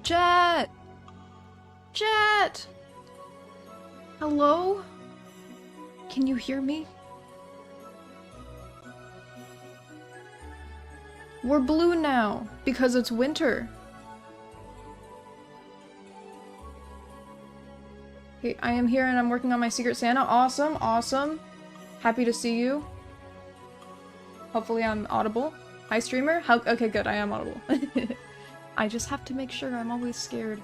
Chat! Chat! Hello? Can you hear me? We're blue now, because it's winter. Okay, I am here and I'm working on my Secret Santa. Awesome, awesome. Happy to see you. Hopefully I'm audible. Hi, streamer? Okay, good, I am audible. I just have to make sure. I'm always scared.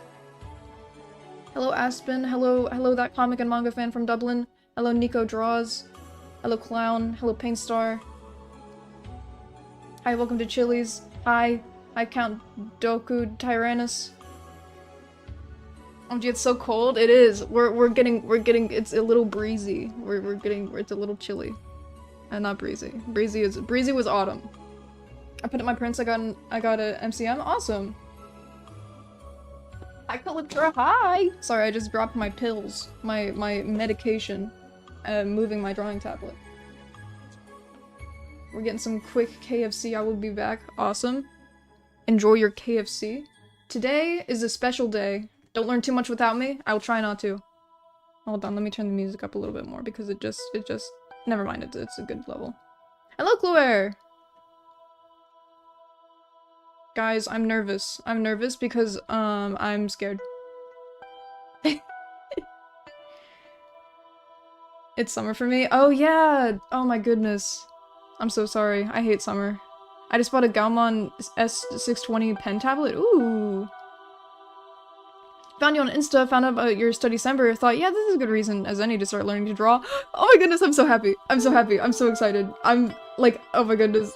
Hello, Aspen. Hello, that comic and manga fan from Dublin. Hello, Nico Draws. Hello, Clown. Hello, Painstar. Hi, welcome to Chili's. Hi, Count Doku Tyrannus. Oh gee, it's so cold. It is. We're getting. It's a little breezy. It's a little chilly, and not breezy. Breezy was autumn. I put up my prints. I got a MCM. Awesome. Hi, Calyptra. Hi. Sorry, I just dropped my pills, my medication, moving my drawing tablet. We're getting some quick KFC. I will be back. Awesome. Enjoy your KFC. Today is a special day. Don't learn too much without me. I will try not to. Hold on, let me turn the music up a little bit more because it just never mind. It's a good level. Hello, Chloe. Guys, I'm nervous. I'm nervous because, I'm scared. It's summer for me? Oh yeah! Oh my goodness. I'm so sorry. I hate summer. I just bought a Gaumon S620 pen tablet. Ooh! Found you on Insta, found out about your Studycember, thought, yeah, this is a good reason as any to start learning to draw. Oh my goodness, I'm so happy. I'm so happy. I'm so excited. I'm like, oh my goodness.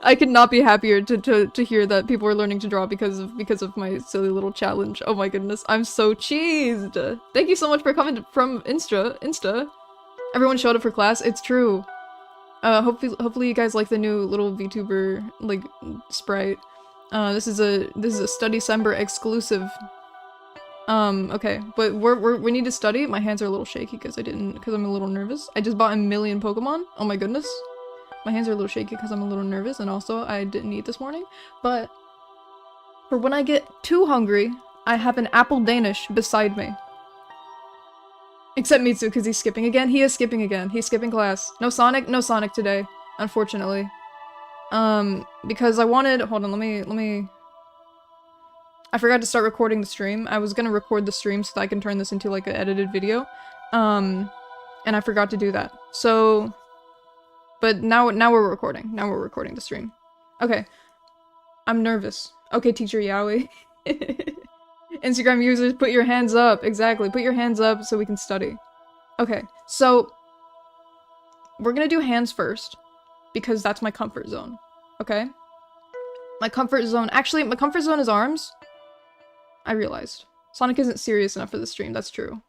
I could not be happier to hear that people are learning to draw because of my silly little challenge. Oh my goodness, I'm so cheesed. Thank you so much for coming from Insta. Everyone showed up for class. It's true. Hopefully you guys like the new little VTuber like sprite. This is a Studycember exclusive. Okay, but we need to study. My hands are a little shaky because I'm a little nervous. I just bought a million Pokemon. Oh my goodness. My hands are a little shaky because I'm a little nervous, and also I didn't eat this morning. But for when I get too hungry, I have an apple Danish beside me. Except Mitsu, because he's skipping again. He is skipping again. He's skipping class. No Sonic today, unfortunately. Because I wanted- hold on, let me- I forgot to start recording the stream. I was gonna record the stream so that I can turn this into like an edited video. And I forgot to do that. So, but now we're recording. Now we're recording the stream. Okay. I'm nervous. Okay, teacher Yaoi. Instagram users, put your hands up. Exactly, put your hands up so we can study. Okay, so we're gonna do hands first because that's my comfort zone. Okay? My comfort zone- actually, my comfort zone is arms. I realized. Sonic isn't serious enough for the stream, that's true.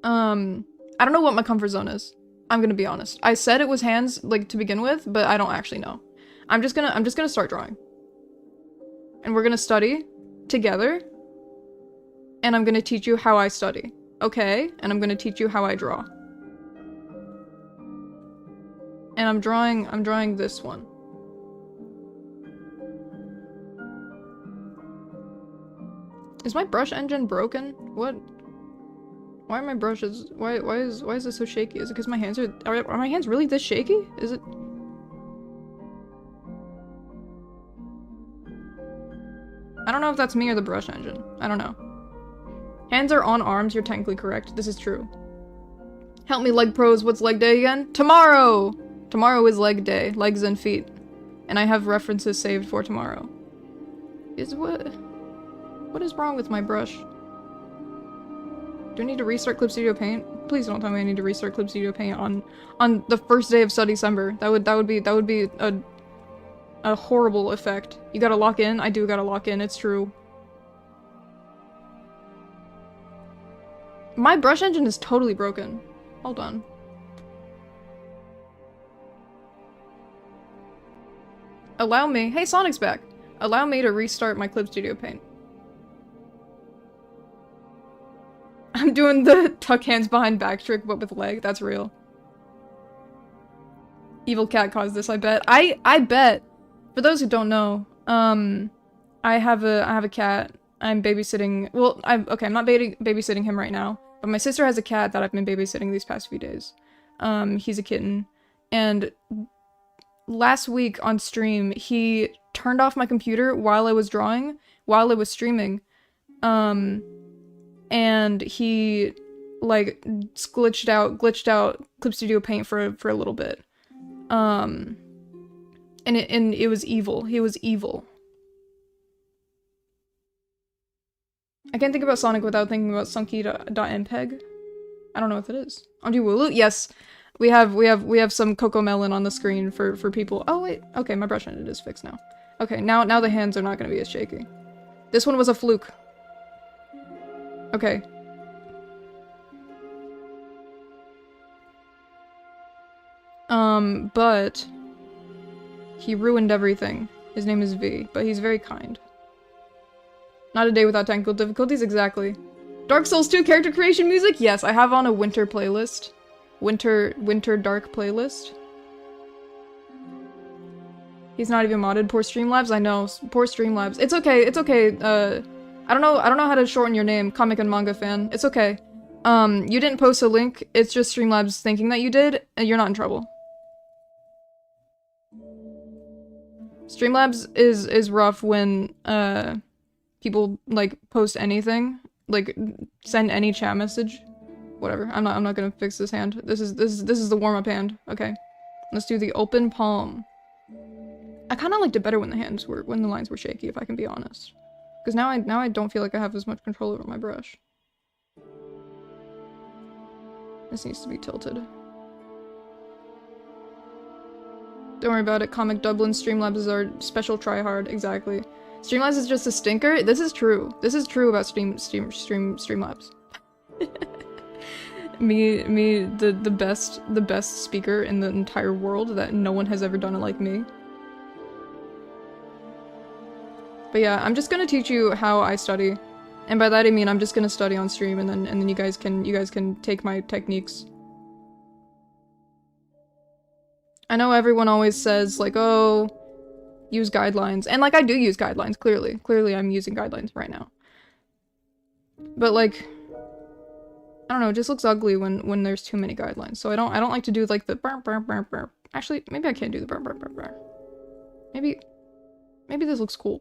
I don't know what my comfort zone is. I'm gonna be honest. I said it was hands, like, to begin with, but I don't actually know. I'm just gonna start drawing. And we're gonna study together. And I'm gonna teach you how I study. Okay? And I'm gonna teach you how I draw. And I'm drawing this one. Is my brush engine broken? What? Why are my brushes- why is it so shaky? Is it because my hands are my hands really this shaky? Is it- don't know if that's me or the brush engine. I don't know. Hands are on arms, you're technically correct. This is true. Help me, leg pros. What's leg day again? Tomorrow! Tomorrow is leg day. Legs and feet. And I have references saved for tomorrow. What is wrong with my brush? Do I need to restart Clip Studio Paint? Please don't tell me I need to restart Clip Studio Paint on the first day of Studycember. That would be a horrible effect. You gotta lock in? I do gotta lock in, it's true. My brush engine is totally broken. Hold on. Allow me- hey, Sonic's back! Allow me to restart my Clip Studio Paint. I'm doing the tuck hands behind back trick, but with leg. That's real. Evil cat caused this, I bet. I bet! For those who don't know, I have a cat. I'm babysitting- well, I'm not babysitting him right now, but my sister has a cat that I've been babysitting these past few days. He's a kitten. And last week on stream, he turned off my computer while I was drawing, while I was streaming. And he, like, glitched out Clip Studio Paint for a little bit. And it was evil. He was evil. I can't think about Sonic without thinking about Sunky.mpeg. I don't know what it is. Wulu? Yes. We have some Coco Melon on the screen for people. Oh wait, okay, my brush ended is fixed now. Okay, now the hands are not gonna be as shaky. This one was a fluke. Okay. But he ruined everything. His name is V, but he's very kind. Not a day without technical difficulties, exactly. Dark Souls 2 character creation music? Yes, I have on a winter playlist. Winter dark playlist. He's not even modded. Poor Streamlabs. I know. Poor Streamlabs. It's okay. It's okay. I don't know how to shorten your name. Comic and manga fan. It's okay. You didn't post a link. It's just Streamlabs thinking that you did, and you're not in trouble. Streamlabs is rough when people like post anything, like send any chat message. Whatever. I'm not gonna fix this hand. This is the warm-up hand. Okay. Let's do the open palm. I kind of liked it better when the lines were shaky, if I can be honest. Because now I don't feel like I have as much control over my brush. This needs to be tilted. Don't worry about it. Comic Dublin Streamlabs is our special tryhard. Exactly. Streamlabs is just a stinker. This is true. This is true about Streamlabs. me, the best speaker in the entire world that no one has ever done it like me. But yeah, I'm just gonna teach you how I study. And by that I mean I'm just gonna study on stream and then you guys can take my techniques. I know everyone always says like, oh, use guidelines. And like I do use guidelines, clearly. Clearly I'm using guidelines right now. But like I don't know, it just looks ugly when there's too many guidelines. So I don't like to do like the burp burp burp burp. Actually, maybe I can't do the burp burp burp burp. Maybe this looks cool.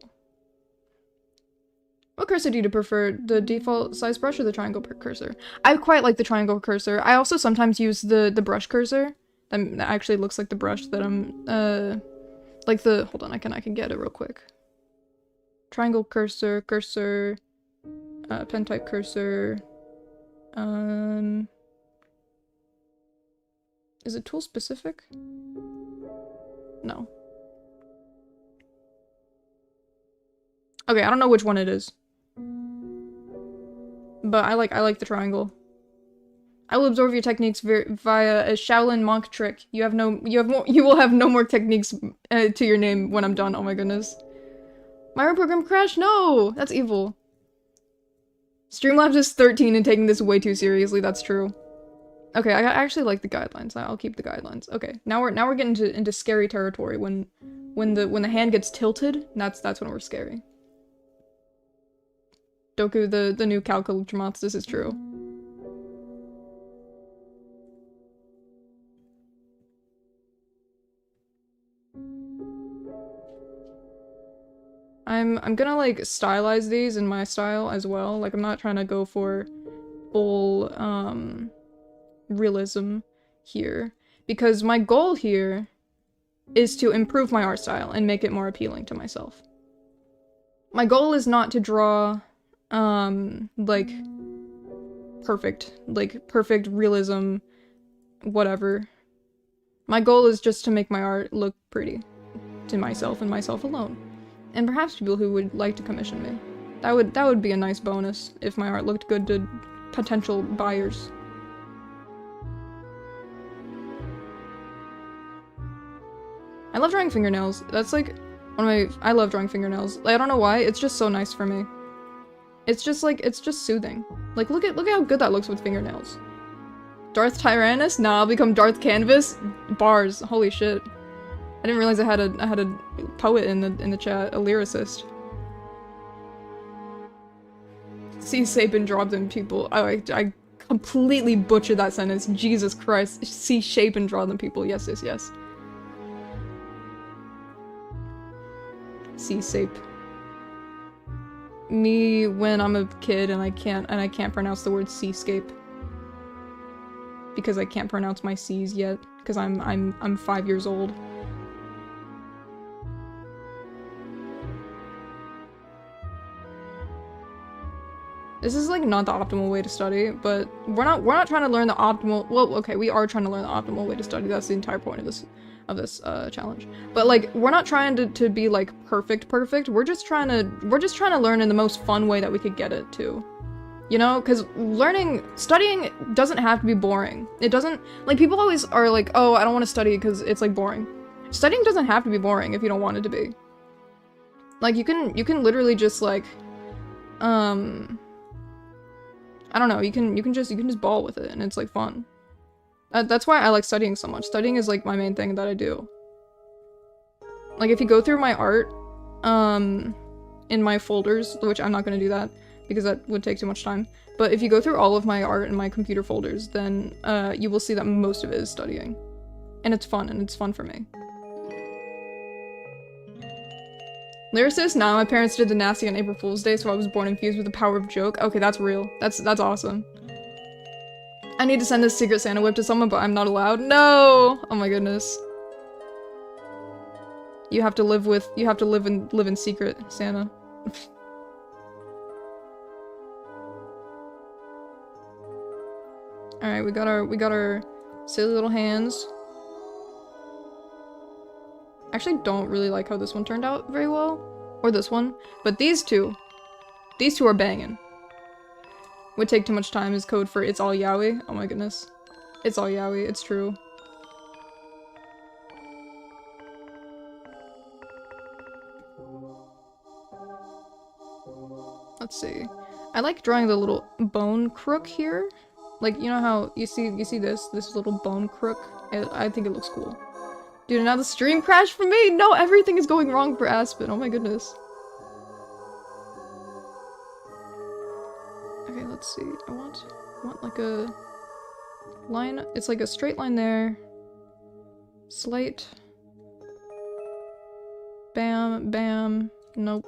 What cursor do you prefer, the default size brush or the triangle cursor? I quite like the triangle cursor. I also sometimes use the brush cursor. That actually looks like the brush that I'm, like the, hold on, I can get it real quick. Triangle cursor, pen type cursor, is it tool specific? No. Okay, I don't know which one it is. But I like the triangle. I will absorb your techniques via a Shaolin monk trick. You will have no more techniques to your name when I'm done. Oh my goodness. My own program crashed? No! That's evil. Streamlabs is 13 and taking this way too seriously, that's true. Okay, I actually like the guidelines. I'll keep the guidelines. Okay, now we're getting into scary territory when the hand gets tilted, that's when we're scary. Doku, the new Calculatromots, this is true. I'm gonna like stylize these in my style as well. Like I'm not trying to go for full realism here because my goal here is to improve my art style and make it more appealing to myself. My goal is not to draw like perfect realism, whatever. My goal is just to make my art look pretty to myself and myself alone. And perhaps people who would like to commission me. That would be a nice bonus if my art looked good to potential buyers. I love drawing fingernails. That's like I love drawing fingernails. Like, I don't know why, it's just so nice for me. It's just like, it's just soothing. Like, look at how good that looks with fingernails. Darth Tyrannus? Nah, I'll become Darth Canvas. Bars. Holy shit. I didn't realize I had a poet in the chat, a lyricist. See Sapin dropped in people. I completely butchered that sentence. Jesus Christ. See shape and draw them people. Yes, yes, yes. Seasape. Me when I'm a kid and I can't pronounce the word seascape. Because I can't pronounce my C's yet. Because I'm 5 years old. This is like not the optimal way to study, but we're not trying to learn the optimal. Well, okay, we are trying to learn the optimal way to study. That's the entire point of this challenge. But like, we're not trying to be like perfect. We're just trying to learn in the most fun way that we could get it to. You know, because studying doesn't have to be boring. It doesn't, like, people always are like, oh, I don't want to study because it's like boring. Studying doesn't have to be boring if you don't want it to be. Like, you can literally just like, I don't know, you can just ball with it and it's like fun. That's why I like studying so much. Studying is like my main thing that I do. Like if you go through my art, in my folders, which I'm not gonna do that because that would take too much time. But if you go through all of my art in my computer folders, then you will see that most of it is studying. And it's fun for me. Lyricist? Nah, my parents did the nasty on April Fool's Day, so I was born infused with the power of joke. Okay, that's real. That's awesome. I need to send this Secret Santa whip to someone, but I'm not allowed. No! Oh my goodness. You have to live in secret, Santa. Alright, we got our silly little hands. I actually don't really like how this one turned out very well. Or this one. But these two are banging. Would take too much time is code for it's all yaoi. Oh my goodness. It's all yaoi, it's true. Let's see. I like drawing the little bone crook here. Like, you know how you see this little bone crook? I think it looks cool. Dude, now the stream crashed for me! No, everything is going wrong for Aspen. Oh my goodness. Okay, let's see. I want like a line. It's like a straight line there. Slight. Bam, bam. Nope.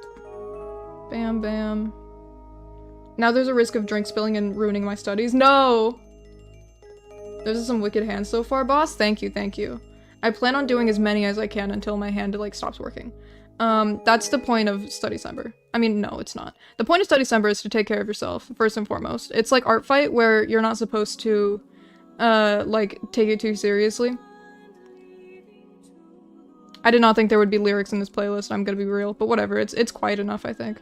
Bam, bam. Now there's a risk of drink spilling and ruining my studies. No! Those are some wicked hands so far, boss. Thank you, thank you. I plan on doing as many as I can until my hand like stops working. That's the point of Studycember. I mean, no, it's not. The point of Studycember is to take care of yourself, first and foremost. It's like Art Fight, where you're not supposed to, like, take it too seriously. I did not think there would be lyrics in this playlist, I'm gonna be real, but whatever, it's quiet enough, I think.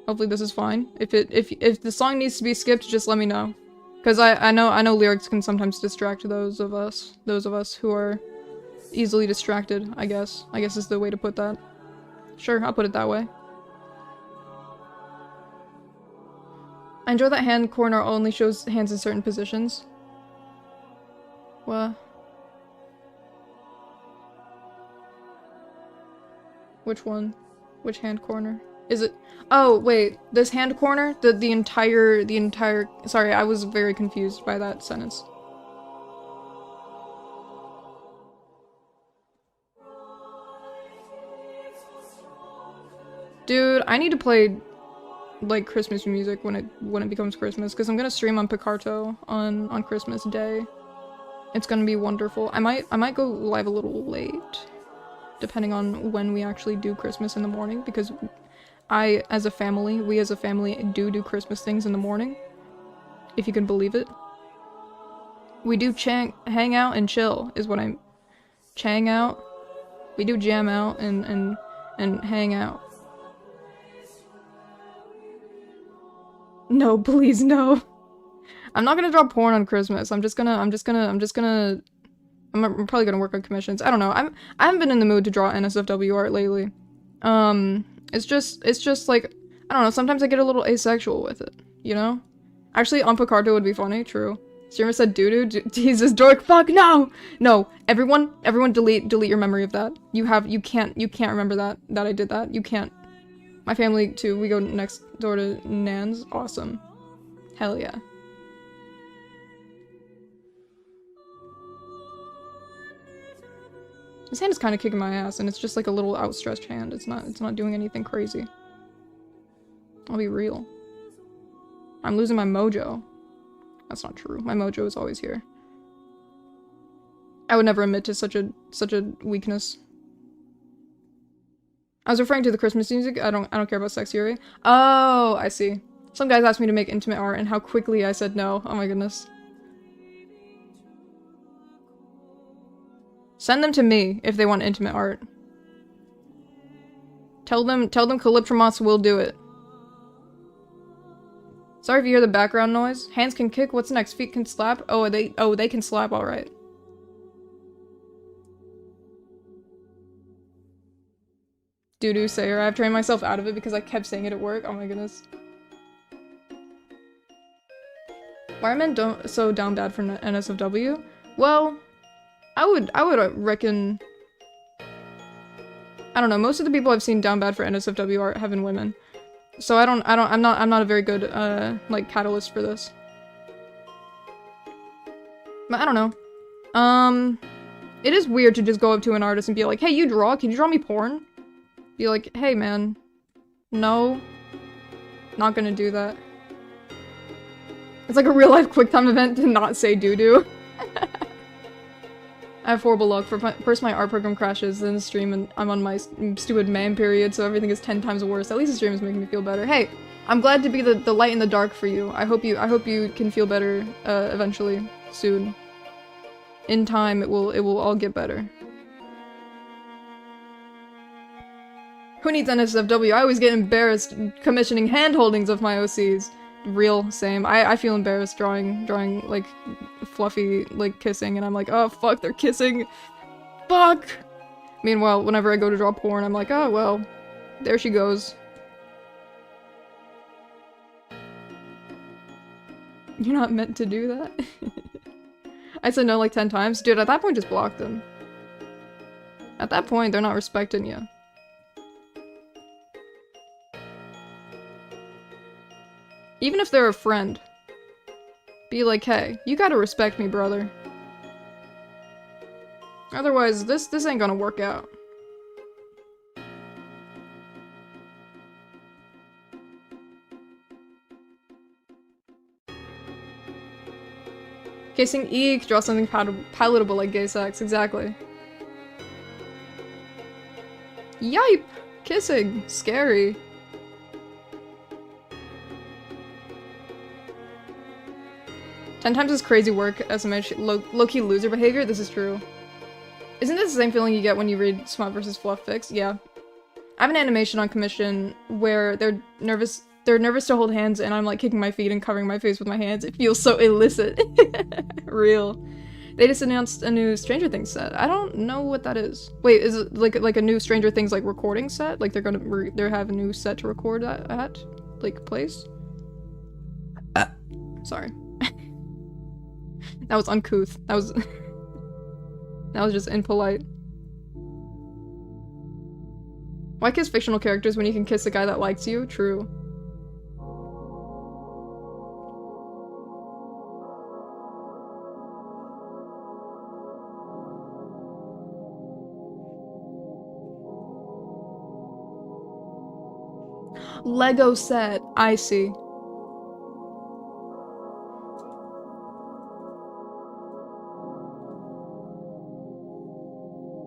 Hopefully this is fine. If the song needs to be skipped, just let me know. Because I know lyrics can sometimes distract those of us who are easily distracted, I guess. I guess is the way to put that. Sure, I'll put it that way. I enjoy that hand corner only shows hands in certain positions. What? Which one? Which hand corner? Is it? Oh, wait. This hand corner? The entire... Sorry, I was very confused by that sentence. Dude, I need to play like Christmas music when it becomes Christmas, because I'm gonna stream on Picarto on Christmas Day. It's gonna be wonderful. I might go live a little late, depending on when we actually do Christmas in the morning, because we as a family do Christmas things in the morning, if you can believe it. We do hang out and chill, is what I'm chang out. We do jam out and hang out. No, please, no. I'm not gonna draw porn on Christmas. I'm probably gonna work on commissions. I don't know. I haven't been in the mood to draw NSFW art lately. It's just like, I don't know, sometimes I get a little asexual with it, you know? Actually, on Picarto would be funny, true. Streamer said doo-doo, Jesus, dork, fuck, no! No, everyone delete your memory of that. You can't remember that I did that. You can't. My family, too, we go next door to Nan's. Awesome. Hell yeah. This hand is kind of kicking my ass, and it's just like a little outstretched hand. It's not doing anything crazy. I'll be real. I'm losing my mojo. That's not true. My mojo is always here. I would never admit to such a weakness. I was referring to the Christmas music. I don't care about Sex Fury. Oh, I see. Some guys asked me to make intimate art, and how quickly I said no. Oh my goodness. Send them to me if they want intimate art. Tell them Calyptromoths will do it. Sorry if you hear the background noise. Hands can kick. What's next? Feet can slap. Oh, they can slap. All right. Doo-doo sayer. I've trained myself out of it because I kept saying it at work. Oh my goodness. Why are men so down bad for NSFW? Well, I would reckon. I don't know. Most of the people I've seen down bad for NSFW art have been women. So I'm not a very good, like, catalyst for this. But I don't know. It is weird to just go up to an artist and be like, hey, you draw? Can you draw me porn? Be like, hey, man. No. Not gonna do that. It's like a real-life QuickTime event to not say doo-doo. I have horrible luck. First my art program crashes, then the stream, and I'm on my stupid man period, so everything is 10 times worse. At least the stream is making me feel better. Hey, I'm glad to be the light in the dark for you. I hope you can feel better, eventually, soon. In time, it will all get better. Who needs NSFW? I always get embarrassed commissioning hand holdings of my OCs. Real, same. I feel embarrassed drawing, like, fluffy, like, kissing, and I'm like, oh, fuck, they're kissing! Fuck! Meanwhile, whenever I go to draw porn, I'm like, oh, well, there she goes. You're not meant to do that? I said no like 10 times. Dude, at that point, just block them. At that point, they're not respecting you. Even if they're a friend. Be like, hey, you gotta respect me, brother. Otherwise, this ain't gonna work out. Kissing eek, draw something palatable like gay sex, exactly. Yipe! Kissing, scary. Ten times as crazy work as low-key loser behavior? This is true. Isn't this the same feeling you get when you read Smut vs. Fluff Fics? Yeah. I have an animation on commission where they're nervous to hold hands and I'm like kicking my feet and covering my face with my hands. It feels so illicit. Real. They just announced a new Stranger Things set. I don't know what that is. Wait, is it like a new Stranger Things like recording set? Like they have a new set to record at? Like place? Sorry. That was uncouth. That was just impolite. Why kiss fictional characters when you can kiss a guy that likes you? True. Lego set. I see.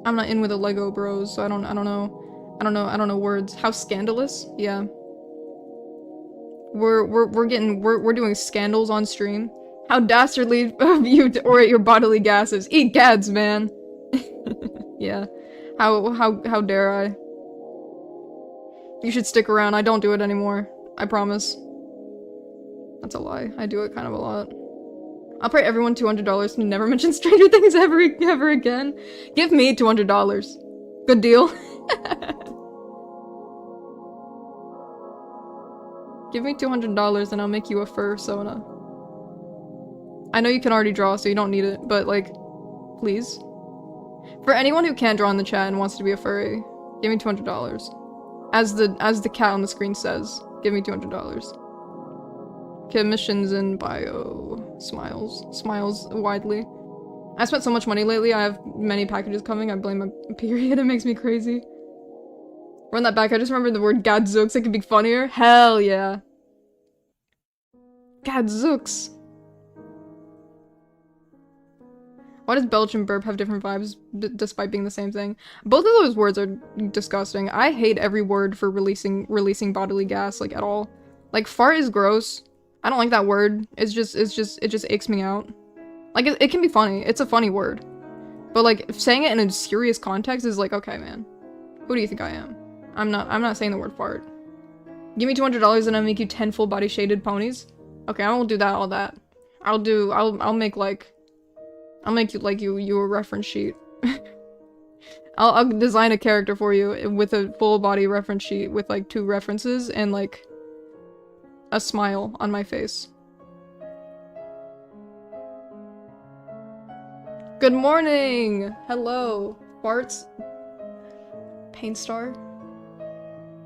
I'm not in with the Lego bros, so I don't know words. How scandalous? Yeah. We're doing scandals on stream. How dastardly of you to orate your bodily gases. Eat gads, man. Yeah. How dare I? You should stick around. I don't do it anymore. I promise. That's a lie. I do it kind of a lot. I'll pay everyone $200 to never mention Stranger Things ever again. Give me $200. Good deal. Give me $200 and I'll make you a fur persona. I know you can already draw, so you don't need it, but like, please. For anyone who can't draw in the chat and wants to be a furry, give me $200. As the cat on the screen says, give me $200. Commissions in bio. Smiles widely. I spent so much money lately, I have many packages coming, I blame my period, it makes me crazy. Run that back, I just remembered the word gadzooks, it could be funnier. Hell yeah. Gadzooks. Why does belch and burp have different vibes despite being the same thing? Both of those words are disgusting. I hate every word for releasing bodily gas, like, at all. Like, fart is gross. I don't like that word. It just aches me out. Like, it can be funny. It's a funny word. But, like, saying it in a serious context is like, okay, man. Who do you think I am? I'm not saying the word fart. Give me $200 and I'll make you 10 full body shaded ponies. Okay, I won't do all that. I'll make you a reference sheet. I'll design a character for you with a full body reference sheet with like 2 references and like a smile on my face. Good morning! Hello. Farts. Painstar?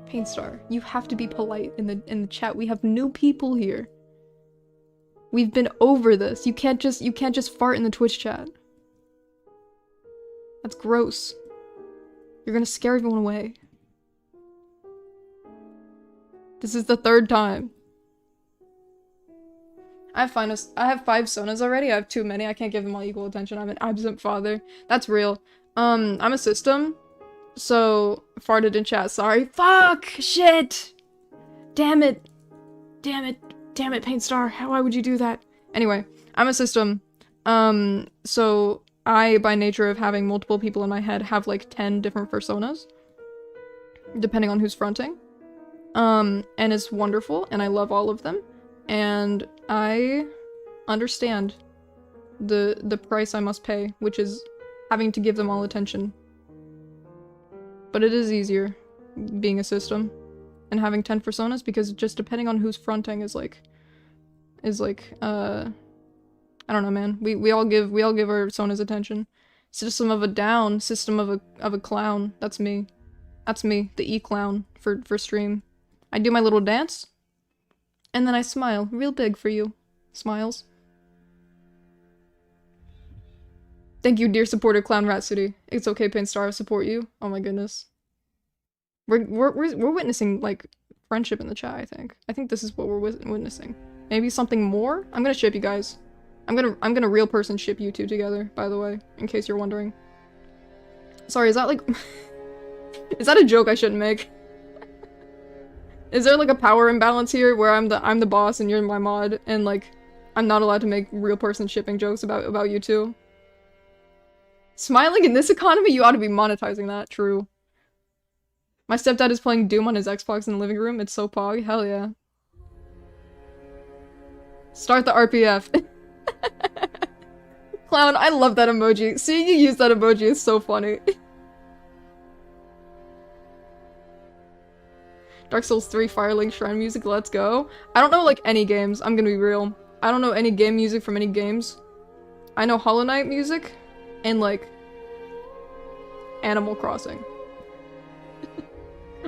Painstar, you have to be polite in the chat. We have new people here. We've been over this. You can't just fart in the Twitch chat. That's gross. You're gonna scare everyone away. This is the 3rd time. I have 5 sonas already. I have too many. I can't give them all equal attention. I'm an absent father. That's real. I'm a system. So, farted in chat. Sorry. Fuck! Shit! Damn it! Damn it! Damn it, Painstar. Why would you do that? Anyway, I'm a system. So I, by nature of having multiple people in my head, have like 10 different personas. Depending on who's fronting. And it's wonderful, and I love all of them. And I understand the price I must pay, which is having to give them all attention. But it is easier being a system and having 10 personas because just depending on who's fronting is like I don't know, man. We all give our personas attention. System of a down, system of a clown. That's me. That's me, the E-clown for stream. I do my little dance and then I smile real big for you. Smiles. Thank you, dear supporter Clown Rat City. It's okay, Painstar, I support you. Oh my goodness. We're witnessing like friendship in the chat, I think. I think this is what we're witnessing. Maybe something more? I'm gonna ship you guys. I'm gonna real person ship you two together, by the way, in case you're wondering. Sorry, is that like is that a joke I shouldn't make? Is there like a power imbalance here where I'm the boss and you're my mod and like I'm not allowed to make real person shipping jokes about you two? Smiling in this economy? You ought to be monetizing that, true. My stepdad is playing Doom on his Xbox in the living room. It's so pog. Hell yeah. Start the RPF. Clown, I love that emoji. Seeing you use that emoji is so funny. Dark Souls 3 Firelink Shrine music, let's go. I don't know like any games, I'm gonna be real. I don't know any game music from any games. I know Hollow Knight music and like Animal Crossing.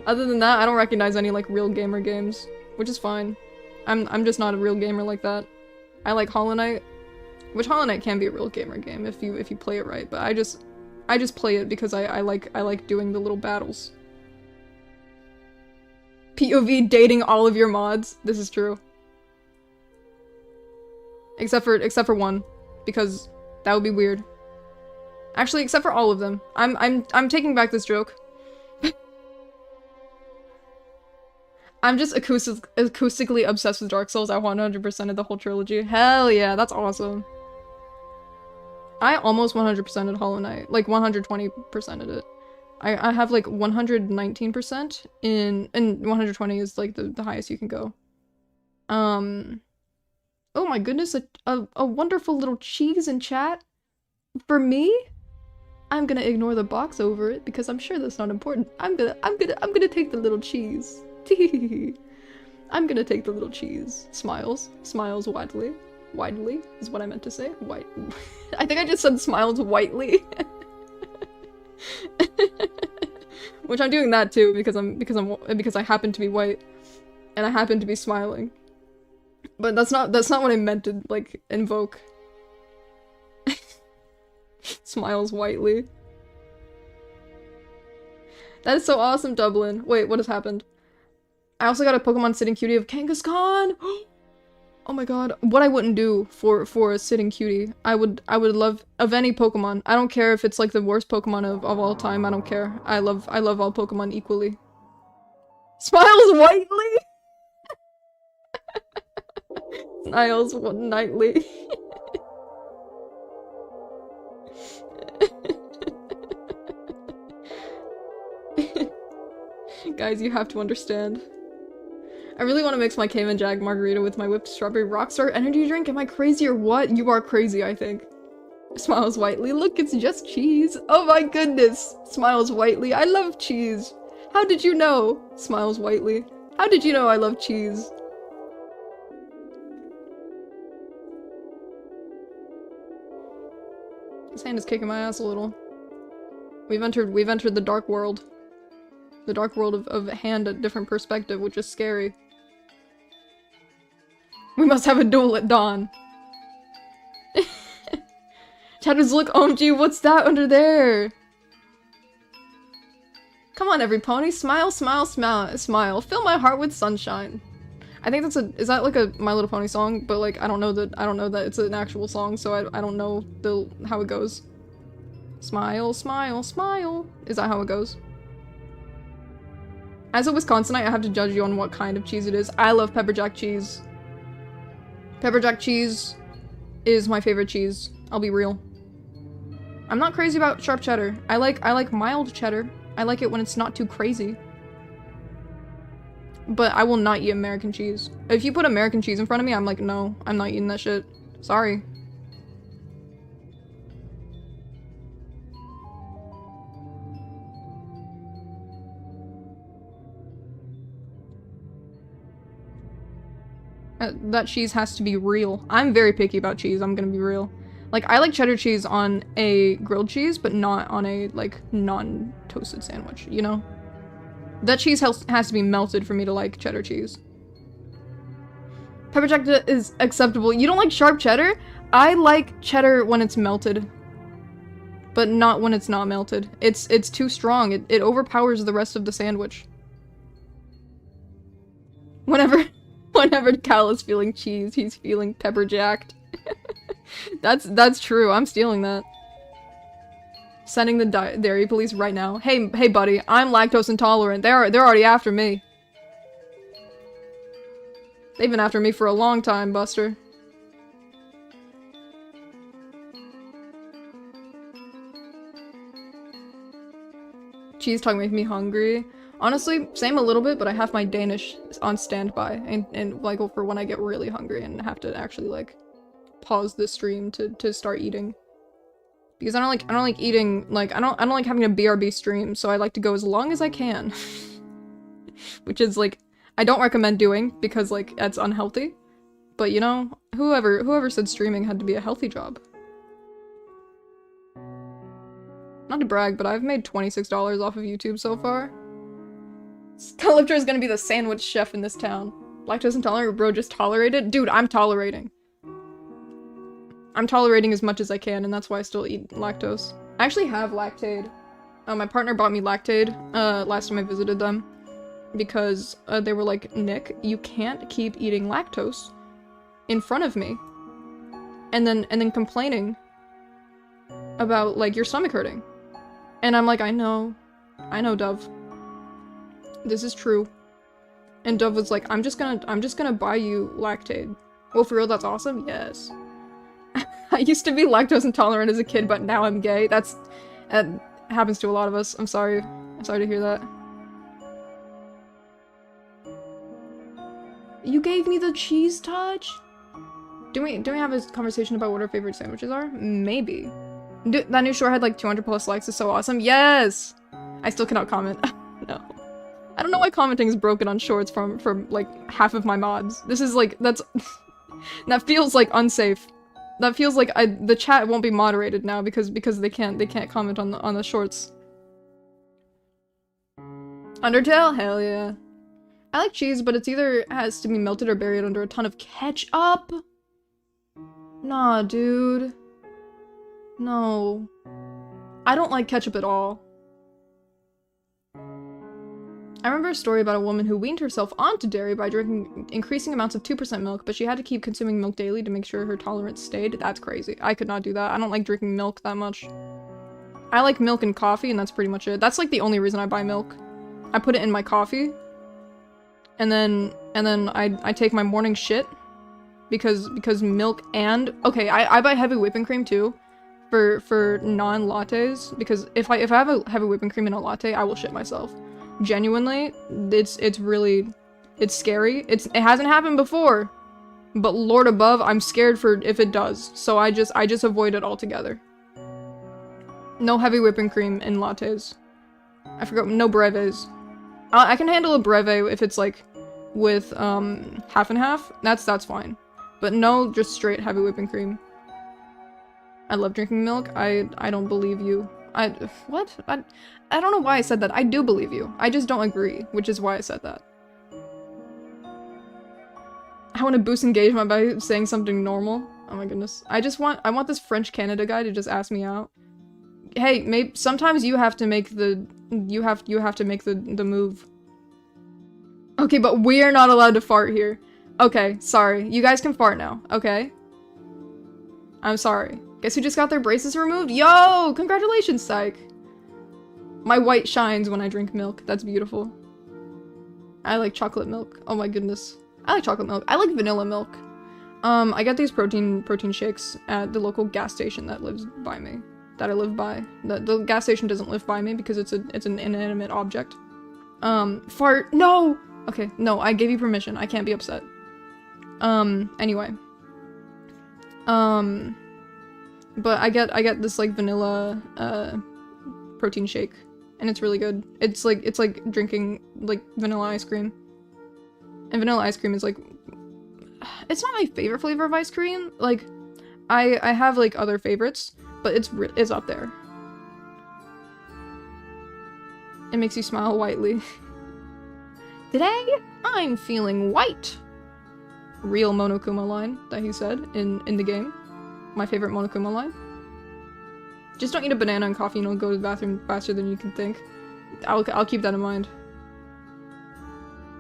Other than that, I don't recognize any like real gamer games, which is fine. I'm just not a real gamer like that. I like Hollow Knight, which Hollow Knight can be a real gamer game if you play it right, but I just play it because I like doing the little battles. POV dating all of your mods. This is true. Except for one, because that would be weird. Actually, except for all of them. I'm taking back this joke. I'm just acoustically obsessed with Dark Souls. I 100%ed the whole trilogy. Hell yeah, that's awesome. I almost 100%ed Hollow Knight. Like, 120%ed it. I have, like, 119% and 120 is, like, the highest you can go. Oh my goodness, a wonderful little cheese in chat. For me, I'm gonna ignore the box over it because I'm sure that's not important. I'm gonna take the little cheese. I'm gonna take the little cheese. Smiles widely. Widely is what I meant to say. White. I think I just said smiles whitely. Which I'm doing that too because I happen to be white and I happen to be smiling. But that's not what I meant to like invoke. Smiles whitely. That is so awesome, Dublin. Wait, what has happened? I also got a Pokemon sitting cutie of Kangaskhan! Oh my god. What I wouldn't do for a sitting cutie. I would love of any Pokemon. I don't care if it's like the worst Pokemon of all time. I don't care. I love all Pokemon equally. Smiles whitely! Smiles nightly. Guys, you have to understand. I really want to mix my Cayman Jack margarita with my whipped strawberry Rockstar energy drink. Am I crazy or what? You are crazy, I think. Smiles whitely. Look, it's just cheese. Oh my goodness. Smiles whitely. I love cheese. How did you know? Smiles whitely. How did you know I love cheese? This hand is kicking my ass a little. We've entered the dark world. The dark world of hand at different perspective, which is scary. We must have a duel at dawn. Chatters, look, OMG, what's that under there? Come on, every pony, smile, smile, smile, smile. Fill my heart with sunshine. I think is that like a My Little Pony song? But like, I don't know that it's an actual song, so I don't know how it goes. Smile, smile, smile. Is that how it goes? As a Wisconsinite, I have to judge you on what kind of cheese it is. I love pepper jack cheese. Pepper jack cheese is my favorite cheese. I'll be real. I'm not crazy about sharp cheddar. I like mild cheddar. I like it when it's not too crazy. But I will not eat American cheese. If you put American cheese in front of me, I'm like, no, I'm not eating that shit. Sorry. That cheese has to be real. I'm very picky about cheese, I'm gonna be real. Like, I like cheddar cheese on a grilled cheese, but not on a, like, non-toasted sandwich, you know? That cheese has to be melted for me to like cheddar cheese. Pepper jack is acceptable. You don't like sharp cheddar? I like cheddar when it's melted. But not when it's not melted. It's too strong. It overpowers the rest of the sandwich. Whenever Cal is feeling cheese, he's feeling pepper jacked. That's true. I'm stealing that. Sending the dairy police right now. Hey buddy, I'm lactose intolerant. They're already after me. They've been after me for a long time, Buster. Cheese talk makes me hungry. Honestly, same a little bit, but I have my Danish on standby and like for when I get really hungry and have to actually like pause the stream to start eating. Because I don't like eating, like, I don't like having a BRB stream, so I like to go as long as I can. Which is, like, I don't recommend doing, because, like, that's unhealthy. But, you know, whoever said streaming had to be a healthy job. Not to brag, but I've made $26 off of YouTube so far. Sculptor is gonna be the sandwich chef in this town. Lactose intolerant, bro, just tolerate it? Dude, I'm tolerating. I'm tolerating as much as I can, and that's why I still eat lactose. I actually have Lactaid. My partner bought me Lactaid, last time I visited them. because they were like, Nick, you can't keep eating lactose in front of me and then complaining about like your stomach hurting. And I'm like, I know, Dove. This is true. And Dove was like, I'm just gonna buy you Lactaid. Well, for real, that's awesome? Yes. I used to be lactose intolerant as a kid, but now I'm gay. That happens to a lot of us. I'm sorry. I'm sorry to hear that. You gave me the cheese touch? Do we have a conversation about what our favorite sandwiches are? Maybe. That new short had like 200 plus likes is so awesome. Yes! I still cannot comment. No. I don't know why commenting is broken on shorts from like half of my mods. This is like, that feels like unsafe. That feels like the chat won't be moderated now because they can't comment on the shorts. Undertale? Hell yeah. I like cheese, but it's either has to be melted or buried under a ton of ketchup. Nah, dude. No. I don't like ketchup at all. I remember a story about a woman who weaned herself onto dairy by drinking increasing amounts of 2% milk, but she had to keep consuming milk daily to make sure her tolerance stayed. That's crazy. I could not do that. I don't like drinking milk that much. I like milk and coffee, and that's pretty much it. That's like the only reason I buy milk. I put it in my coffee, and then I take my morning shit, because milk and okay, I buy heavy whipping cream too, for non-lattes, because if I have a heavy whipping cream in a latte, I will shit myself. Genuinely, it's scary. It hasn't happened before, but Lord above, I'm scared for if it does. So I just avoid it altogether. No heavy whipping cream in lattes. I forgot, no breves. I can handle a breve if it's like with half and half. That's fine. But no, just straight heavy whipping cream. I love drinking milk. I don't believe you. What? I don't know why I said that. I do believe you. I just don't agree, which is why I said that. I want to boost engagement by saying something normal. Oh my goodness. I want this French Canada guy to just ask me out. Hey, maybe sometimes you have to make the the move. Okay, but we're not allowed to fart here. Okay, sorry. You guys can fart now, okay? I'm sorry. Guess who just got their braces removed? Yo! Congratulations, Psych! My white shines when I drink milk. That's beautiful. I like chocolate milk. Oh my goodness. I like chocolate milk. I like vanilla milk. I get these protein shakes at the local gas station that lives by me. That I live by. The gas station doesn't live by me because it's an inanimate object. Fart. No! Okay, no, I gave you permission. I can't be upset. Anyway. But I get this like vanilla protein shake, and it's really good. It's like drinking like vanilla ice cream. And vanilla ice cream is like, it's not my favorite flavor of ice cream. Like, I have like other favorites, but it's up there. It makes you smile whitely. Today, I'm feeling white. Real Monokuma line that he said in the game. My favorite Monokuma line. Just don't eat a banana and coffee and it'll go to the bathroom faster than you can think. I'll keep that in mind.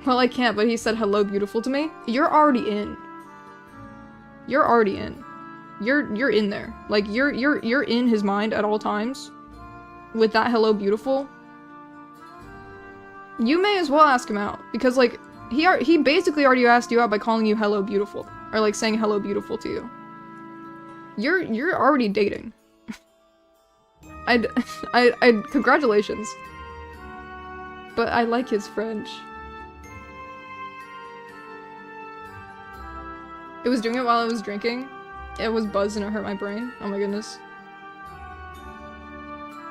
Well, I can't, but he said hello beautiful to me. You're already in. You're already in. You're in there. Like you're in his mind at all times. With that hello beautiful. You may as well ask him out because like he basically already asked you out by calling you hello beautiful or like saying hello beautiful to you. You're already dating. I congratulations. But I like his French. It was doing it while I was drinking. It was buzzed and it hurt my brain. Oh my goodness.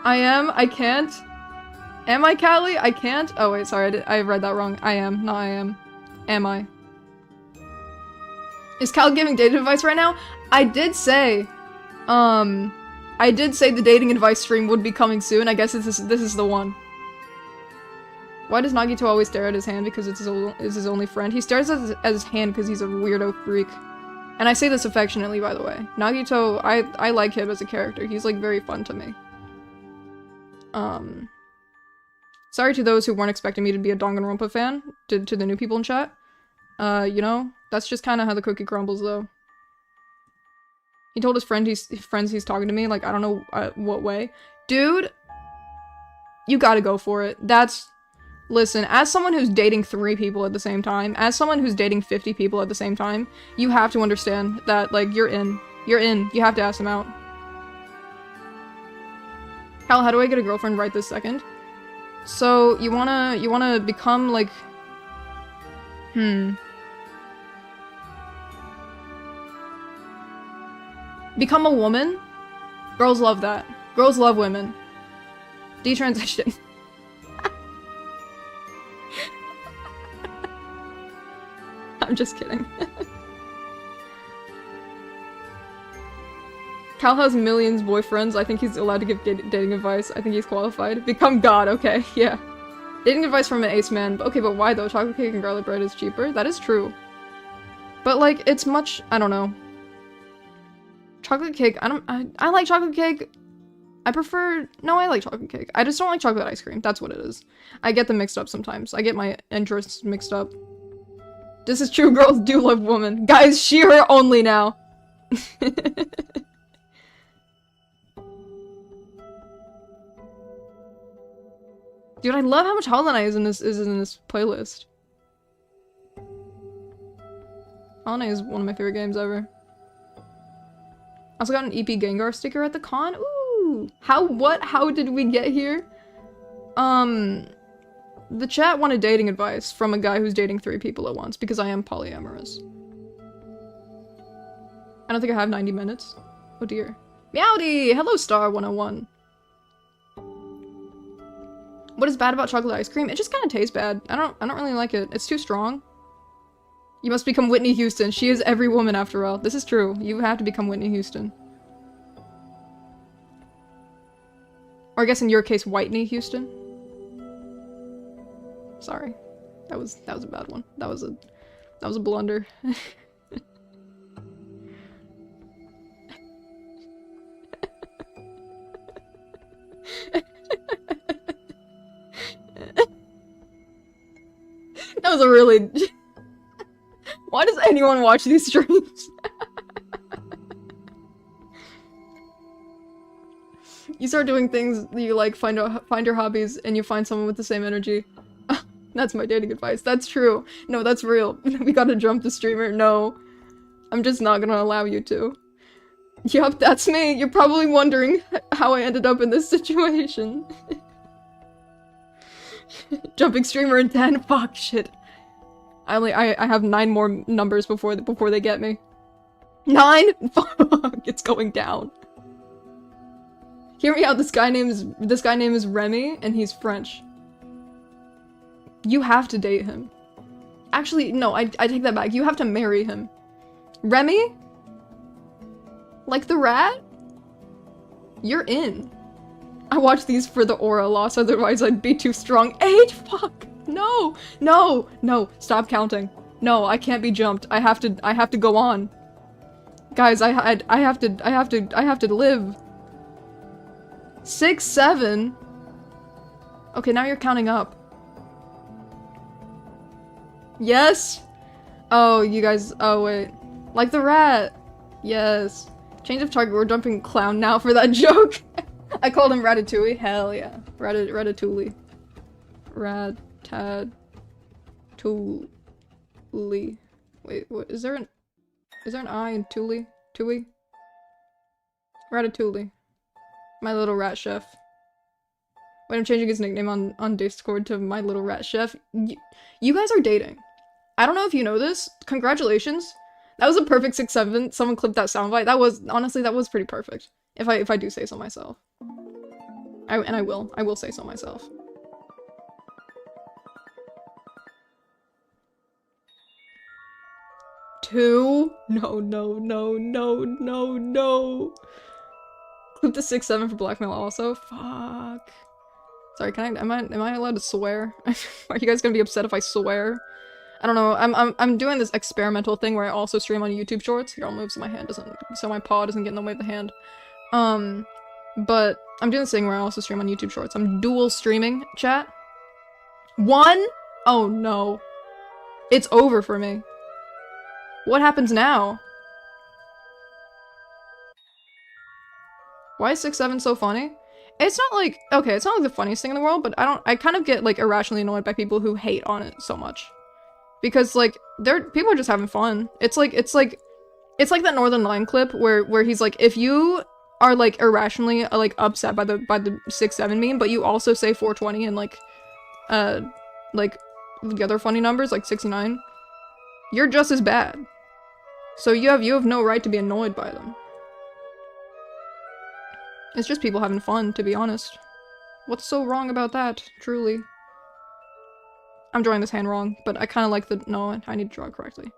I can't. Am I, Callie? I can't? Oh wait, sorry, I read that wrong. I am, not I am. Am I? Is Cal giving dating advice right now? I did say the dating advice stream would be coming soon. I guess this is the one. Why does Nagito always stare at his hand? Because it's his only friend. He stares at his hand because he's a weirdo freak. And I say this affectionately, by the way. Nagito, I like him as a character. He's like very fun to me. Sorry to those who weren't expecting me to be a Danganronpa fan, to the new people in chat. You know, that's just kind of how the cookie crumbles, though. He told his friends he's talking to me, like, I don't know what way. Dude, you gotta go for it. Listen, as someone who's dating 3 people at the same time, as someone who's dating 50 people at the same time, you have to understand that, like, you're in. You're in. You have to ask him out. Hal, how do I get a girlfriend right this second? So, you wanna become, like... Become a woman? Girls love that. Girls love women. Detransition. I'm just kidding. Cal has millions of boyfriends. I think he's allowed to give dating advice. I think he's qualified. Become God, okay, yeah. Dating advice from an ace man. Okay, but why though? Chocolate cake and garlic bread is cheaper? That is true. But like, it's much- I don't know. Chocolate cake, I like chocolate cake. I like chocolate cake. I just don't like chocolate ice cream. That's what it is. I get them mixed up sometimes. I get my interests mixed up. This is true, girls do love women. Guys, she, her only now. Dude, I love how much Hollow Knight is in this playlist. Hollow Knight is one of my favorite games ever. I also got an EP Gengar sticker at the con. Ooh! How did we get here? The chat wanted dating advice from a guy who's dating 3 people at once, because I am polyamorous. I don't think I have 90 minutes. Oh dear. Meowdy! Hello, Star 101. What is bad about chocolate ice cream? It just kind of tastes bad. I don't really like it. It's too strong. You must become Whitney Houston. She is every woman after all. This is true. You have to become Whitney Houston. Or I guess in your case, Whitney Houston. Sorry. That was a bad one. That was a blunder. That was a really... Why does anyone watch these streams? You start doing things you like, find your hobbies, and you find someone with the same energy. That's my dating advice. That's true. No, that's real. We gotta jump the streamer. No. I'm just not gonna allow you to. Yup, that's me. You're probably wondering how I ended up in this situation. Jumping streamer in 10? Fuck, shit. I have 9 more numbers before they get me. 9? Fuck, it's going down. Hear me out, this guy name is Remy, and he's French. You have to date him. Actually, no, I take that back. You have to marry him. Remy? Like the rat? You're in. I watch these for the aura loss, otherwise I'd be too strong. 8? Fuck! No! No! No! Stop counting. No, I can't be jumped. I have to go on. Guys, I have to live. 6, 7? Okay, now you're counting up. Yes? Oh, you guys- oh wait. Like the rat! Yes. Change of target, we're jumping clown now for that joke! I called him Ratatouille. Hell yeah. Ratatouille. Ratatouille. Wait, what? Is there an I in Tuli? Tui? Ratatouille. My little rat chef. Wait, I'm changing his nickname on Discord to My Little Rat Chef. You guys are dating. I don't know if you know this. Congratulations. That was a perfect 6-7. Someone clipped that soundbite. That was, honestly, that was pretty perfect. If I do say so myself. I will say so myself. Two? No. Clip the 6-7 for blackmail also? Fuck. Sorry, am I allowed to swear? Are you guys gonna be upset if I swear? I don't know, I'm doing this experimental thing where I also stream on YouTube Shorts. Here, I'll move so my paw doesn't get in the way of the hand. But I'm doing this thing where I also stream on YouTube Shorts. I'm dual streaming, chat. 1? Oh no. It's over for me. What happens now? Why is 6-7 so funny? It's not like, okay, it's not like the funniest thing in the world, but I kind of get like irrationally annoyed by people who hate on it so much. Because like, people are just having fun. It's like that Northern Line clip where he's like, if you are like irrationally like upset by the 6-7 meme, but you also say 420 and like the other funny numbers like 69, you're just as bad. So you have no right to be annoyed by them. It's just people having fun, to be honest. What's so wrong about that, truly? I'm drawing this hand wrong, but I kind of like the- no, I need to draw it correctly.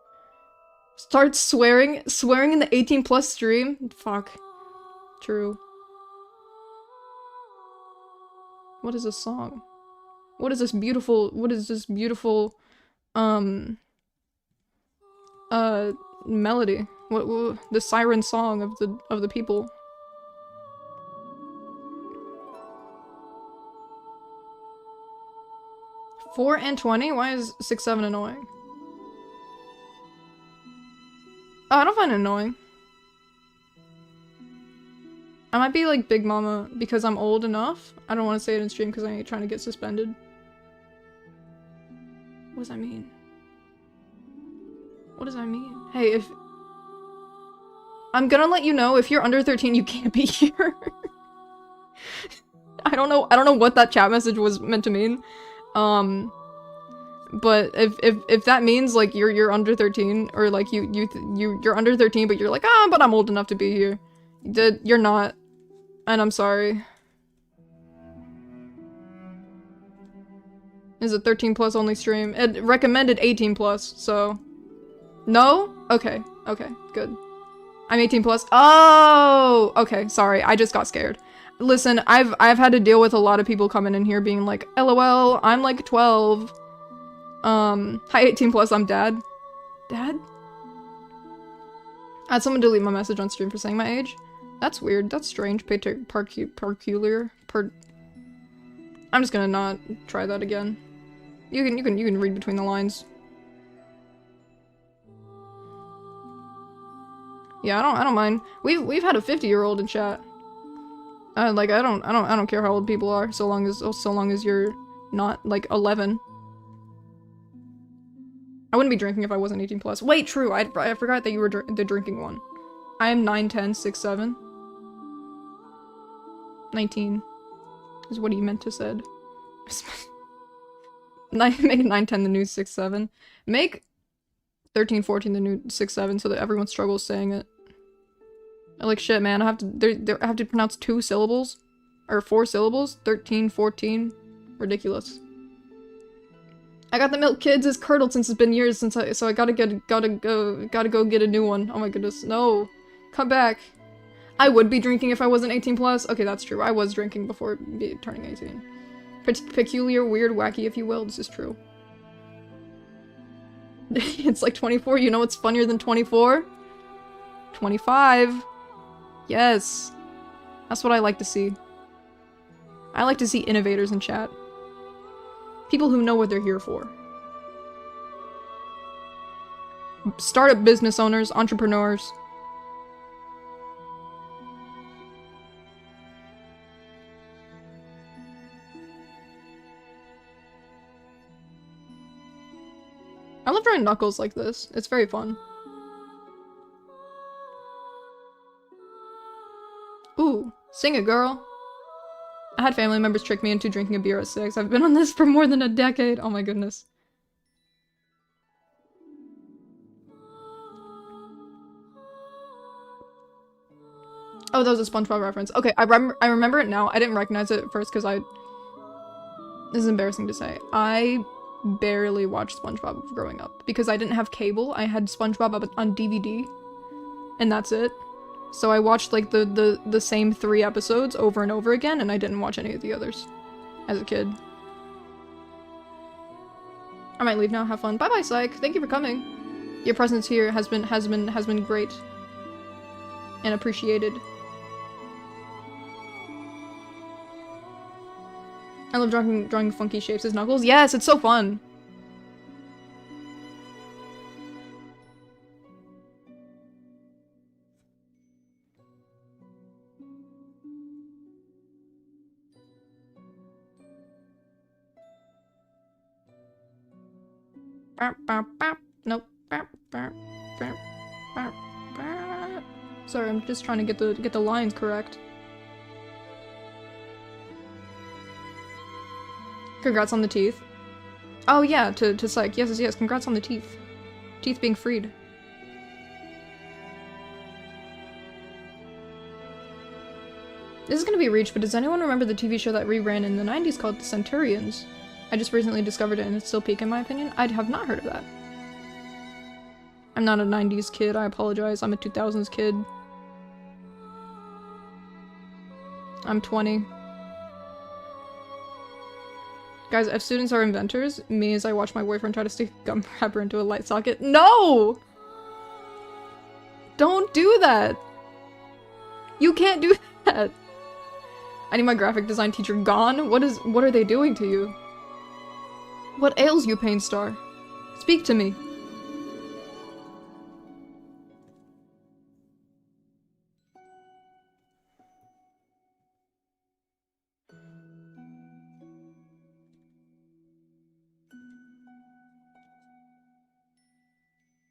Start swearing in the 18+ stream? Fuck. True. What is this song? What is this beautiful, melody? What the siren song of the people? Four and 20? Why is 6-7 annoying? Oh, I don't find it annoying. I might be like Big Mama because I'm old enough. I don't want to say it in stream because I ain't trying to get suspended. What does that mean? What does that mean? Hey, if... I'm gonna let you know, if you're under 13, you can't be here. I don't know what that chat message was meant to mean. But if that means like you're under 13, or like you're under 13 but you're like, ah, but I'm old enough to be here. You're not. And I'm sorry. Is a 13+ only stream. It recommended 18+, so... No? Okay. Okay, good. I'm 18+. Oh! Okay, sorry. I just got scared. Listen, I've had to deal with a lot of people coming in here being like, LOL, I'm like 12. Hi 18+, I'm dad. Dad? I had someone delete my message on stream for saying my age. That's weird. That's strange. Peculiar. I'm just gonna not try that again. You can read between the lines. Yeah, I don't mind. We've had a 50-year-old in chat. Like I don't care how old people are, so long as you're not like 11. I wouldn't be drinking if I wasn't 18+. Wait, true. I forgot that you were the drinking one. I am 9, 10, 6, 7. 19 is what he meant to said. Make 9, 10 the new 6, 7. Make 13, 14 the new 6, 7 so that everyone struggles saying it. Like shit, man. I have to pronounce 2 syllables or 4 syllables. 13, 14. Ridiculous. I got the milk kids is curdled since it's been years since so I gotta go get a new one. Oh my goodness, no. Come back. I would be drinking if I wasn't 18+. Okay, that's true. I was drinking before turning 18. Peculiar, weird, wacky, if you will. This is true. It's like 24. You know what's funnier than 24? 25. Yes. That's what I like to see. I like to see innovators in chat. People who know what they're here for. Startup business owners, entrepreneurs. I love drawing Knuckles like this. It's very fun. Ooh, sing it, girl. I had family members trick me into drinking a beer at 6. I've been on this for more than a decade. Oh my goodness. Oh, that was a SpongeBob reference. Okay, I remember it now. I didn't recognize it at first because this is embarrassing to say. I barely watched SpongeBob growing up because I didn't have cable. I had SpongeBob up on DVD, and that's it. So I watched like the same 3 episodes over and over again, and I didn't watch any of the others as a kid. I might leave now. Have fun. Bye bye, Psych. Thank you for coming. Your presence here has been great and appreciated. I love drawing funky shapes as Knuckles. Yes, it's so fun. Nope. Sorry, I'm just trying to get the lines correct. Congrats on the teeth. Oh yeah, to Psych. Yes, congrats on the teeth. Teeth being freed. This is gonna be a reach, but does anyone remember the TV show that reran in the 90s called The Centurions? I just recently discovered it and it's still peak in my opinion. I have not heard of that. I'm not a 90s kid, I apologize. I'm a 2000s kid. I'm 20. Guys, if students are inventors, me as I watch my boyfriend try to stick a gum wrapper into a light socket. No! Don't do that! You can't do that! I need my graphic design teacher gone? What are they doing to you? What ails you, Pain Star? Speak to me.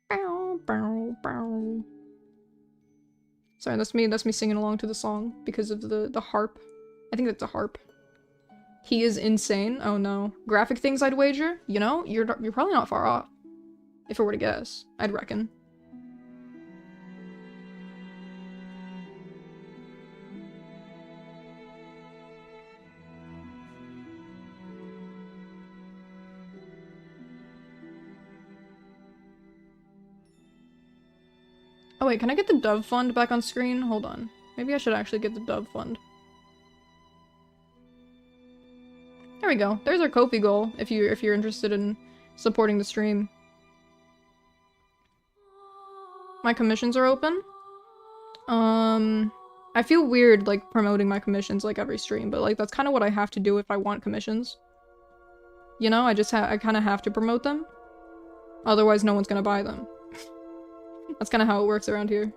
Bow, bow, bow. Sorry, that's me singing along to the song because of the harp. I think that's a harp. He is insane. Oh no. Graphic things I'd wager? You know, you're probably not far off. If I were to guess, I'd reckon. Oh wait, can I get the Dove Fund back on screen? Hold on. Maybe I should actually get the Dove Fund. There we go. There's our Ko-fi goal, if you're interested in supporting the stream. My commissions are open. I feel weird, like, promoting my commissions, like, every stream, but, like, that's kind of what I have to do if I want commissions. You know, I kind of have to promote them. Otherwise, no one's gonna buy them. That's kind of how it works around here.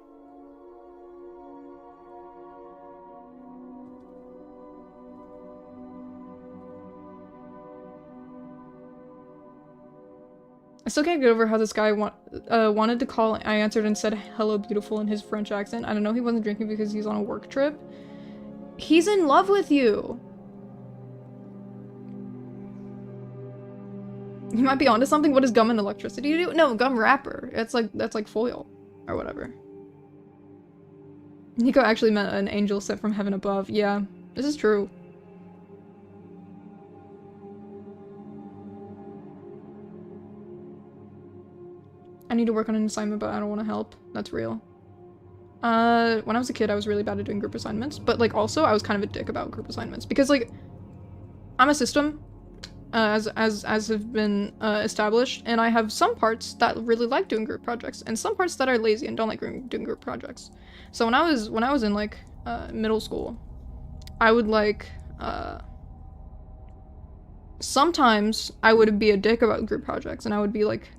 I still can't get over how this guy wanted to call. I answered and said hello beautiful in his French accent. I don't know, he wasn't drinking because he's on a work trip. He's in love with you! You might be onto something. What does gum and electricity do? No, gum wrapper. That's like foil. Or whatever. Nico actually meant an angel sent from heaven above. Yeah, this is true. I need to work on an assignment, but I don't want to help. That's real. When I was a kid, I was really bad at doing group assignments, but, like, also, I was kind of a dick about group assignments, because, like, I'm a system, as have been, established, and I have some parts that really like doing group projects, and some parts that are lazy and don't like doing group projects. So when I was in, like, middle school, I would, like, sometimes I would be a dick about group projects, and I would be like,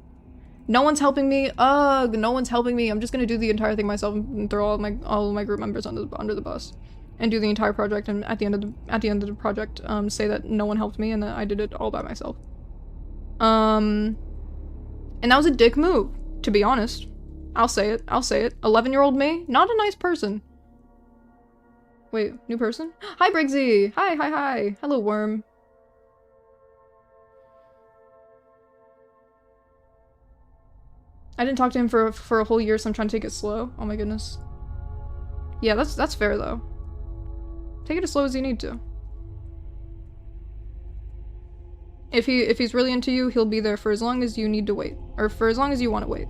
no one's helping me. Ugh, no one's helping me. I'm just gonna do the entire thing myself and throw all of my group members under the bus, and do the entire project. And at the end of the project, say that no one helped me and that I did it all by myself. And that was a dick move, to be honest. I'll say it. 11-year-old me, not a nice person. Wait, new person? Hi, Briggsy. Hi. Hello, Worm. I didn't talk to him for a whole year, so I'm trying to take it slow. Oh my goodness. Yeah, that's fair though. Take it as slow as you need to. If he's really into you, he'll be there for as long as you need to wait, or for as long as you want to wait.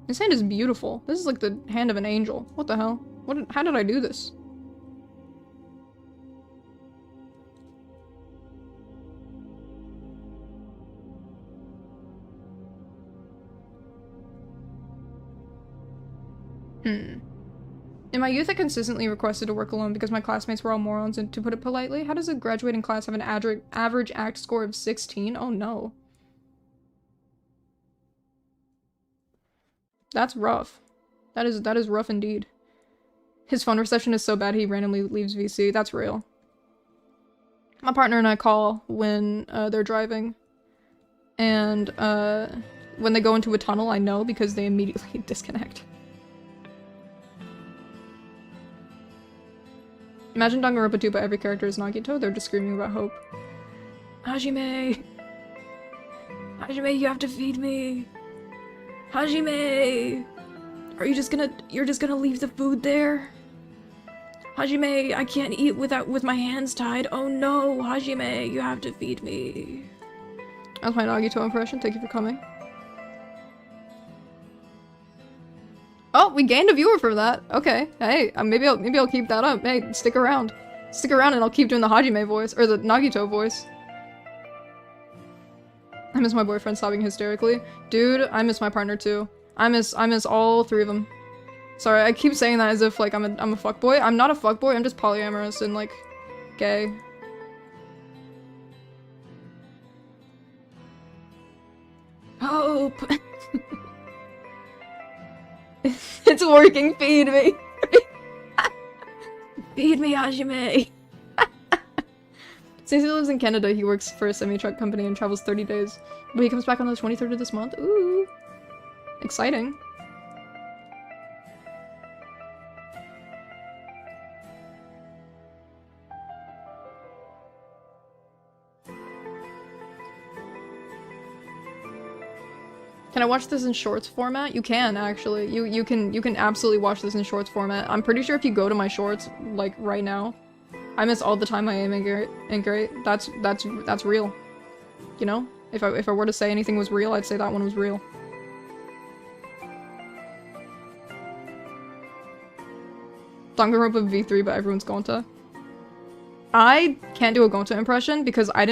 This hand is beautiful. This is like the hand of an angel. What the hell? How did I do this? In my youth, I consistently requested to work alone because my classmates were all morons, and to put it politely, how does a graduating class have an average ACT score of 16? Oh no. That's rough. That is rough indeed. His phone reception is so bad he randomly leaves VC. That's real. My partner and I call when they're driving. And when they go into a tunnel, I know because they immediately disconnect. Imagine Danganronpa 2, but every character is Nagito. They're just screaming about hope. Hajime! Hajime, you have to feed me! Hajime! You're just gonna leave the food there? Hajime, I can't eat with my hands tied. Oh no, Hajime, you have to feed me. That's my Nagito impression. Thank you for coming. Oh, we gained a viewer for that. Okay. Hey, maybe I'll keep that up. Hey, stick around. Stick around and I'll keep doing the Hajime voice, or the Nagito voice. I miss my boyfriend sobbing hysterically. Dude, I miss my partner too. I miss all three of them. Sorry, I keep saying that as if, like, I'm a fuckboy. I'm not a fuckboy, I'm just polyamorous and, like, gay. Hope! It's working, feed me! Feed me, Hajime! Since he lives in Canada, he works for a semi-truck company and travels 30 days. But he comes back on the 23rd of this month. Ooh! Exciting. Can I watch this in shorts format? You can, actually. You can absolutely watch this in shorts format. I'm pretty sure if you go to my shorts, like, right now, I miss all the time I am in great. That's real. You know? If I were to say anything was real, I'd say that one was real. Danganronpa V3, but everyone's Gonta. I can't do a Gonta impression because I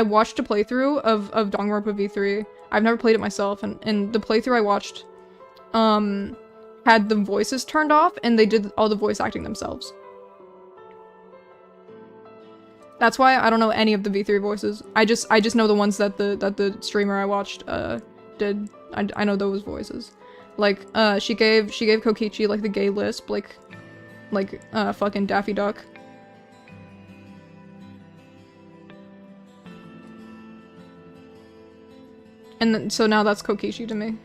watched a playthrough of Danganronpa V3. I've never played it myself, and the playthrough I watched, had the voices turned off, and they did all the voice acting themselves. That's why I don't know any of the V3 voices. I just know the ones that the streamer I watched, did. I know those voices. Like, she gave Kokichi, like, the gay lisp, like, fucking Daffy Duck. And then, so now that's Kokichi to me.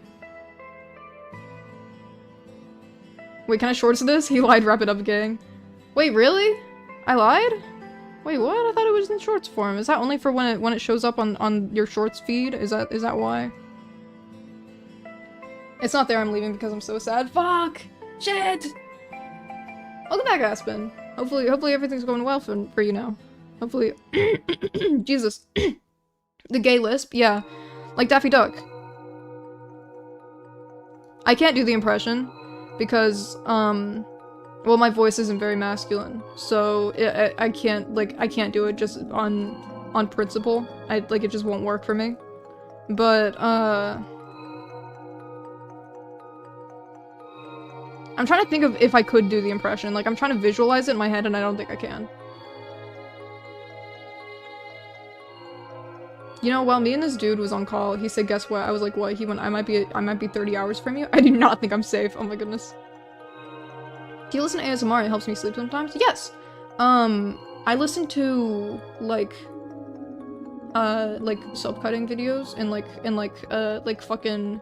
Wait, can I shorts this? He lied, wrap it up, gang. Wait, really? I lied? Wait, what? I thought it was in shorts form. Is that only for when it shows up on your shorts feed? Is that why? It's not there, I'm leaving because I'm so sad. Fuck! Shit! Welcome back, Aspen. Hopefully everything's going well for you now. Hopefully- Jesus. The gay lisp? Yeah. Like Daffy Duck. I can't do the impression because, well, my voice isn't very masculine, so I can't do it just on principle. It just won't work for me. But, I'm trying to think of if I could do the impression. Like, I'm trying to visualize it in my head and I don't think I can. You know, while me and this dude was on call, he said, guess what? I was like, what? He went, I might be 30 hours from you. I do not think I'm safe. Oh my goodness. Do you listen to ASMR? It helps me sleep sometimes. Yes. I listen to, like soap cutting videos and like fucking,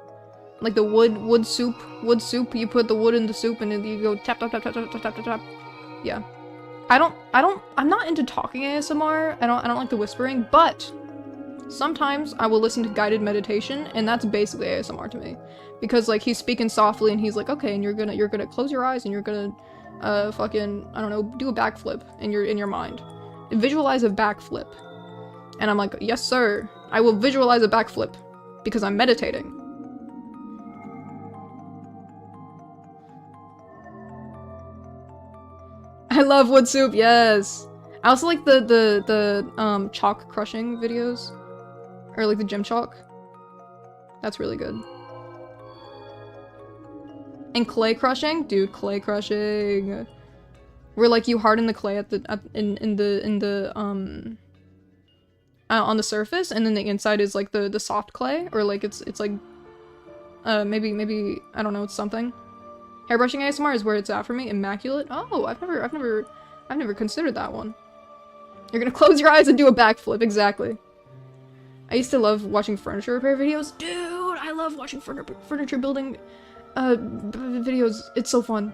like the wood soup. You put the wood in the soup and then you go tap, tap, tap, tap, tap, tap, tap, tap, tap. Yeah. I'm not into talking ASMR. I don't like the whispering, but sometimes I will listen to guided meditation, and that's basically ASMR to me. Because, like, he's speaking softly, and he's like, okay, and you're gonna close your eyes, and you're gonna, fucking, I don't know, do a backflip in your mind. Visualize a backflip. And I'm like, yes, sir. I will visualize a backflip. Because I'm meditating. I love wood soup, yes! I also like the chalk crushing videos. Or like the gym chalk. That's really good. And clay crushing? Dude, clay crushing. Where like you harden the clay on the surface, and then the inside is like the soft clay, or like it's like maybe I don't know, it's something. Hairbrushing ASMR is where it's at for me. Immaculate. Oh, I've never considered that one. You're gonna close your eyes and do a backflip, exactly. I used to love watching furniture repair videos. Dude, I love watching furniture building videos. It's so fun.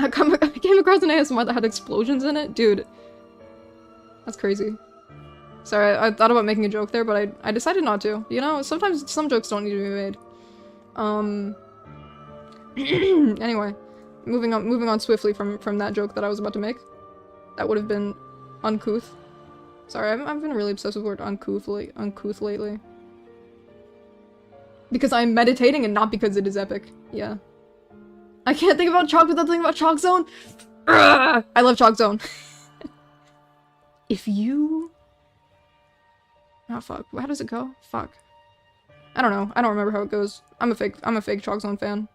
I came across an ASMR that had explosions in it. Dude. That's crazy. Sorry, I thought about making a joke there, but I decided not to. You know, sometimes some jokes don't need to be made. Anyway. Moving on swiftly from that joke that I was about to make. That would have been uncouth. Sorry, I've been really obsessed with the word uncouth lately. Because I'm meditating and not because it is epic. Yeah. I can't think about chalk without thinking about Chalk Zone! Ugh! I love Chalk Zone. If you... Oh fuck, how does it go? Fuck. I don't know, I don't remember how it goes. I'm a fake Chalk Zone fan.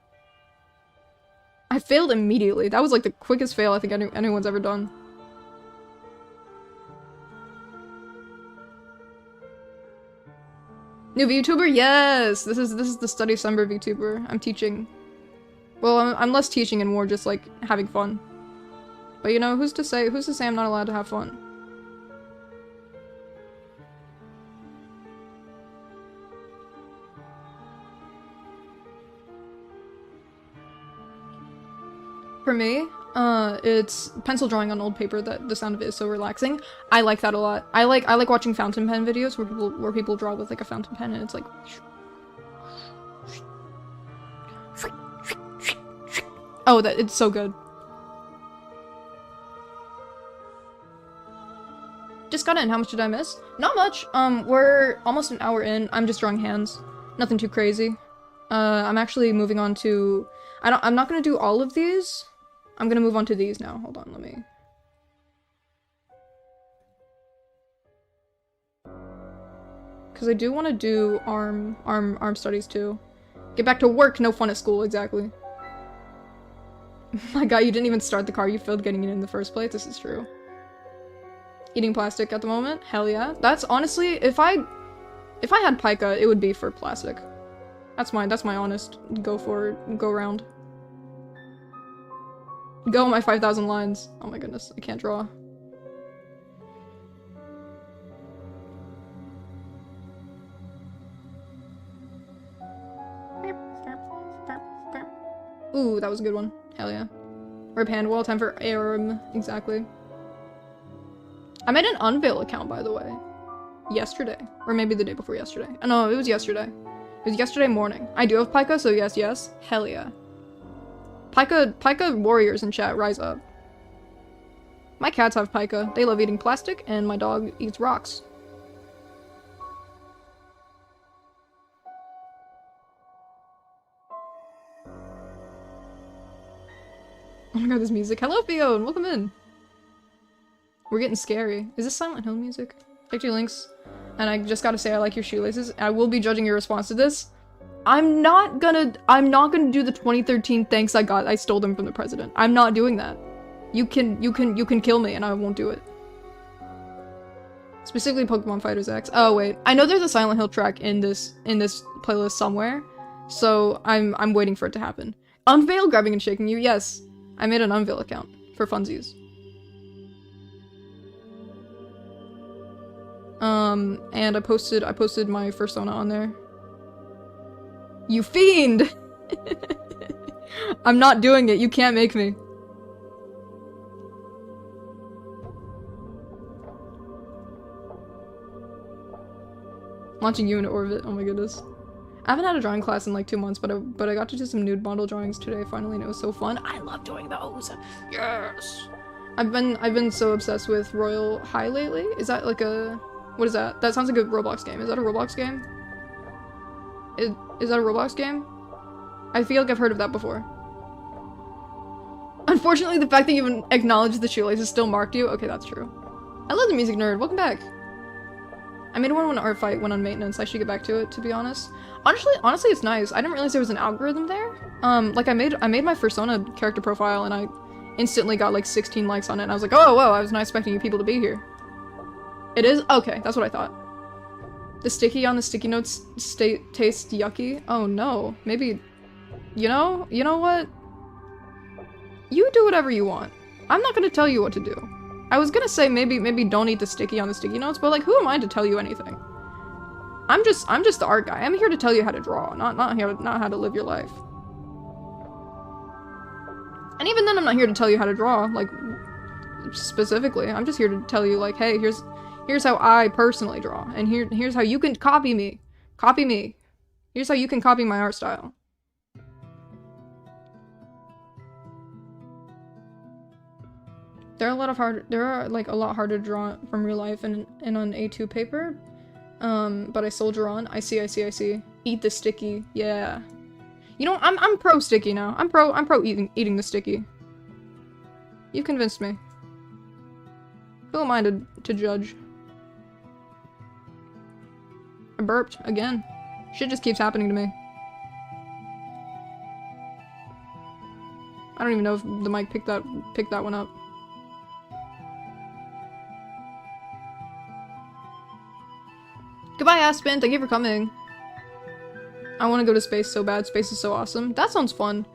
I failed immediately. That was like the quickest fail I think anyone's ever done. New VTuber? Yes! This is the Studycember VTuber. I'm teaching. Well, I'm less teaching and more just like having fun. But you know, who's to say I'm not allowed to have fun? For me, it's pencil drawing on old paper. That the sound of it is so relaxing. I like that a lot. I like watching fountain pen videos where people draw with like a fountain pen and it's like oh, it's so good. Just got in. How much did I miss? Not much. We're almost an hour in. I'm just drawing hands. Nothing too crazy. I'm actually moving on to I'm not gonna do all of these. I'm gonna move on to these now. Hold on, let me... Because I do want to do arm studies too. Get back to work, no fun at school, exactly. My god, you didn't even start the car, you failed getting it in the first place, this is true. Eating plastic at the moment? Hell yeah. That's honestly, if I had pica, it would be for plastic. That's my honest go round. Go my 5,000 lines. Oh my goodness, I can't draw. Ooh, that was a good one. Hell yeah. Rip hand wall, time for ARM. Exactly. I made an Unveil account, by the way. Yesterday. Or maybe the day before yesterday. Oh no, it was yesterday. It was yesterday morning. I do have pica, so yes. Hell yeah. Pica warriors in chat, rise up. My cats have pica. They love eating plastic, and my dog eats rocks. Oh my god, this music. Hello, Fiona! Welcome in! We're getting scary. Is this Silent Hill music? Check your links. And I just gotta say I like your shoelaces. I will be judging your response to this. I'm not gonna do the 2013 thanks I stole them from the president. I'm not doing that. You can kill me and I won't do it. Specifically Pokemon Fighters X. Oh wait, I know there's a Silent Hill track in this playlist somewhere, so I'm waiting for it to happen. Unveil grabbing and shaking you. Yes, I made an Unveil account for funsies. And I posted my persona on there. You fiend! I'm not doing it, you can't make me. Launching you into orbit, oh my goodness. I haven't had a drawing class in like 2 months, but I got to do some nude model drawings today finally, and it was so fun. I love doing those! Yes! I've been so obsessed with Royal High lately. Is that like a... What is that? That sounds like a Roblox game. Is that a Roblox game? Is that a Roblox game? I feel like I've heard of that before. Unfortunately, the fact that you even acknowledged the shoelaces still marked you. Okay, that's true. I love the music nerd. Welcome back. I made one when art fight went on maintenance. I should get back to it, to be honest. Honestly, it's nice. I didn't realize there was an algorithm there. Like I made my Persona character profile and I instantly got like 16 likes on it and I was like, oh, whoa, I was not expecting you people to be here. It is? Okay, that's what I thought. The sticky on the sticky notes tastes yucky. Oh no, maybe, you know what? You do whatever you want. I'm not gonna tell you what to do. I was gonna say maybe don't eat the sticky on the sticky notes, but like who am I to tell you anything? I'm just the art guy. I'm here to tell you how to draw, not how to live your life. And even then I'm not here to tell you how to draw, like specifically. I'm just here to tell you like, hey, here's how I personally draw, and here's how you can copy me. Copy me. Here's how you can copy my art style. There are like a lot harder to draw from real life and on A2 paper. But I soldier on. I see. Eat the sticky. Yeah. You know, I'm pro sticky now. I'm pro eating the sticky. You convinced me. Who am I to judge? I burped again. Shit just keeps happening to me. I don't even know if the mic picked that one up. Goodbye, Aspen. Thank you for coming. I want to go to space so bad. Space is so awesome. That sounds fun.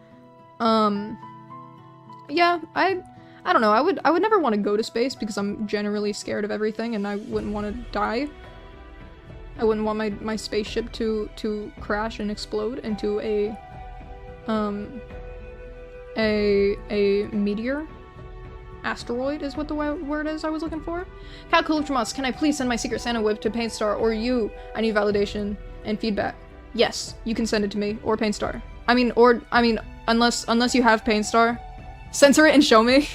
Yeah, I don't know. I would never want to go to space because I'm generally scared of everything and I wouldn't want to die. I wouldn't want my spaceship to crash and explode into a meteor. Asteroid is what the word is I was looking for. Cat Kultramas, can I please send my Secret Santa whip to Paintstar or you? I need validation and feedback. Yes, you can send it to me or Paintstar. I mean, unless you have Paintstar, censor it and show me.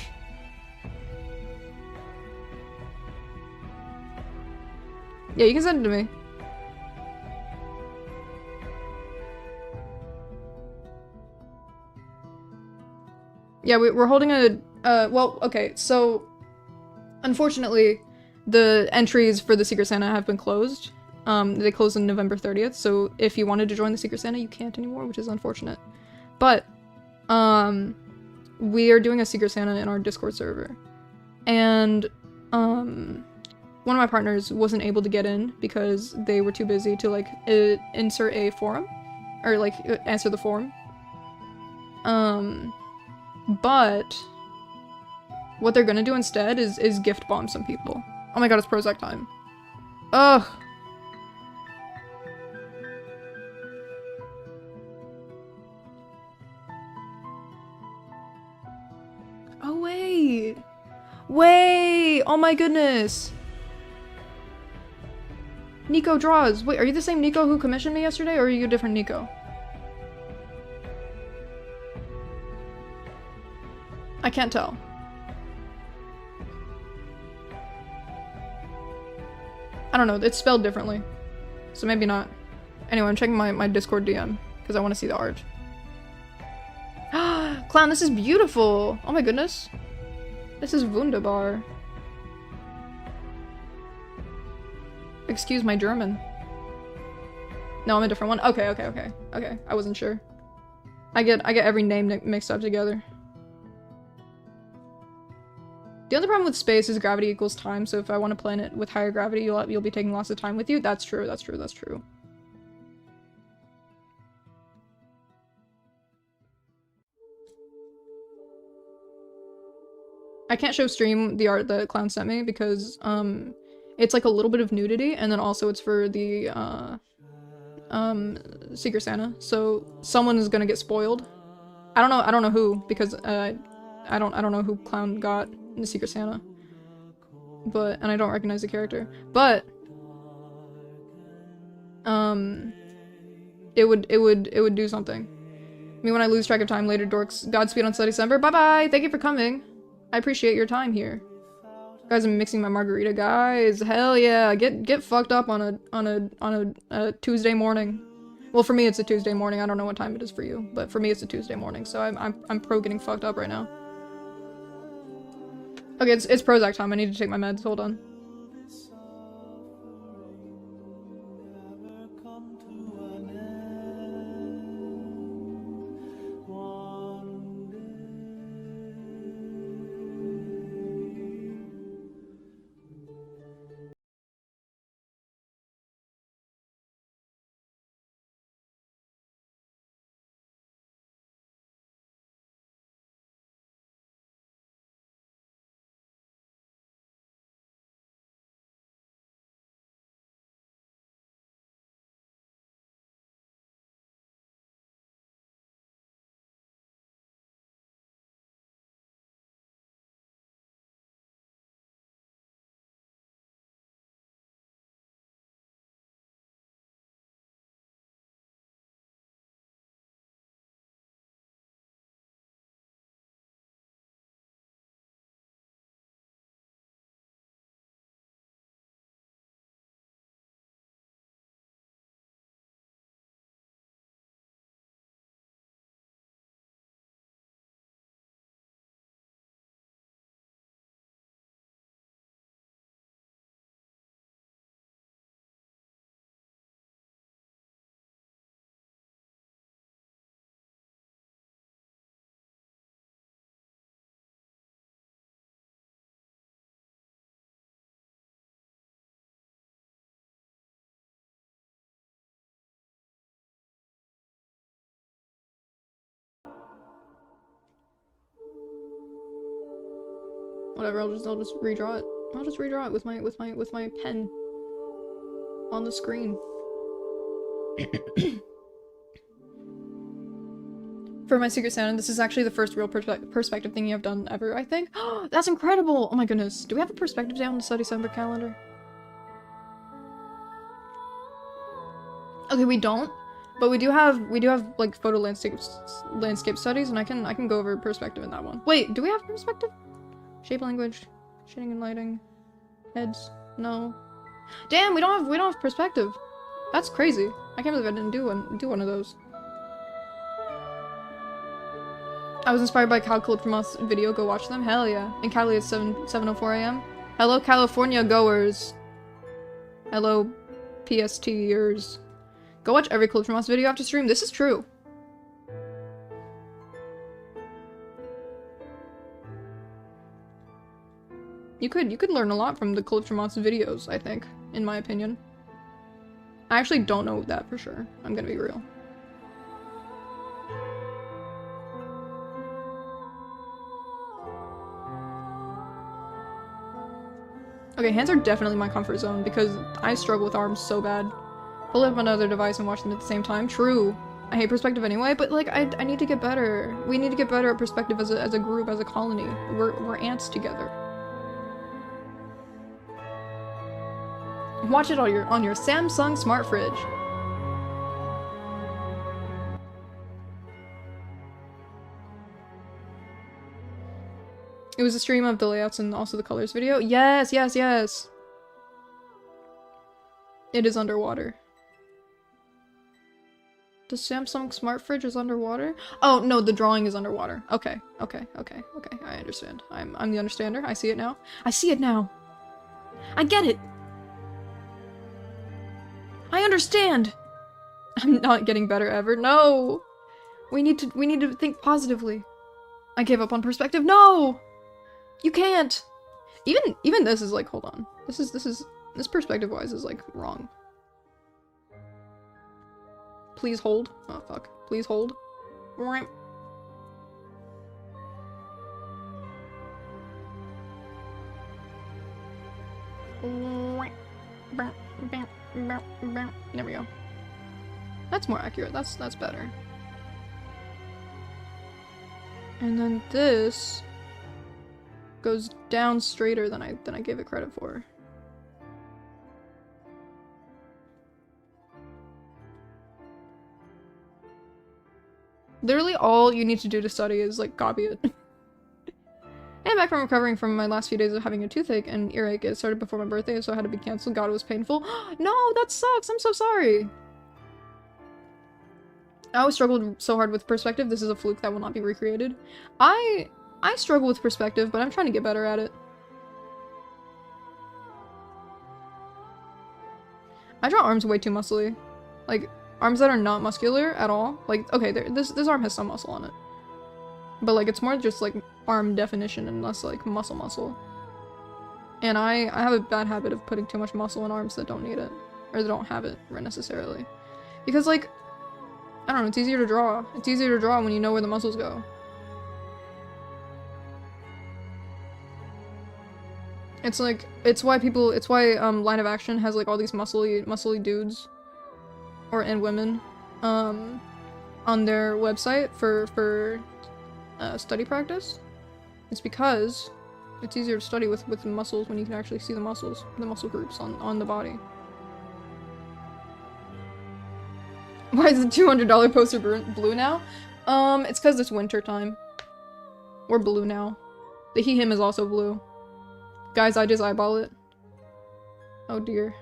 Yeah, you can send it to me. Yeah, we're holding a well, okay, so unfortunately, the entries for the Secret Santa have been closed. They closed on November 30th, so if you wanted to join the Secret Santa, you can't anymore, which is unfortunate. But, we are doing a Secret Santa in our Discord server. And, one of my partners wasn't able to get in because they were too busy to, like, insert a forum. Or, like, answer the forum. But what they're gonna do instead is gift bomb some people. Oh my god, it's Prozac time. Ugh. Oh wait. Wait! Oh my goodness! Nico draws. Wait, are you the same Nico who commissioned me yesterday, or are you a different Nico? I can't tell. I don't know, it's spelled differently. So maybe not. Anyway, I'm checking my Discord DM, because I want to see the art. Clown, this is beautiful! Oh my goodness. This is wunderbar. Excuse my German. No, I'm a different one. Okay. I wasn't sure. I get every name mixed up together. The other problem with space is gravity equals time, so if I want a planet with higher gravity, you'll be taking lots of time with you. That's true. I can't show stream the art that Clown sent me because, it's like a little bit of nudity, and then also it's for the, Secret Santa, so someone is gonna get spoiled. I don't know who, because, I don't know who Clown got in the Secret Santa. But, and I don't recognize the character. But, it would do something. Me when I lose track of time later, dorks. Godspeed on Studycember. Bye-bye! Thank you for coming! I appreciate your time here. Guys, I'm mixing my margarita, guys. Hell yeah! Get fucked up on a Tuesday morning. Well, for me it's a Tuesday morning. I don't know what time it is for you, but for me it's a Tuesday morning, so I'm pro getting fucked up right now. Okay, it's Prozac time. I need to take my meds. Hold on. Whatever, I'll just redraw it. I'll just redraw it with my pen on the screen. For my Secret Santa, this is actually the first real perspective thing you have done ever, I think. That's incredible! Oh my goodness. Do we have a perspective day on the Studycember calendar? Okay, we don't. But we do have like photo landscape studies, and I can go over perspective in that one. Wait, do we have perspective? Shape language, shading and lighting, heads. No. Damn, we don't have perspective. That's crazy. I can't believe I didn't do one of those. I was inspired by Cal Clippermoth's video. Go watch them. Hell yeah. In Cali it's 7:04 a.m. Hello California goers. Hello PSTers. Go watch every Clippermoth's video after stream. This is true. You could learn a lot from the Clippermoth's videos, I think, in my opinion. I actually don't know that for sure. I'm gonna be real. Okay, hands are definitely my comfort zone because I struggle with arms so bad. Pull up another device and watch them at the same time. True. I hate perspective anyway, but like I need to get better. We need to get better at perspective as a group, as a colony. We're ants together. Watch it on your Samsung smart fridge. It was a stream of the layouts and also the colors video. Yes, yes, yes. It is underwater. The Samsung smart fridge is underwater? Oh, no, the drawing is underwater. Okay, okay, okay, okay. I understand. I'm the understander. I see it now. I see it now. I get it. I understand. I'm not getting better ever. No. We need to think positively. I gave up on perspective. No. You can't. Even this is like, hold on. This perspective-wise is like wrong. Please hold. Oh fuck. Please hold. There we go. That's more accurate. That's better. And then this goes down straighter than I gave it credit for. Literally all you need to do to study is like copy it. I'm back from recovering from my last few days of having a toothache and earache. It started before my birthday, so I had to be canceled. God, it was painful. No, that sucks. I'm so sorry. I always struggled so hard with perspective. This is a fluke that will not be recreated. I struggle with perspective, but I'm trying to get better at it. I draw arms way too muscly. Like, arms that are not muscular at all. Like, okay, this arm has some muscle on it. But, like, it's more just, like, arm definition and less, like, muscle. And I have a bad habit of putting too much muscle in arms that don't need it. Or that don't have it, necessarily. Because, like, I don't know, it's easier to draw. It's easier to draw when you know where the muscles go. It's like, it's why Line of Action has, like, all these muscly dudes. And women, on their website for study practice. It's because it's easier to study with the muscles when you can actually see the muscle groups on the body. Why is the $200 poster blue now? It's because it's winter time. We're blue now. The he/him is also blue. Guys, I just eyeball it. Oh dear.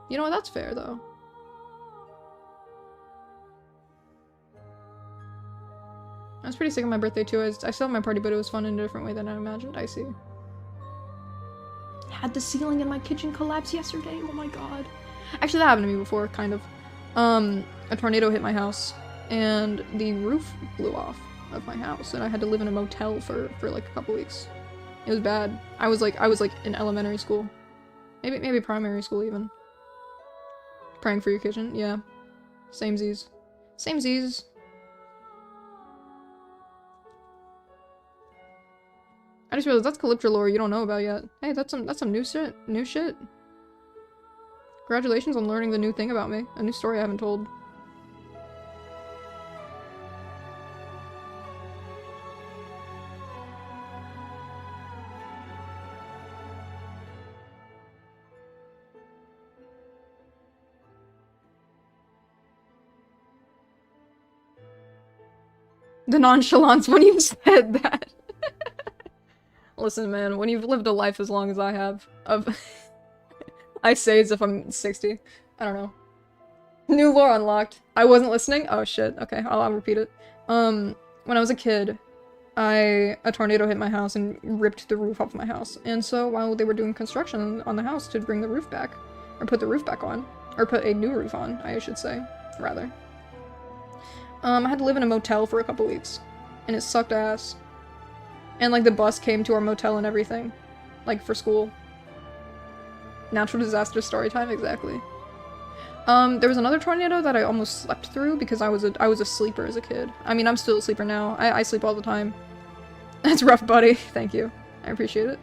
You know what? That's fair though. I was pretty sick on my birthday too. I still had my party, but it was fun in a different way than I imagined. I see. Had the ceiling in my kitchen collapse yesterday. Oh my god. Actually, that happened to me before, kind of. A tornado hit my house, and the roof blew off of my house, and I had to live in a motel for like a couple weeks. It was bad. I was like in elementary school, maybe primary school even. Praying for your kitchen, yeah. Samesies. I just realized that's Calyptra lore you don't know about yet. Hey, that's some new shit. New shit. Congratulations on learning the new thing about me. A new story I haven't told. The nonchalance when you said that. Listen, man, when you've lived a life as long as I have, I say as if I'm 60. I don't know. New lore unlocked. I wasn't listening? Oh shit. Okay, I'll repeat it. When I was a kid, a tornado hit my house and ripped the roof off my house. And so while they were doing construction on the house to bring the roof back, or put the roof back on, or put a new roof on, I should say, rather. I had to live in a motel for a couple weeks, and it sucked ass. And like the bus came to our motel and everything, like for school. Natural disaster story time, exactly. There was another tornado that I almost slept through because I was a sleeper as a kid. I mean, I'm still a sleeper now. I sleep all the time. That's rough, buddy. Thank you. I appreciate it.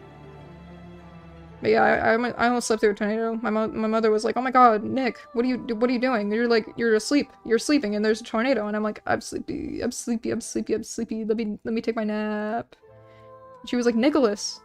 But yeah, I almost slept through a tornado. My mother was like, "Oh my god, Nick, what are you doing? You're asleep. You're sleeping and there's a tornado." And I'm like, "I'm sleepy. I'm sleepy. I'm sleepy. I'm sleepy. Let me take my nap." She was like, "Nicholas."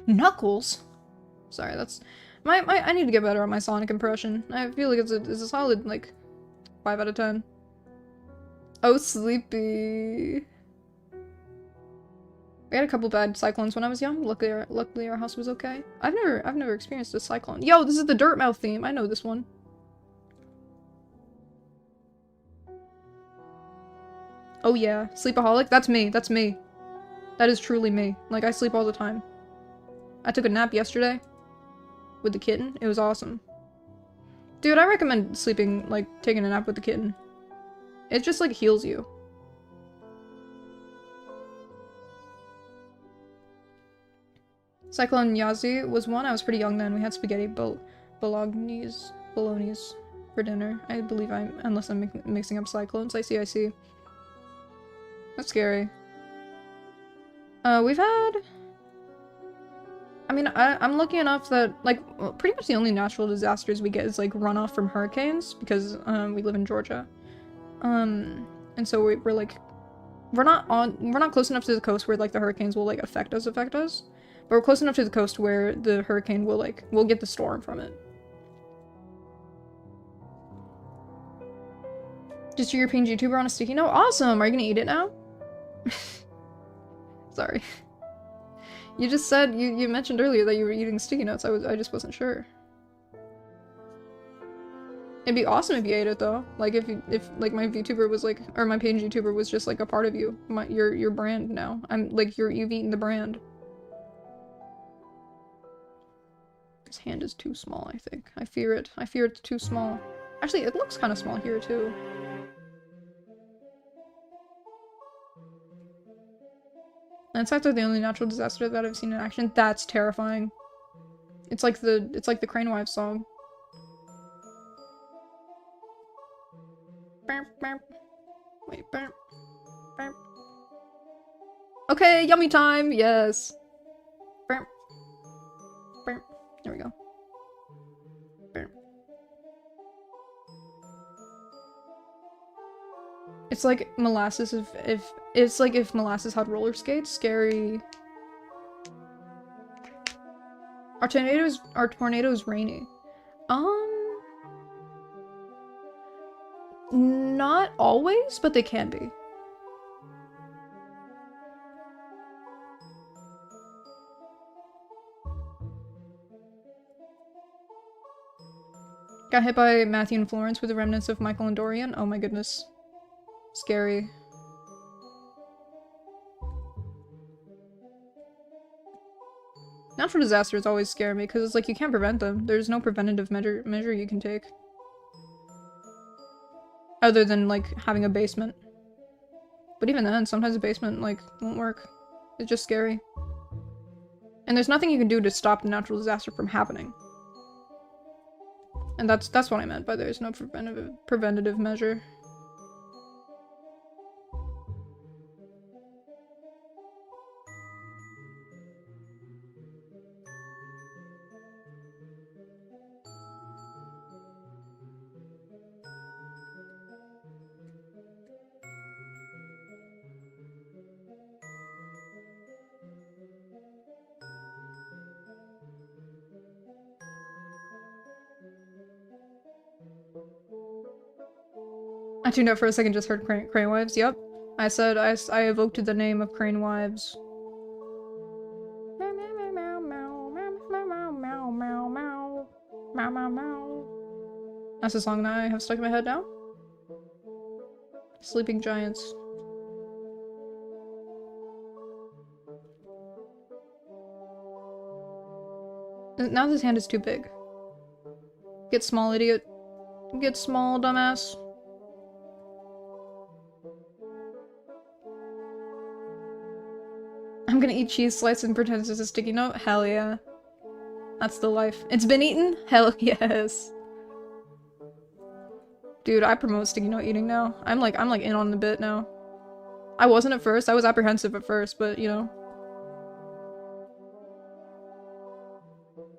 Knuckles? Sorry, that's... I need to get better at my Sonic impression. I feel like it's a solid, like, 5 out of 10. Oh, sleepy. We had a couple bad cyclones when I was young. Luckily our house was okay. I've never experienced a cyclone. Yo, this is the Dirtmouth theme. I know this one. Oh yeah, sleepaholic? That's me. That's me. That is truly me. Like, I sleep all the time. I took a nap yesterday with the kitten. It was awesome. Dude, I recommend sleeping, like, taking a nap with the kitten. It just, like, heals you. Cyclone Yazi was one. I was pretty young then. We had spaghetti bolognese for dinner. I believe unless I'm mixing up cyclones. I see. That's scary. We've had... I mean, I'm lucky enough that, like, pretty much the only natural disasters we get is, like, runoff from hurricanes, because, we live in Georgia. And so we're like... We're not close enough to the coast where, like, the hurricanes will, like, affect us. But we're close enough to the coast where the hurricane will, like, we'll get the storm from it. Just your European YouTuber on a sticky note? Awesome! Are you gonna eat it now? Sorry. You just said, you mentioned earlier that you were eating sticky notes. I just wasn't sure. It'd be awesome if you ate it though. Like if like my VTuber was like, or my page YouTuber was just like a part of you. Your brand now. I'm like, you've eaten the brand. This hand is too small, I think. I fear it. I fear it's too small. Actually, it looks kind of small here too. And it's actually the only natural disaster that I've seen in action. That's terrifying. It's like the Crane Wives song. Wait, okay, yummy time! Yes! There we go. It's like molasses if it's like if molasses had roller skates. Scary. Our tornadoes rainy. Not always, but they can be. Got hit by Matthew and Florence with the remnants of Michael and Dorian. Oh my goodness. Scary. Natural disasters always scare me because it's like you can't prevent them. There's no preventative measure you can take. Other than, like, having a basement. But even then, sometimes a basement, like, won't work. It's just scary. And there's nothing you can do to stop the natural disaster from happening. And that's what I meant by there's no preventative measure. I tuned out for a second, just heard crane wives. Yep. I said I evoked the name of crane wives. That's a song that I have stuck in my head now. Sleeping Giants. Now this hand is too big. Get small, idiot. Get small, dumbass. I'm gonna eat cheese slice and pretend it's a sticky note? Hell yeah. That's the life. It's been eaten? Hell yes. Dude, I promote sticky note eating now. I'm like in on the bit now. I wasn't at first. I was apprehensive at first, but you know.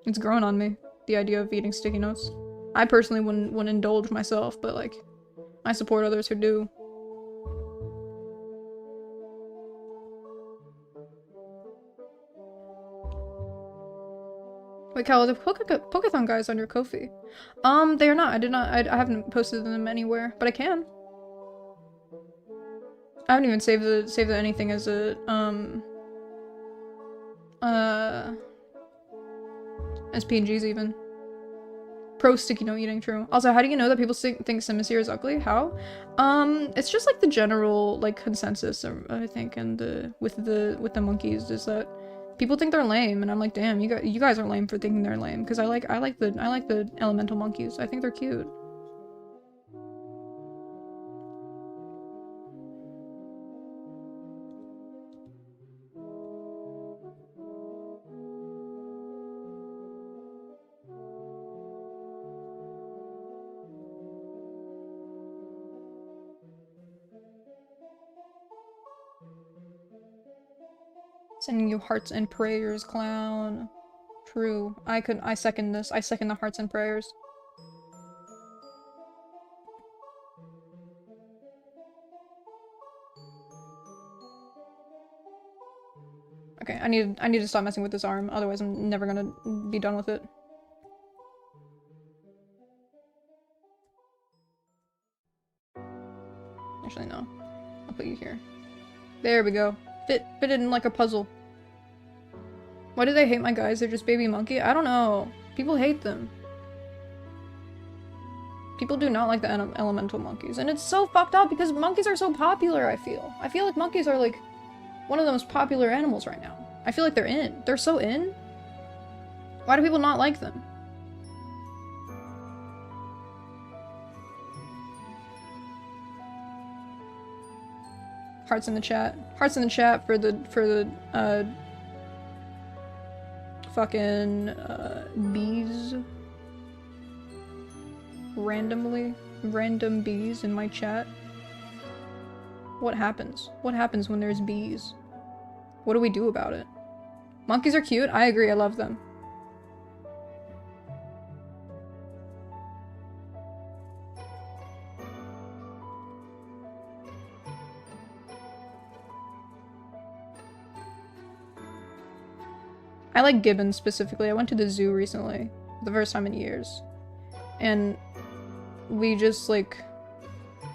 It's grown on me, the idea of eating sticky notes. I personally wouldn't indulge myself, but like, I support others who do. Wait, Cal, are the Pokeathon guys on your Ko-fi? They are not. I haven't posted them anywhere, but I can. I haven't even saved the anything as a, as PNGs even. Pro sticky note eating, true. Also, how do you know that people think Simisear is ugly? How? It's just like the general, like, consensus, I think, and with the monkeys is that people think they're lame, and I'm like, damn, you guys are lame for thinking they're lame, because I like the elemental monkeys. I think they're cute. Sending you hearts and prayers, clown. True. I second this. I second the hearts and prayers. Okay, I need to stop messing with this arm, otherwise I'm never gonna be done with it. Actually, no. I'll put you here. There we go. Fit in like a puzzle. Why do they hate my guys? They're just baby monkey? I don't know. People hate them. People do not like the elemental monkeys. And it's so fucked up because monkeys are so popular, I feel. I feel like monkeys are like one of the most popular animals right now. I feel like they're in. They're so in. Why do people not like them? Hearts in the chat. Hearts in the chat for the fucking bees. Random bees in my chat. What happens? What happens when there's bees? What do we do about it? Monkeys are cute. I agree. I love them. I like gibbons specifically. I went to the zoo recently, the first time in years, and we just like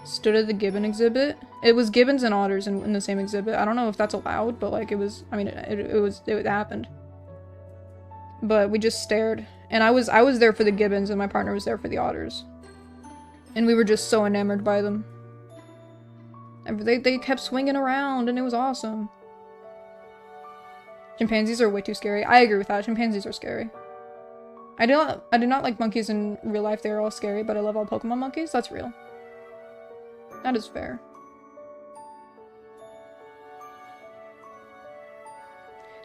stood at the gibbon exhibit. It was gibbons and otters in the same exhibit. I don't know if that's allowed, but like it was. I mean, it happened. But we just stared, and I was there for the gibbons, and my partner was there for the otters, and we were just so enamored by them. And they kept swinging around, and it was awesome. Chimpanzees are way too scary. I agree with that. Chimpanzees are scary. I do not like monkeys in real life. They're all scary, but I love all Pokemon monkeys. That's real. That is fair.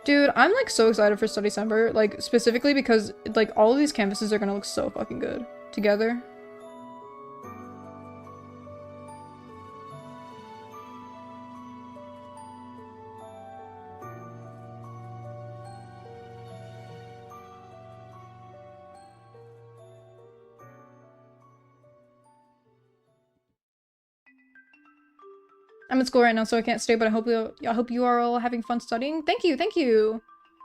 Dude, I'm like so excited for Studycember, like specifically because like all of these canvases are gonna look so fucking good together. I'm in school right now, so I can't stay, but I hope you are all having fun studying. Thank you, thank you.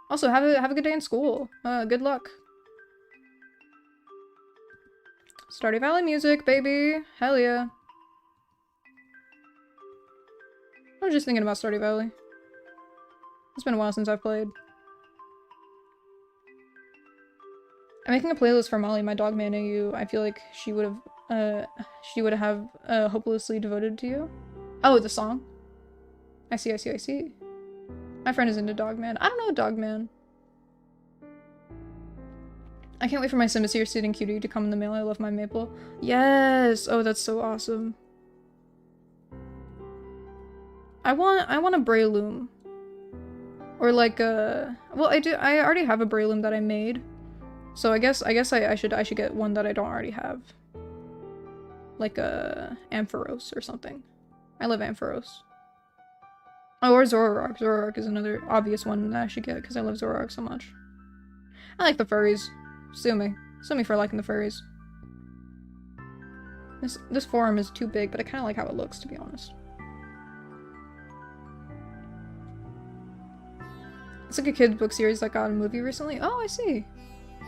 Also, have a good day in school. Good luck. Stardew Valley music, baby. Hell yeah. I was just thinking about Stardew Valley. It's been a while since I've played. I'm making a playlist for Molly, my dog man AU. I feel like she would have hopelessly devoted to you. Oh, the song. I see, I see, I see. My friend is into Dogman. I don't know Dogman. I can't wait for my Symbiocy or Sitting Cutie to come in the mail. I love my maple. Yes! Oh, that's so awesome. I want a Breloom. Or like a... Well, I already have a Breloom that I made. So I guess I should get one that I don't already have. Like a Ampharos or something. I love Ampharos. Oh, or Zoroark. Zoroark is another obvious one that I should get because I love Zoroark so much. I like the furries. Sue me. Sue me for liking the furries. This forum is too big, but I kind of like how it looks, to be honest. It's like a kid's book series that got a movie recently. Oh, I see.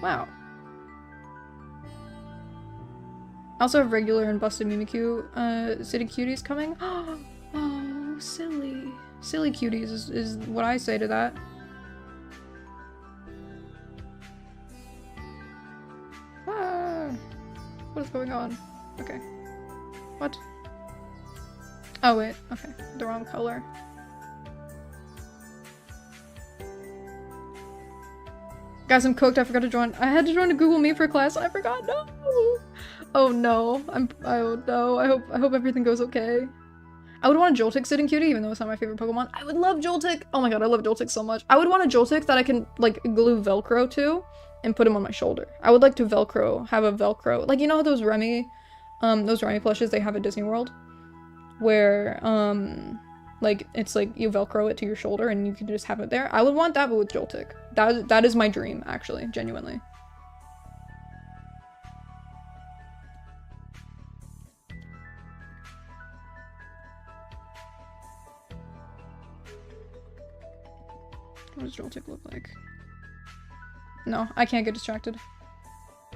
Wow. I also have regular and busted Mimikyu City Cuties coming. Oh, silly. Silly cuties is what I say to that. Ah, what is going on? Okay. What? Oh wait, okay. The wrong color. Guys, I'm cooked. I forgot to join. I had to join a Google Meet for class and I forgot. No! Oh no. Oh no. I hope everything goes okay. I would want a Joltik Sitting Cutie, even though it's not my favorite Pokemon. I would love Joltik! Oh my god, I love Joltik so much. I would want a Joltik that I can, like, glue Velcro to and put him on my shoulder. I would like to have a Velcro. Like, you know those Remy plushes they have at Disney World? Where, like, it's like you Velcro it to your shoulder and you can just have it there. I would want that, but with Joltik. That is my dream, actually, genuinely. What does Joltik look like? No, I can't get distracted.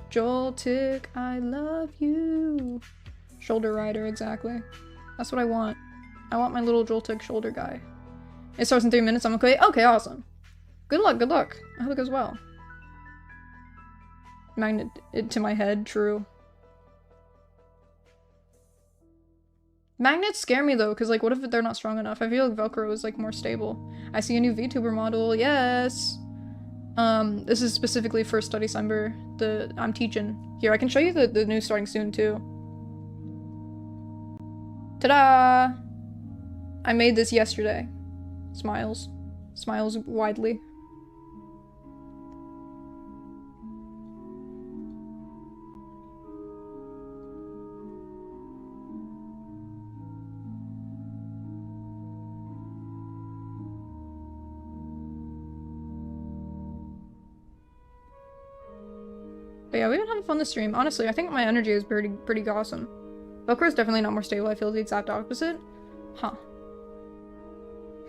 Joltik, I love you. Shoulder rider, exactly. That's what I want. I want my little Joltik shoulder guy. It starts in 3 minutes, I'm okay? Okay, awesome. Good luck, good luck. I hope it goes well. Magnet it to my head, true. Magnets scare me though, because like what if they're not strong enough? I feel like Velcro is like more stable. I see a new VTuber model, yes! This is specifically for Studycember. I'm teaching. Here, I can show you the new starting soon too. Ta-da! I made this yesterday. Smiles. Smiles widely. But yeah, we've been having fun this stream. Honestly, I think my energy is pretty awesome. Velcro is definitely not more stable. I feel the exact opposite. Huh.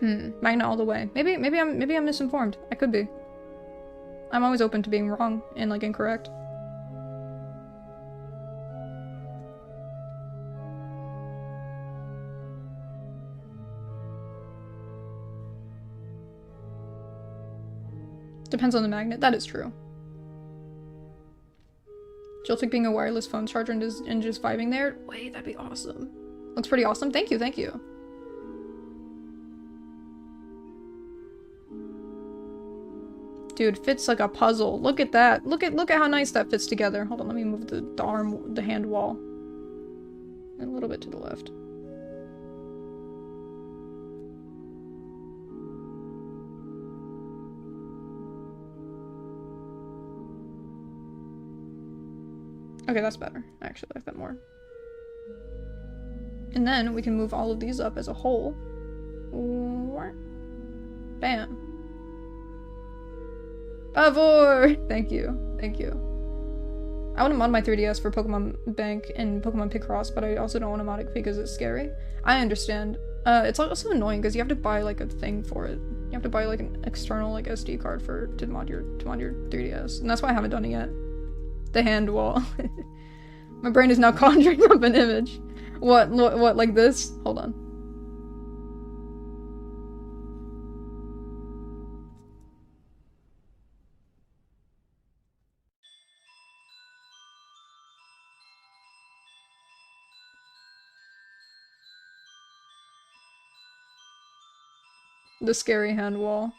Magnet all the way. Maybe I'm misinformed. I could be. I'm always open to being wrong and like incorrect. Depends on the magnet. That is true. Joltik being a wireless phone charger and just vibing there? Wait, that'd be awesome. Looks pretty awesome. Thank you, thank you. Dude, fits like a puzzle. Look at that. Look at how nice that fits together. Hold on, let me move the hand wall. And a little bit to the left. Okay, that's better. I actually like that more. And then we can move all of these up as a whole. Bam. Pavor! Thank you. Thank you. I want to mod my 3DS for Pokemon Bank and Pokemon Picross, but I also don't want to mod it because it's scary. I understand. It's also annoying because you have to buy like a thing for it. You have to buy like an external like SD card to mod your 3DS, and that's why I haven't done it yet. The hand wall. My brain is now conjuring up an image. What like this? Hold on. The scary hand wall.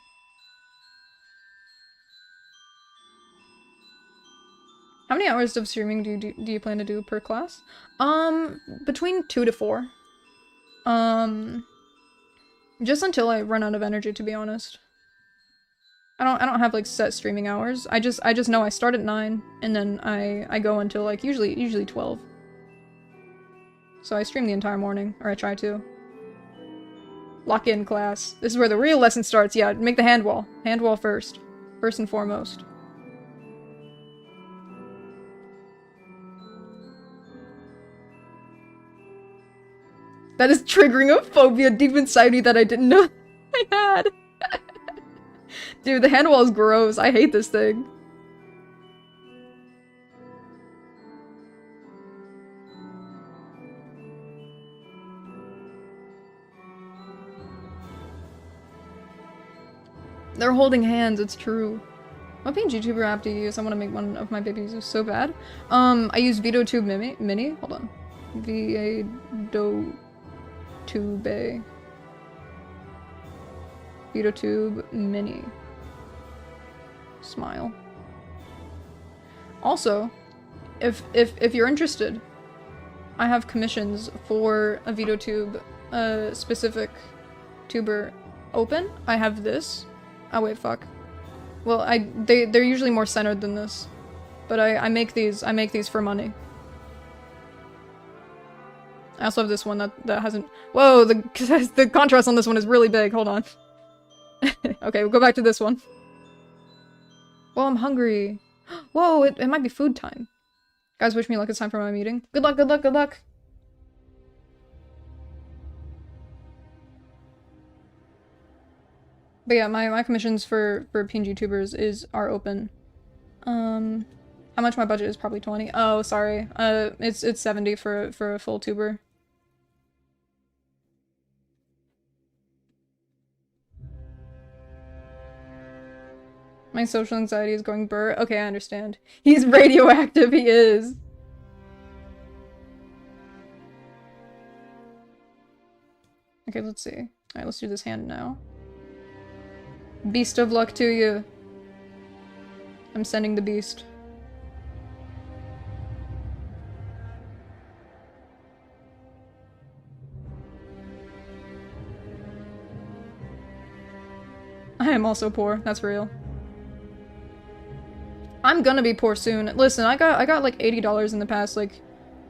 How many hours of streaming do you plan to do per class? Between 2 to 4. Just until I run out of energy, to be honest. I don't have like set streaming hours. I just know I start at 9 and then I go until like usually 12. So I stream the entire morning, or I try to. Lock in class. This is where the real lesson starts. Yeah, make the hand wall. Hand wall first. First and foremost. That is triggering a phobia deep inside me that I didn't know I had. Dude, the hand wall is gross. I hate this thing. They're holding hands, it's true. What PNG YouTuber app do you use? I want to make one of my babies use so bad. I use VidoTube Mini. Hold on. VidoTube. VidoTube Mini. Smile. Also, if you're interested, I have commissions for a VidoTube specific tuber open. I have this. Oh wait, fuck. Well, they're usually more centered than this, but I make these for money. I also have this one that hasn't. Whoa, the contrast on this one is really big. Hold on. Okay, we'll go back to this one. Well, I'm hungry. Whoa, it might be food time. Guys, wish me luck. It's time for my meeting. Good luck, good luck, good luck. But yeah, my commissions for PNG tubers are open. How much my budget is? Probably 20. Oh, sorry. It's 70 for a full tuber. My social anxiety is going burr. Okay, I understand. He's radioactive, he is. Okay, let's see. Alright, let's do this hand now. Beast of luck to you. I'm sending the beast. I am also poor, that's real. I'm gonna be poor soon. Listen, I got like $80 in the past like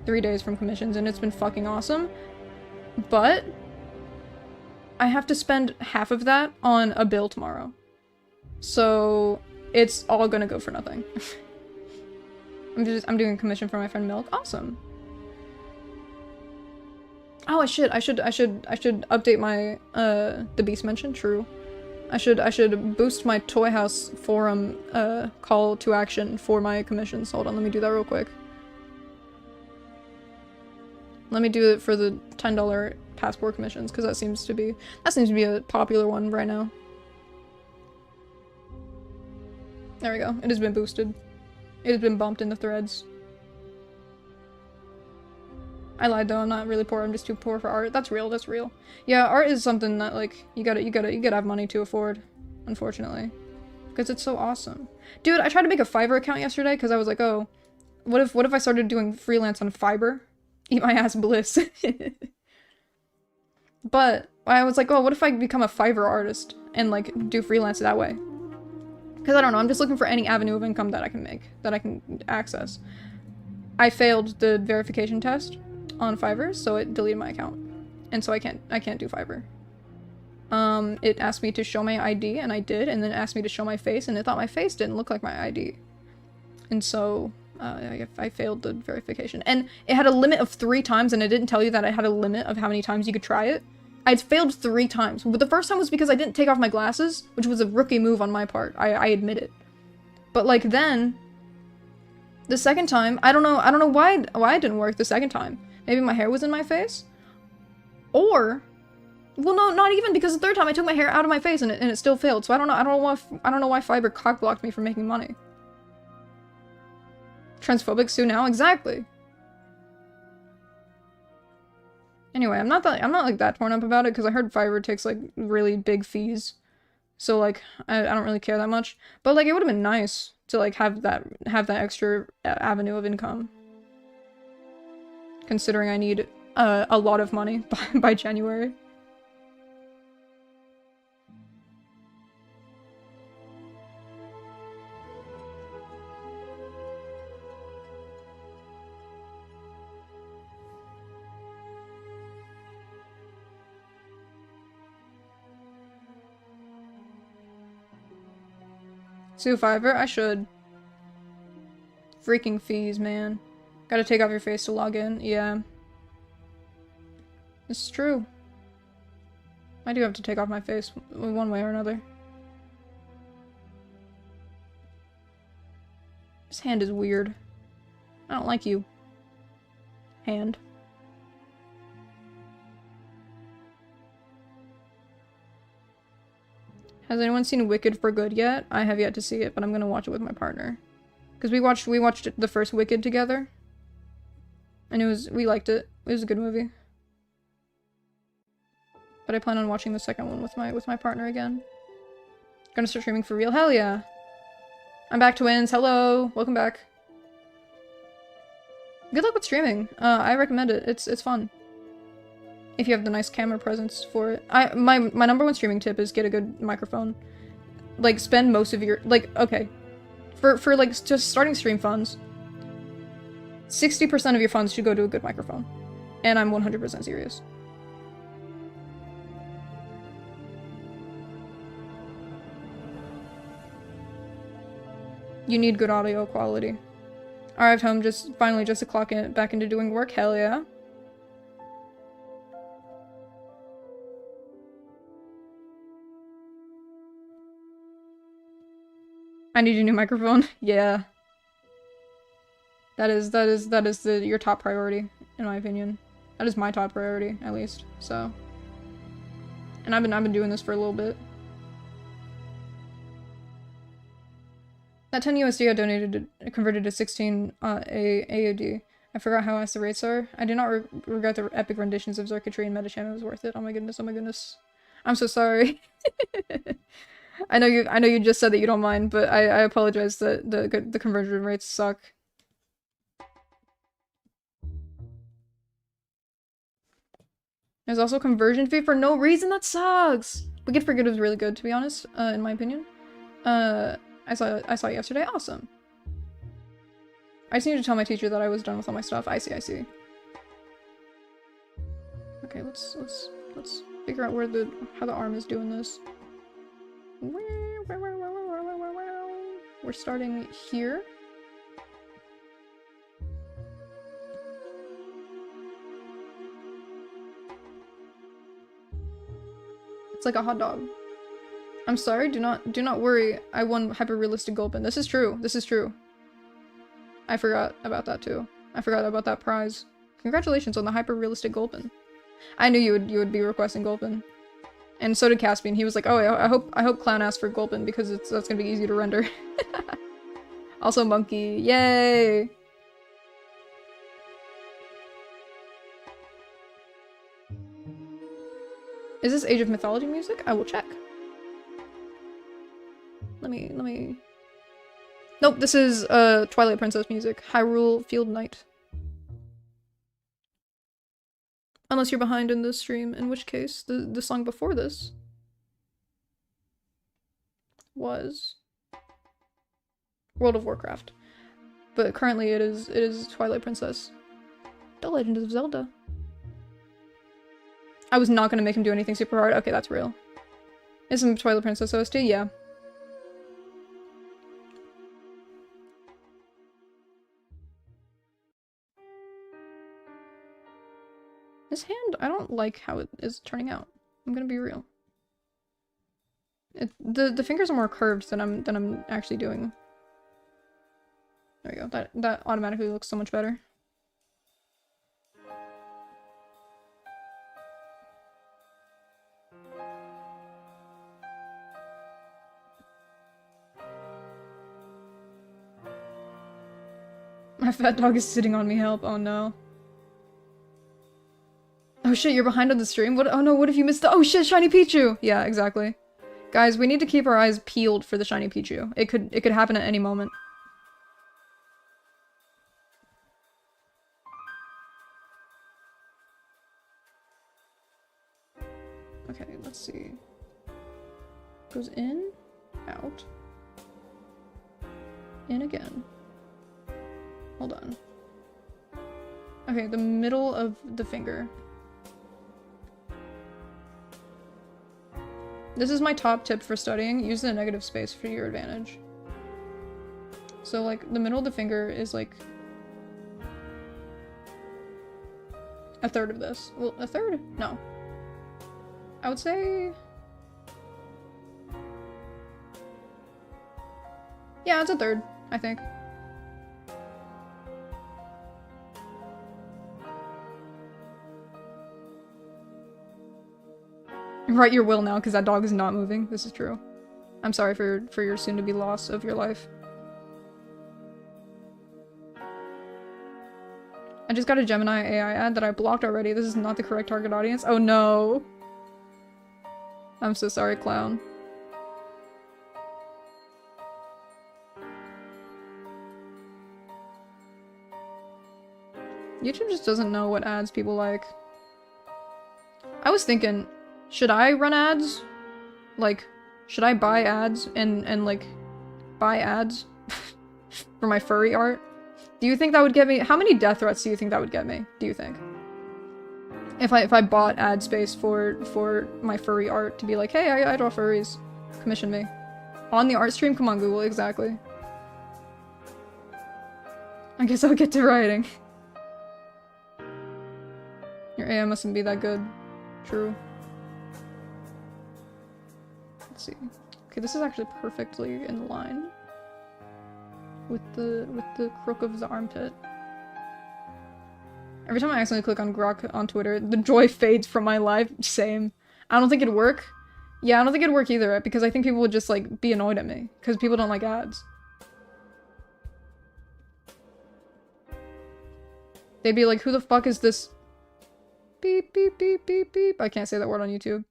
3 days from commissions and it's been fucking awesome. But I have to spend half of that on a bill tomorrow. So it's all gonna go for nothing. I'm doing a commission for my friend Milk. Awesome. Oh, I should update my the beast mention. True. I should boost my Toy House forum call to action for my commissions. Hold on, let me do that real quick. Let me do it for the $10 passport commissions because that seems to be a popular one right now. There we go. It has been boosted. It has been bumped in the threads. I lied though, I'm not really poor, I'm just too poor for art. That's real, that's real. Yeah, art is something that like you gotta have money to afford, unfortunately. Because it's so awesome. Dude, I tried to make a Fiverr account yesterday because I was like, oh, what if I started doing freelance on Fiverr? Eat my ass bliss. But I was like, oh, what if I become a Fiverr artist and like do freelance that way? Because I don't know, I'm just looking for any avenue of income that I can make, that I can access. I failed the verification test on Fiverr, so it deleted my account. And so I can't do Fiverr. It asked me to show my ID, and I did, and then it asked me to show my face, and it thought my face didn't look like my ID. And so, I failed the verification. And it had a limit of 3 times, and it didn't tell you that it had a limit of how many times you could try it. I'd failed 3 times, but the first time was because I didn't take off my glasses, which was a rookie move on my part. I admit it. But like then, the second time, I don't know why it didn't work the second time. Maybe my hair was in my face? Or, well no, not even, because the third time I took my hair out of my face and it still failed. So I don't know why Fiverr cock-blocked me from making money. Transphobic sue now? Exactly. Anyway, I'm not like that torn up about it because I heard Fiverr takes like really big fees, so like I don't really care that much. But like it would have been nice to like have that extra avenue of income, considering I need a lot of money by January. Sue Fiverr? I should. Freaking fees, man. Gotta take off your face to log in. Yeah. This is true. I do have to take off my face one way or another. This hand is weird. I don't like you. Hand. Has anyone seen Wicked for Good yet? I have yet to see it, but I'm gonna watch it with my partner. Because we watched the first Wicked together. And we liked it. It was a good movie. But I plan on watching the second one with my partner again. Gonna start streaming for real? Hell yeah! I'm back, twins. Hello! Welcome back. Good luck with streaming. I recommend it. It's fun. If you have the nice camera presence for it. My number 1 streaming tip is get a good microphone. Like, spend most of your, like, okay. For like, just starting stream funds, 60% of your funds should go to a good microphone. And I'm 100% serious. You need good audio quality. Arrived home finally just to clock in back into doing work. Hell yeah. I need a new microphone. Yeah. That is your top priority, in my opinion. That is my top priority, at least. So. And I've been doing this for a little bit. That 10 USD I donated converted to 16 AUD. I forgot how fast the rates are. I do not regret the epic renditions of Circuitry and Metacham. It was worth it. Oh my goodness, oh my goodness. I'm so sorry. I know you just said that you don't mind, but I apologize that the conversion rates suck. There's also a conversion fee for no reason. That sucks. Wicked for Good was really good, to be honest, in my opinion. I saw it yesterday. Awesome. I just need to tell my teacher that I was done with all my stuff. I see. Okay, let's figure out how the arm is doing this. We're starting here. It's like a hot dog. I'm sorry, do not worry. I won hyper-realistic Gulpin. This is true. This is true. I forgot about that too. I forgot about that prize. Congratulations on the hyper-realistic Gulpin. I knew you would be requesting Gulpin. And so did Caspian. He was like, oh, I hope Clown asked for Gulpin because that's gonna be easy to render. Also Monkey. Yay! Is this Age of Mythology music? I will check. Let me... Nope, this is Twilight Princess music. Hyrule Field Night. Unless you're behind in this stream, in which case the song before this was World of Warcraft. But currently it is Twilight Princess. The Legend of Zelda. I was not gonna make him do anything super hard. Okay, that's real. Isn't Twilight Princess OST? Yeah. This hand, I don't like how it is turning out. I'm gonna be real. The fingers are more curved than I'm actually doing. There we go. That automatically looks so much better. My fat dog is sitting on me, help. Oh no. Oh shit, you're behind on the stream? What? Oh no, what if you missed the- Oh shit, Shiny Pichu! Yeah, exactly. Guys, we need to keep our eyes peeled for the Shiny Pichu. It could happen at any moment. Okay, let's see. Goes in, out. In again. Hold on. Okay, the middle of the finger. This is my top tip for studying. Use the negative space for your advantage. So, like, the middle of the finger is, like, a third of this. Well, a third? No. I would say... Yeah, it's a third, I think. Write your will now, because that dog is not moving. This is true. I'm sorry for your soon-to-be loss of your life. I just got a Gemini AI ad that I blocked already. This is not the correct target audience. Oh no! I'm so sorry, clown. YouTube just doesn't know what ads people like. I was thinking, should I run ads? Like, should I buy ads and like, buy ads for my furry art? Do you think that would get me- how many death threats do you think that would get me? Do you think? If I bought ad space for my furry art to be like, hey, I draw furries. Commission me. On the art stream? Come on, Google, exactly. I guess I'll get to writing. Your AI mustn't be that good. True. Let's see. Okay, this is actually perfectly in line with the crook of the armpit. Every time I accidentally click on Grok on Twitter, the joy fades from my life. Same. I don't think it'd work. Yeah, I don't think it'd work either, because I think people would just, like, be annoyed at me. Because people don't like ads. They'd be like, who the fuck is this? Beep, beep, beep, beep, beep. I can't say that word on YouTube.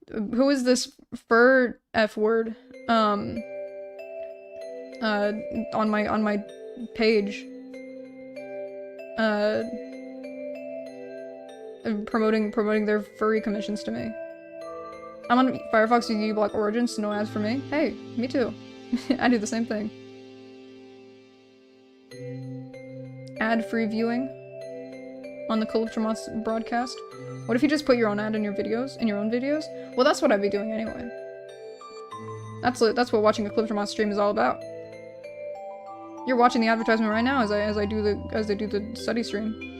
Who is this fur F word? On my page. Promoting their furry commissions to me. I'm on Firefox UV block Origins, so no ads for me. Hey, me too. I do the same thing. Ad-free viewing on the Calyptromoss broadcast. What if you just put your own ad in your videos, Well, that's what I'd be doing anyway. That's what watching a Calyptromoss stream is all about. You're watching the advertisement right now as I do the study stream.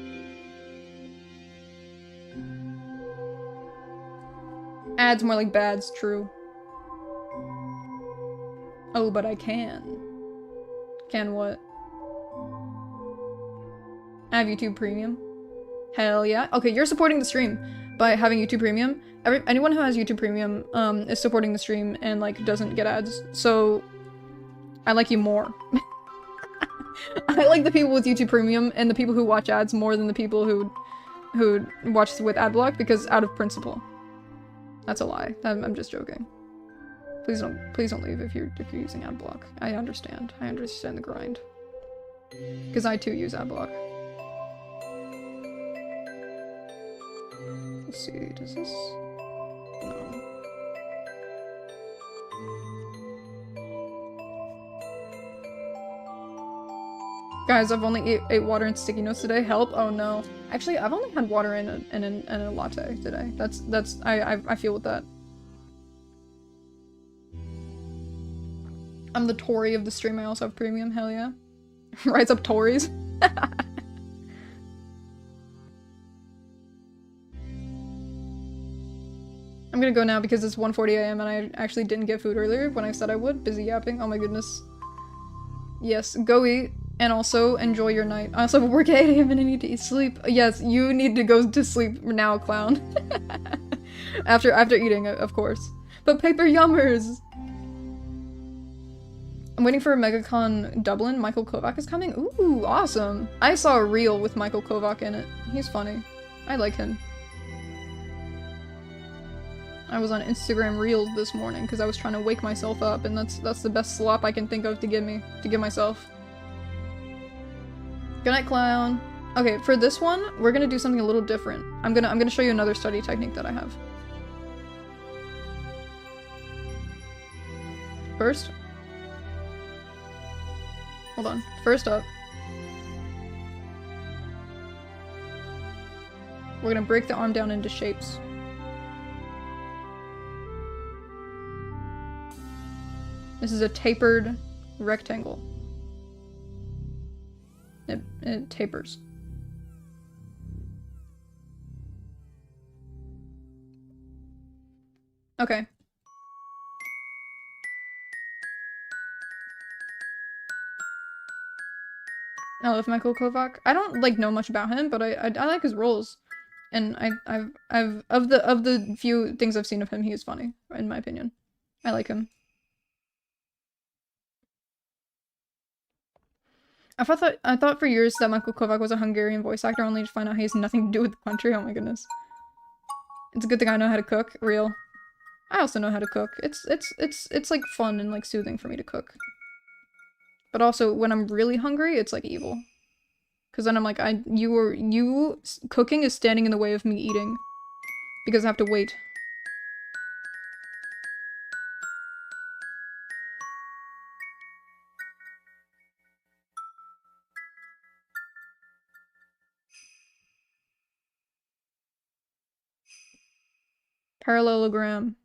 Ads more like bads, true. Oh, but I can. Can what? I have YouTube Premium. Hell yeah. Okay, you're supporting the stream by having YouTube Premium. Anyone who has YouTube Premium is supporting the stream and, like, doesn't get ads. So, I like you more. I like the people with YouTube Premium and the people who watch ads more than the people who watch with ad block, because out of principle. That's a lie. I'm just joking. Please don't leave if you're using ad block. I understand. I understand the grind. Because I too use ad block. Let's see, does this? No. Guys, I've only ate water and sticky notes today. Help? Oh no. Actually, I've only had water and a latte today. I feel with that. I'm the Tory of the stream. I also have premium. Hell yeah. Rise up Tories. I'm gonna go now because it's 1:40 AM and I actually didn't get food earlier when I said I would. Busy yapping. Oh my goodness. Yes, go eat and also enjoy your night. I also have work at 8 AM and I need to sleep. Yes, you need to go to sleep now, clown. after eating, of course. But paper yummers! I'm waiting for MegaCon Dublin. Michael Kovac is coming. Ooh, awesome. I saw a reel with Michael Kovac in it. He's funny. I like him. I was on Instagram Reels this morning because I was trying to wake myself up, and that's the best slop I can think of to give myself. Good night, clown. Okay, for this one, we're gonna do something a little different. I'm gonna show you another study technique that I have. First, hold on. First up, we're gonna break the arm down into shapes. This is a tapered rectangle. It tapers. Okay. I love Michael Kovac. I don't like know much about him, but I like his roles. And I've of the few things I've seen of him, he is funny, in my opinion. I like him. I thought for years that Michael Kovac was a Hungarian voice actor, only to find out he has nothing to do with the country. Oh my goodness. It's a good thing I know how to cook. Real. I also know how to cook. It's like fun and like soothing for me to cook. But also when I'm really hungry, it's like evil. Cause then I'm like, cooking is standing in the way of me eating. Because I have to wait. Parallelogram.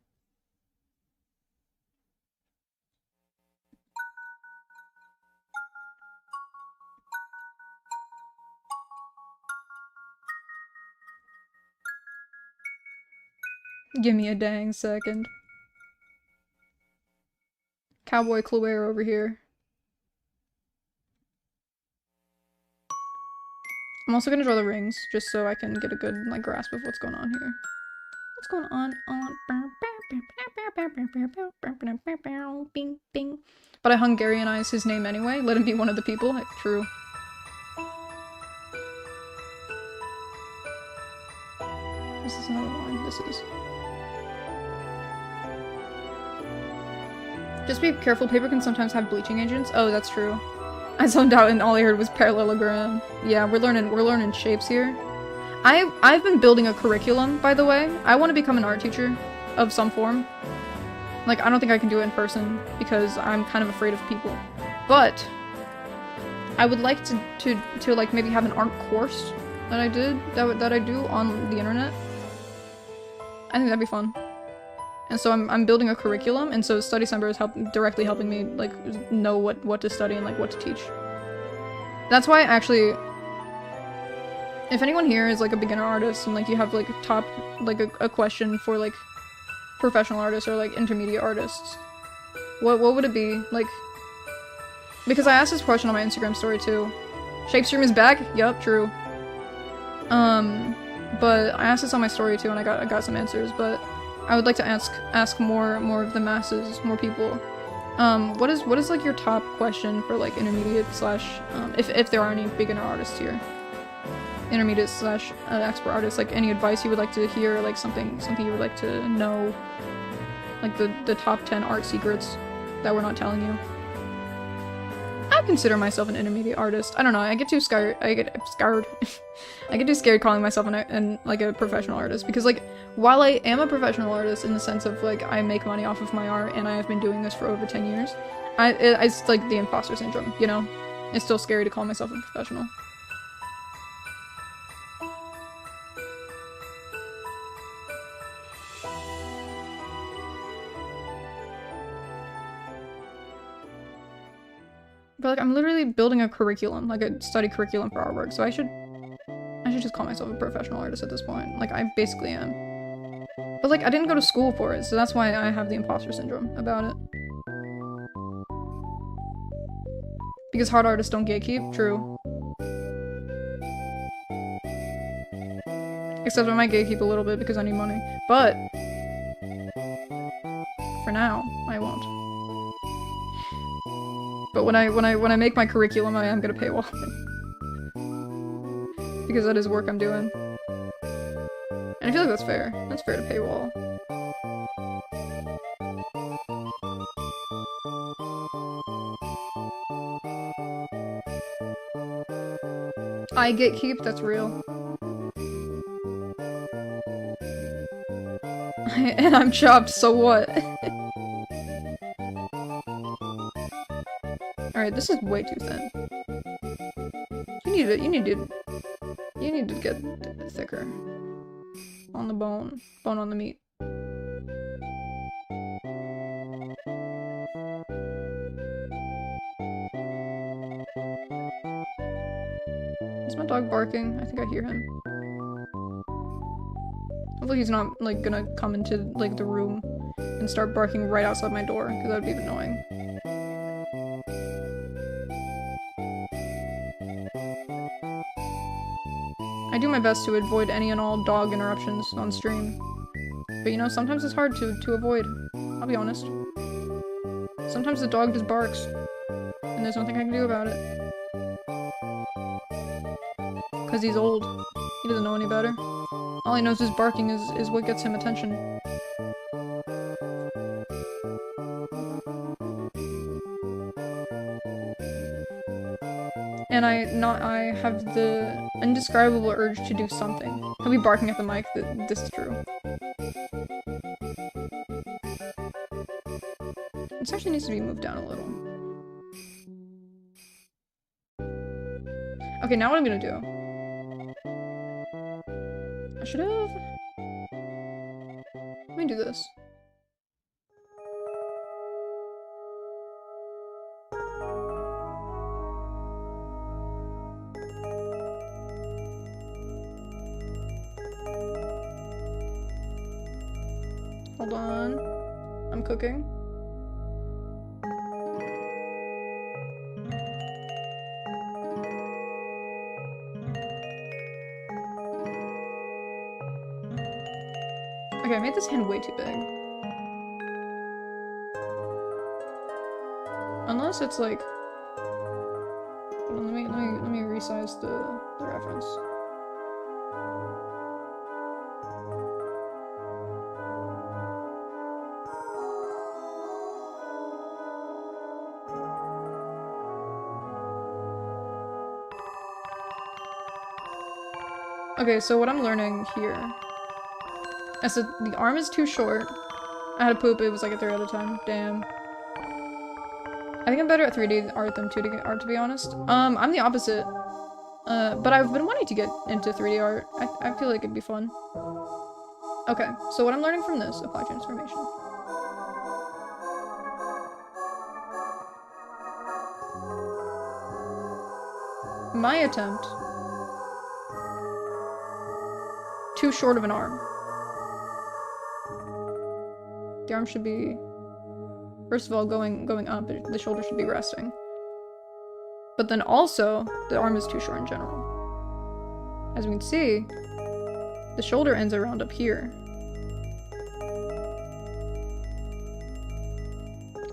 Give me a dang second. Cowboy Claire over here. I'm also gonna draw the rings, just so I can get a good like grasp of what's going on here. What's going on? Bing, bing. But I Hungarianize his name anyway. Let him be one of the people. True. This is another one. This is. Just be careful. Paper can sometimes have bleaching agents. Oh, that's true. I zoned out and all I heard was parallelogram. Yeah, we're learning shapes here. I've been building a curriculum, by the way. I want to become an art teacher of some form. Like, I don't think I can do it in person because I'm kind of afraid of people. But I would like to like maybe have an art course that I do on the internet. I think that'd be fun. And so I'm building a curriculum, and so Studycember is directly helping me like know what to study and like what to teach. That's why actually, if anyone here is like a beginner artist and like you have like a question for like professional artists or like intermediate artists, what would it be like? Because I asked this question on my Instagram story too. Shapestream is back. Yup, true. But I asked this on my story too, and I got some answers, but. I would like to ask more of the masses, more people. What is like your top question for like intermediate slash if there are any beginner artists here, intermediate slash expert artists, like any advice you would like to hear, like something you would like to know, like the top 10 art secrets that we're not telling you. I consider myself an intermediate artist. I don't know. I get too scared. I get too scared calling myself like a professional artist because like while I am a professional artist in the sense of like I make money off of my art and I have been doing this for over 10 years, it's like the imposter syndrome, you know? It's still scary to call myself a professional. But like, I'm literally building a curriculum, like a study curriculum for artwork, so I should just call myself a professional artist at this point. Like, I basically am. But like, I didn't go to school for it, so that's why I have the imposter syndrome about it. Because hard artists don't gatekeep? True. Except I might gatekeep a little bit because I need money. But for now, I won't. But when I make my curriculum, I am gonna paywall it. Because that is work I'm doing. And I feel like that's fair. That's fair to paywall. I gatekeep, that's real. And I'm chopped, so what? Alright, this is way too thin. You need to get thicker. On the bone. Bone on the meat. Is my dog barking? I think I hear him. Hopefully he's not, like, gonna come into, like, the room and start barking right outside my door, because that would be annoying. I do my best to avoid any and all dog interruptions on stream. But, you know, sometimes it's hard to avoid. I'll be honest. Sometimes the dog just barks, and there's nothing I can do about it. Because he's old. He doesn't know any better. All he knows is barking is what gets him attention. And I have the indescribable urge to do something. He'll be barking at the mic that this is true. This actually needs to be moved down a little. Okay, now what I'm gonna do. I should have... Let me do this. Hold on. I'm cooking. Okay, I made this hand way too big. Unless it's like... Hold on, let me resize the reference. Okay, so what I'm learning here. I said the arm is too short. I had to poop, it was like a third at a time. Damn. I think I'm better at 3D art than 2D art, to be honest. I'm the opposite. But I've been wanting to get into 3D art. I feel like it'd be fun. Okay, so what I'm learning from this, apply transformation. My attempt. Too short of an arm. The arm should be, first of all, going up, the shoulder should be resting. But then also, the arm is too short in general. As we can see, the shoulder ends around up here.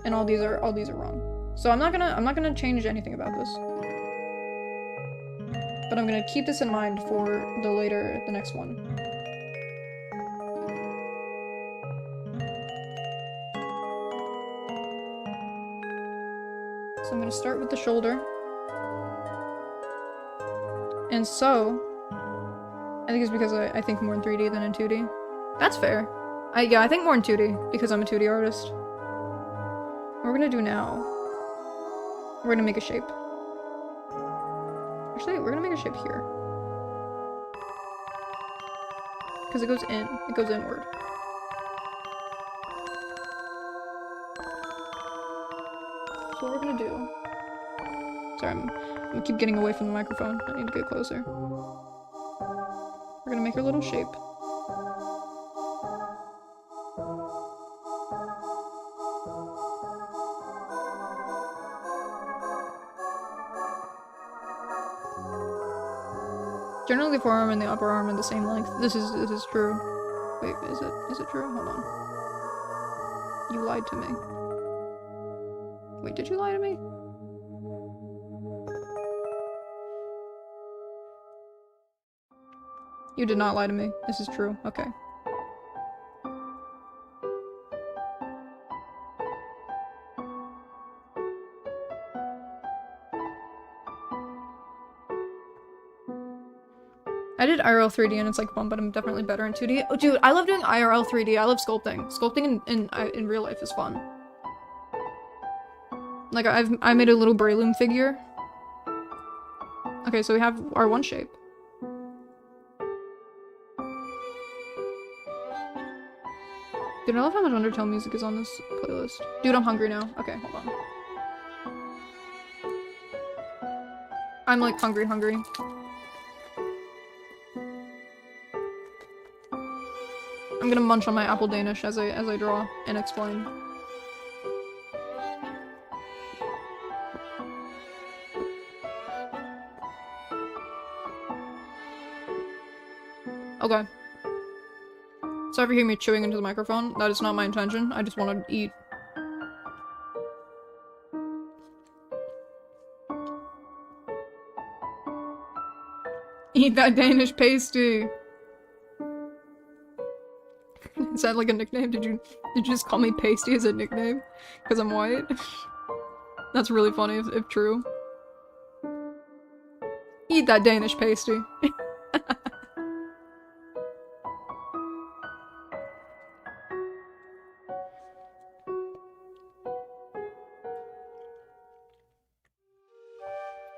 And all these are wrong. So I'm not gonna change anything about this. But I'm gonna keep this in mind for the next one. So I'm gonna start with the shoulder. And so, I think it's because I think more in 3D than in 2D. That's fair. Yeah, I think more in 2D, because I'm a 2D artist. What we're gonna do now, we're gonna make a shape. Actually, we're gonna make a shape here. Because it goes in. It goes inward. So what we're gonna do... Sorry, I keep getting away from the microphone. I need to get closer. We're gonna make our little shape. Generally the forearm and the upper arm are the same length. This is true. Wait, is it true? Hold on. You lied to me. Wait, did you lie to me? You did not lie to me. This is true. Okay. I did IRL 3D and it's like fun, but I'm definitely better in 2D. Oh, dude, I love doing IRL 3D. I love sculpting. Sculpting in real life is fun. Like, I made a little Breloom figure. Okay, so we have our one shape. Dude, I love how much Undertale music is on this playlist. Dude, I'm hungry now. Okay, hold on. I'm like hungry. I'm gonna munch on my apple Danish as I draw and explain. Okay. So if you hear me chewing into the microphone, that is not my intention. I just want to eat. Eat that Danish pasty. Is that like a nickname? Did you just call me pasty as a nickname? Because I'm white? That's really funny if true. Eat that Danish pasty.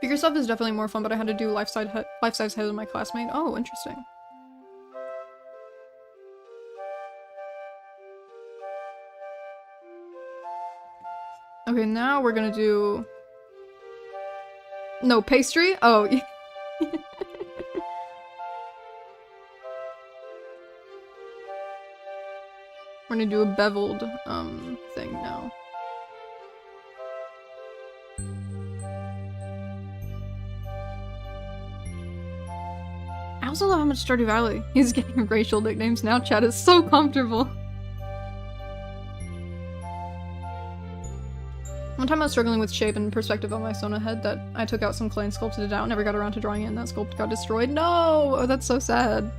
Figure stuff is definitely more fun, but I had to do life-size head with my classmate. Oh, interesting. Okay, now we're gonna do... No, pastry? Oh, we're gonna do a beveled, thing now. I also love how much Stardew Valley. He's getting racial nicknames now. Chat is so comfortable. One time I was struggling with shape and perspective on my Sona head that I took out some clay and sculpted it out, never got around to drawing it, and that sculpt got destroyed. No! Oh, that's so sad.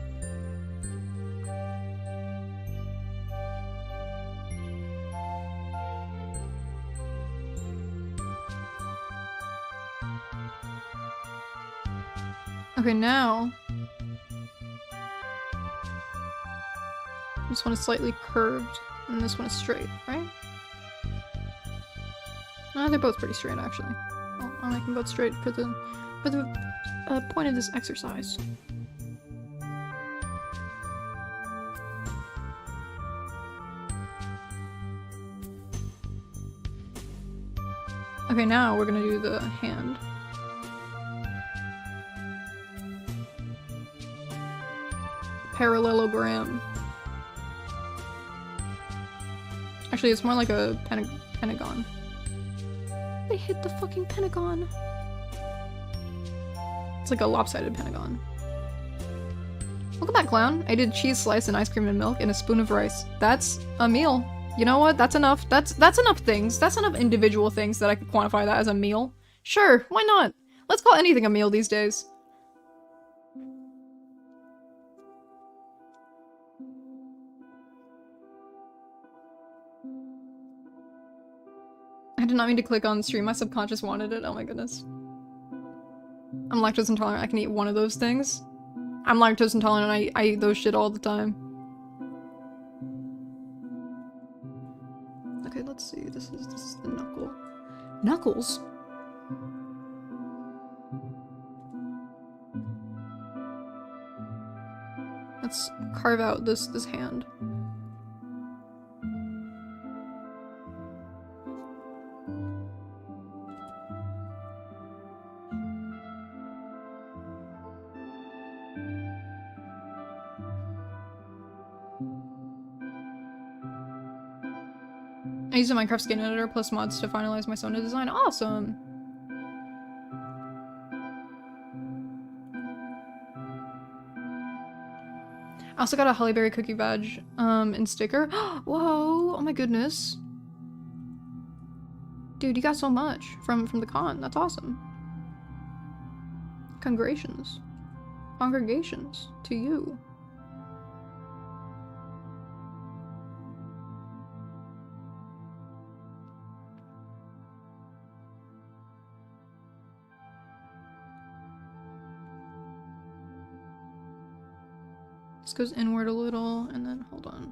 Okay, now... this one is slightly curved, and this one is straight, right? They're both pretty straight, actually. I'll make them both straight for the point of this exercise. Okay, now we're gonna do the hand. Parallelogram. Actually, it's more like a pentagon. They hit the fucking pentagon. It's like a lopsided pentagon. Welcome back, clown. I did cheese slice and ice cream and milk and a spoon of rice. That's a meal. You know what? That's enough. That's enough things. That's enough individual things that I could quantify that as a meal. Sure, why not? Let's call anything a meal these days. I did not mean to click on stream, my subconscious wanted it, oh my goodness. I'm lactose intolerant, I can eat one of those things. I'm lactose intolerant and I eat those shit all the time. Okay, let's see, this is the knuckle. Knuckles? Let's carve out this hand. I used a Minecraft skin editor plus mods to finalize my Sona design. Awesome! I also got a Hollyberry cookie badge, and sticker. Whoa! Oh my goodness. Dude, you got so much from the con. That's awesome. Congregations. Congregations to you. This goes inward a little, and then hold on.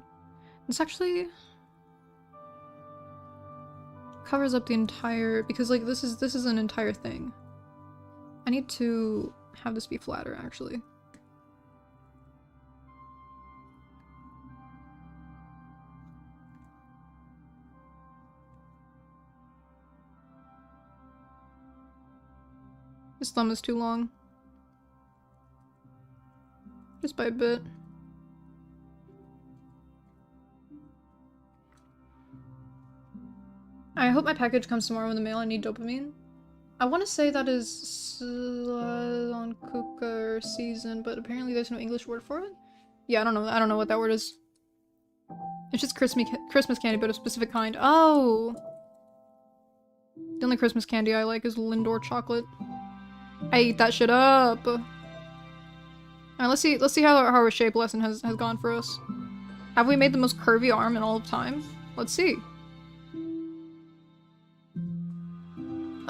This actually covers up the entire, because like this is an entire thing. I need to have this be flatter actually. This thumb is too long. Just by a bit. I hope my package comes tomorrow in the mail. I need dopamine. I want to say that is on Kuka season, but apparently there's no English word for it. Yeah, I don't know. I don't know what that word is. It's just Christmas candy, but a specific kind. Oh! The only Christmas candy I like is Lindor chocolate. I eat that shit up! Alright, let's see how our shape lesson has gone for us. Have we made the most curvy arm in all of time? Let's see.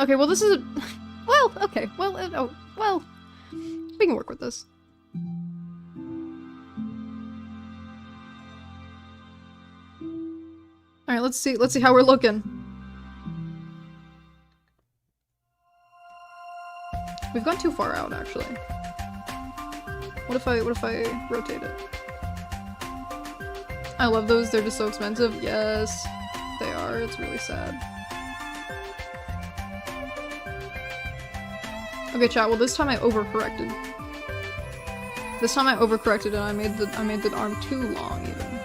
Okay, well this is a well, okay, well, oh, well, we can work with this. Alright, let's see how we're looking. We've gone too far out, actually. What if I rotate it? I love those, they're just so expensive. Yes, they are, it's really sad. Okay, chat, well this time I overcorrected. This time I overcorrected and I made the arm too long, even.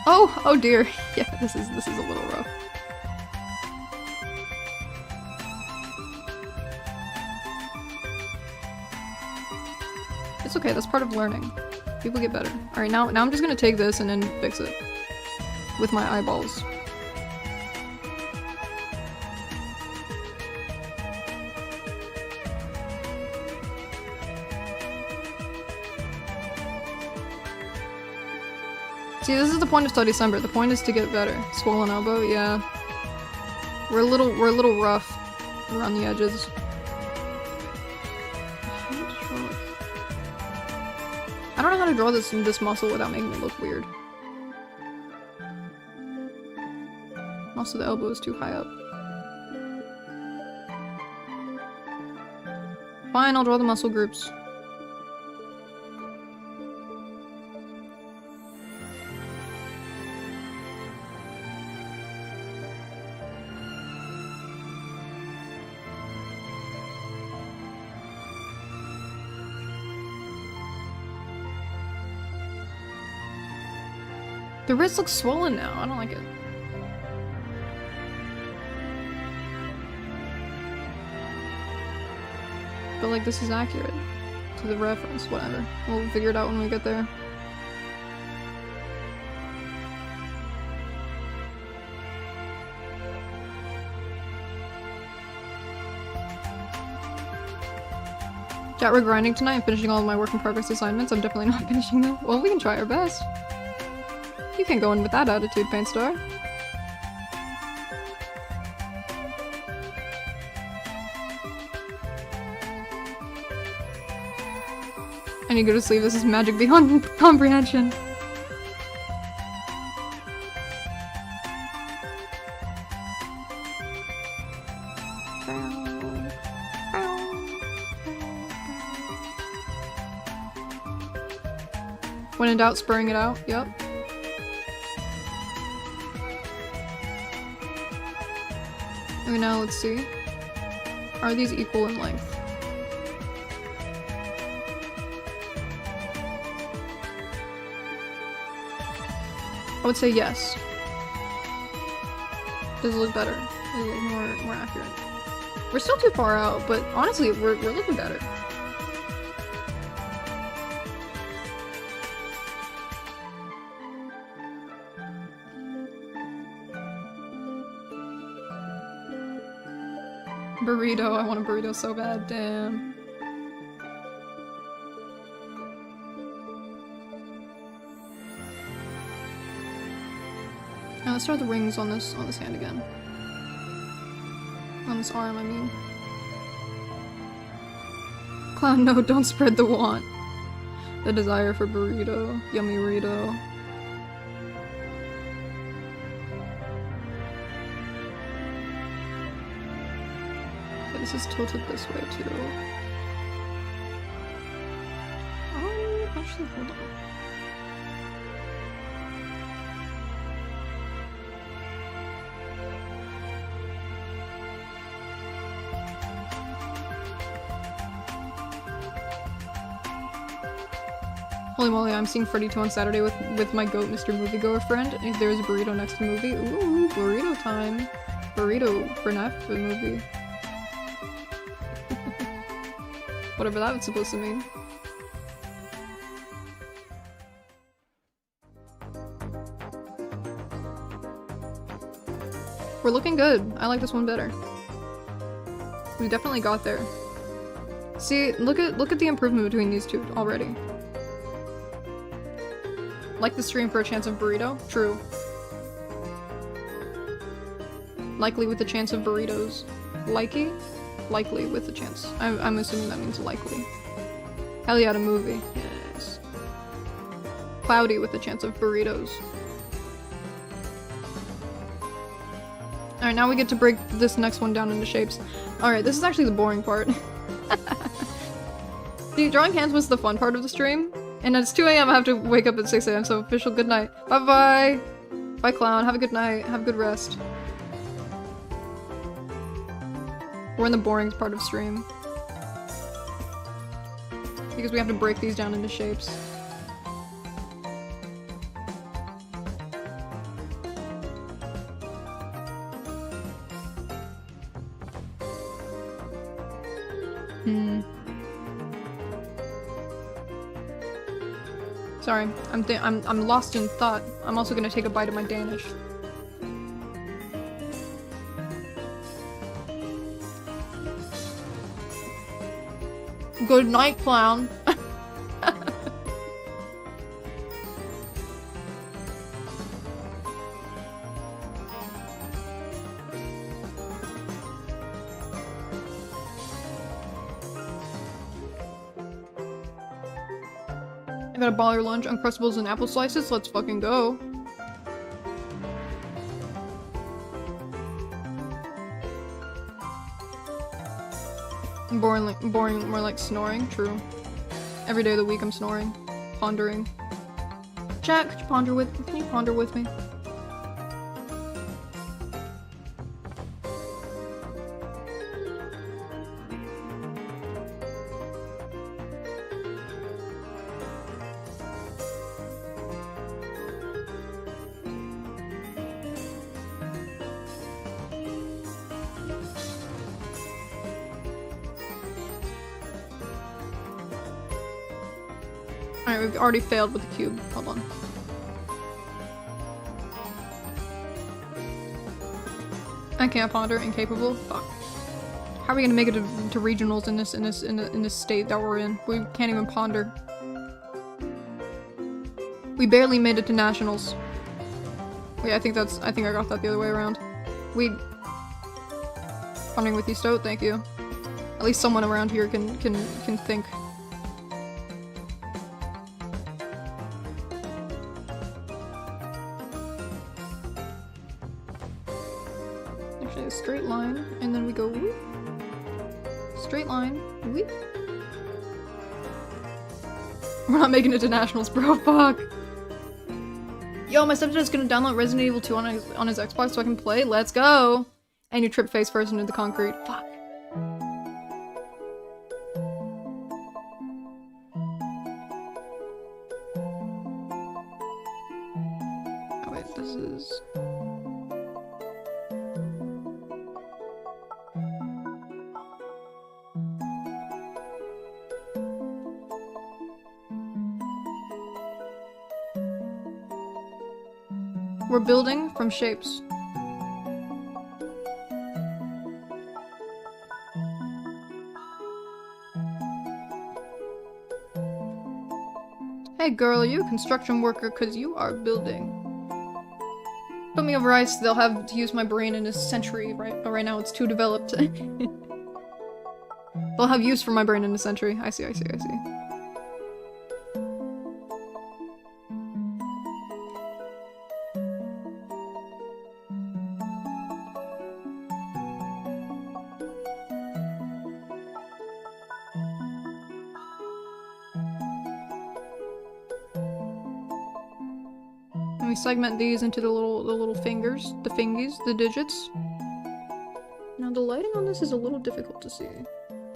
Oh dear. Yeah, this is a little rough. It's okay, that's part of learning. People get better. Alright, now I'm just gonna take this and then fix it. With my eyeballs. See, this is the point of Studycember. The point is to get better. Swollen elbow, yeah. We're a little rough around the edges. I don't know how to draw this muscle without making it look weird. Also, the elbow is too high up. Fine, I'll draw the muscle groups. The wrist looks swollen now. I don't like it. But like, this is accurate to the reference, whatever. We'll figure it out when we get there. Chat, we're grinding tonight and finishing all of my work in progress assignments. I'm definitely not finishing them. Well, we can try our best. You can't go in with that attitude, Paint Star. I need to go to sleep. This is magic beyond comprehension. When in doubt, spurring it out. Yep. Okay, now let's see. Are these equal in length? I would say yes. Does it look better? Does it look more accurate? We're still too far out, but honestly, we're looking better. Burrito, I want a burrito so bad, damn. Now let's start the rings on this hand again. On this arm, I mean. Clown, no, don't spread the want. The desire for burrito, yummy burrito. This is tilted this way too. Oh, actually, hold on. Holy moly, I'm seeing Freddy 2 on Saturday with my goat Mr. Moviegoer friend. And there's a burrito next to the movie. Ooh, burrito time. Burrito for the movie. Whatever that was supposed to mean. We're looking good. I like this one better. We definitely got there. See, look at the improvement between these two already. Like the stream for a chance of burrito? True. Likely with a chance of burritos. Likey? Likely with a chance. I'm assuming that means likely. Hell yeah, a movie. Yes. Cloudy with a chance of burritos. Alright, now we get to break this next one down into shapes. Alright, this is actually the boring part. See, drawing hands was the fun part of the stream. And it's 2 AM, I have to wake up at 6 AM, so official good night. Bye-bye! Bye, clown. Have a good night. Have a good rest. We're in the boring part of stream. Because we have to break these down into shapes. Sorry, I'm lost in thought. I'm also gonna take a bite of my Danish. Good night, clown. I got a baller lunch, Uncrustables and apple slices. Let's fucking go. Boring, more like snoring. True. Every day of the week I'm snoring. Pondering. Chat, can you ponder with me? Alright, we've already failed with the cube. Hold on. I can't ponder. Incapable. Fuck. How are we gonna make it to regionals in this state that we're in? We can't even ponder. We barely made it to nationals. Wait, I think I got that the other way around. Pondering with you, Stoat. Thank you. At least someone around here can think. Straight line, and then we go whoop. Straight line, whoop. We're not making it to nationals, bro. Fuck. Yo, my stepdad's gonna download Resident Evil 2 on his Xbox so I can play. Let's go. And you trip face first into the concrete. Fuck. Oh wait, this is... We're building from shapes. Hey girl, are you a construction worker? Cause you are building. Put me over ice, they'll have to use my brain in a century, right? But right now it's too developed. They'll have use for my brain in a century. I see, I see, I see. We segment these into the little fingers, the fingies, the digits. Now the lighting on this is a little difficult to see.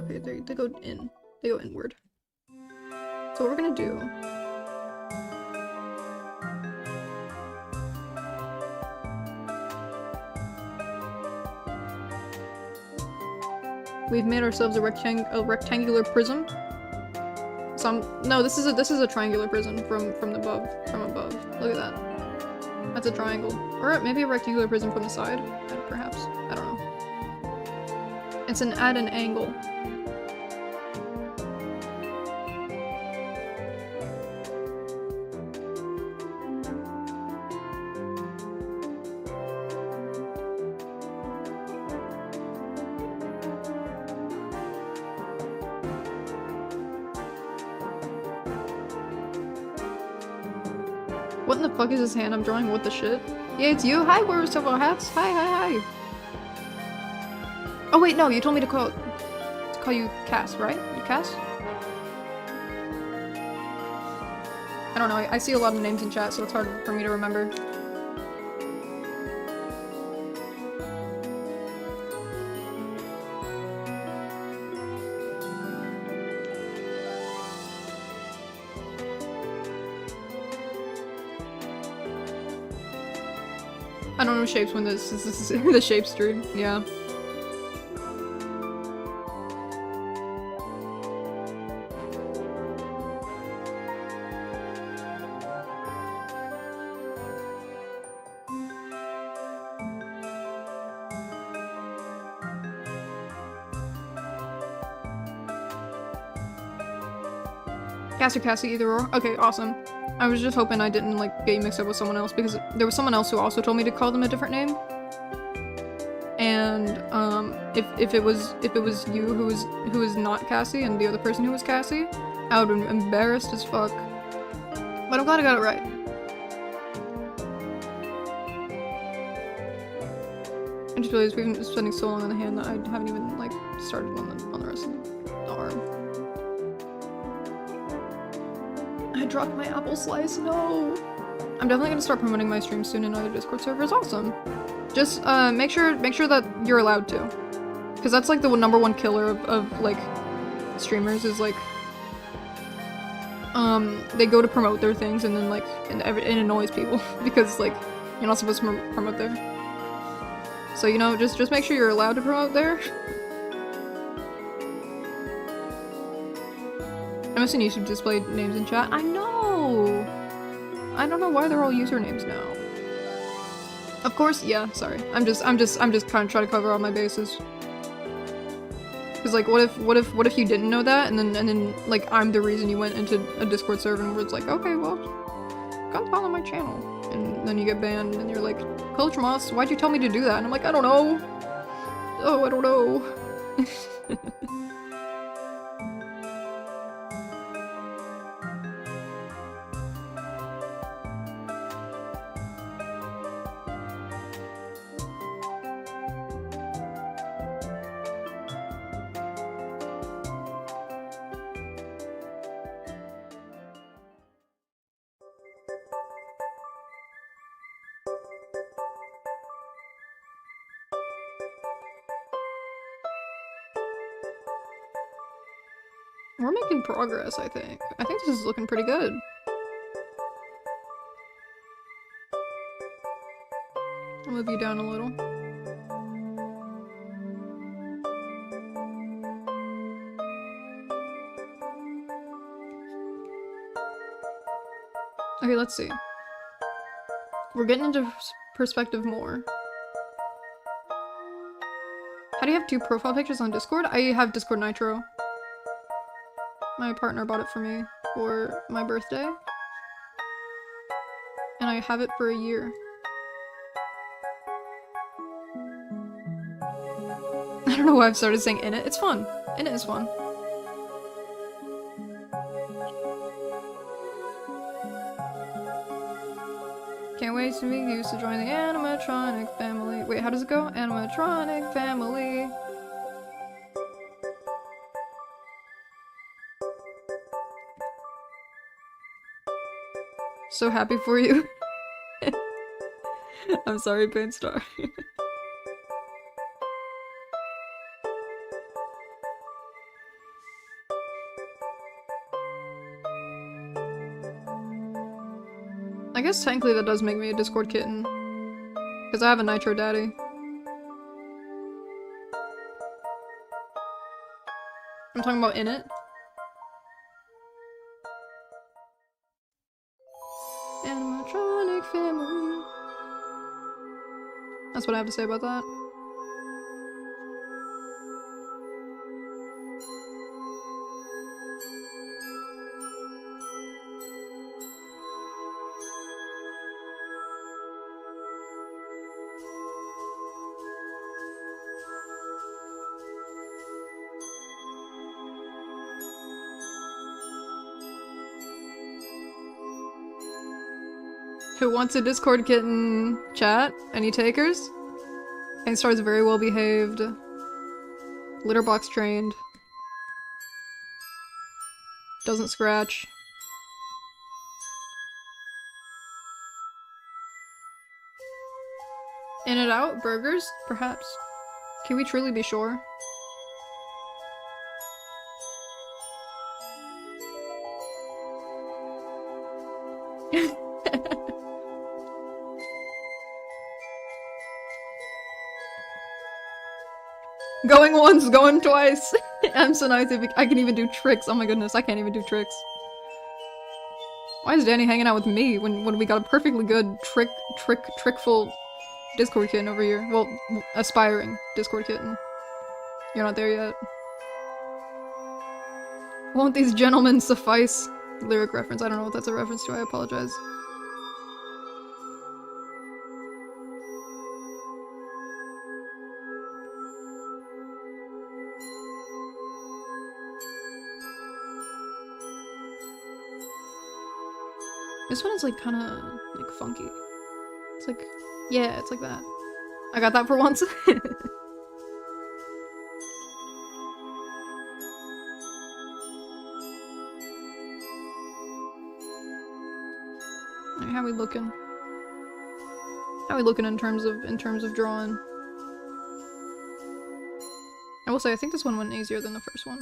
Okay, they go in. They go inward. So what we're gonna do... We've made ourselves a rectangular prism. No, this is a triangular prism from above. Look at that. That's a triangle. Or maybe a rectangular prism from the side, perhaps. I don't know. It's at an angle. What in the fuck is his hand I'm drawing? What the shit? Yeah, it's you? Hi, we're several hats. Hi, hi, hi. Oh wait, no, you told me to call you Cass, right? You Cass? I don't know, I see a lot of names in chat, so it's hard for me to remember. I don't know shapes when this is the shape stream, yeah. Cass or Cassie, either or. Okay, awesome. I was just hoping I didn't like get mixed up with someone else because there was someone else who also told me to call them a different name. And if it was you who was not Cassie and the other person who was Cassie, I would have been embarrassed as fuck. But I'm glad I got it right. I just realized we've been spending so long on the hand that I haven't even like started on the rest of the arm. I dropped my apple slice, no! I'm definitely gonna start promoting my streams soon in other Discord servers, awesome. Just, make sure that you're allowed to. Cause that's like the #1 killer of like, streamers is like, they go to promote their things and then like, it annoys people because like, you're not supposed to promote there. So you know, just make sure you're allowed to promote there. I'm missing YouTube display names in chat. I know! I don't know why they're all usernames now. Of course, yeah, sorry. I'm just kind of trying to cover all my bases. Cause like, what if you didn't know that, and then like I'm the reason you went into a Discord server and it's like, okay, well, go follow my channel, and then you get banned, and you're like, Coach Moss, why'd you tell me to do that? And I'm like, I don't know. Oh, I don't know. We're making progress, I think. I think this is looking pretty good. I'll move you down a little. Okay, let's see. We're getting into perspective more. How do you have 2 profile pictures on Discord? I have Discord Nitro. My partner bought it for me for my birthday. And I have it for a year. I don't know why I've started saying in it. It's fun. In it is fun. Can't wait to meet you, to join the animatronic family. Wait, how does it go? Animatronic family. So happy for you. I'm sorry, Painstar. I guess technically that does make me a Discord kitten. Because I have a Nitro daddy. I'm talking about in it. Animatronic family. That's what I have to say about that. Who wants a Discord kitten? Chat? Any takers? Painstar is very well behaved. Litterbox trained. Doesn't scratch. In and out? Burgers? Perhaps. Can we truly be sure? Going once, going twice. I'm so nice. I can even do tricks. Oh my goodness, I can't even do tricks. Why is Danny hanging out with me when we got a perfectly good trickful Discord kitten over here? Well, aspiring Discord kitten. You're not there yet. Won't these gentlemen suffice? Lyric reference. I don't know what that's a reference to. I apologize. This one is like kind of like funky. It's like, yeah, it's like that. I got that for once. Alright, how we looking? How we looking in terms of drawing? I will say I think this one went easier than the first one.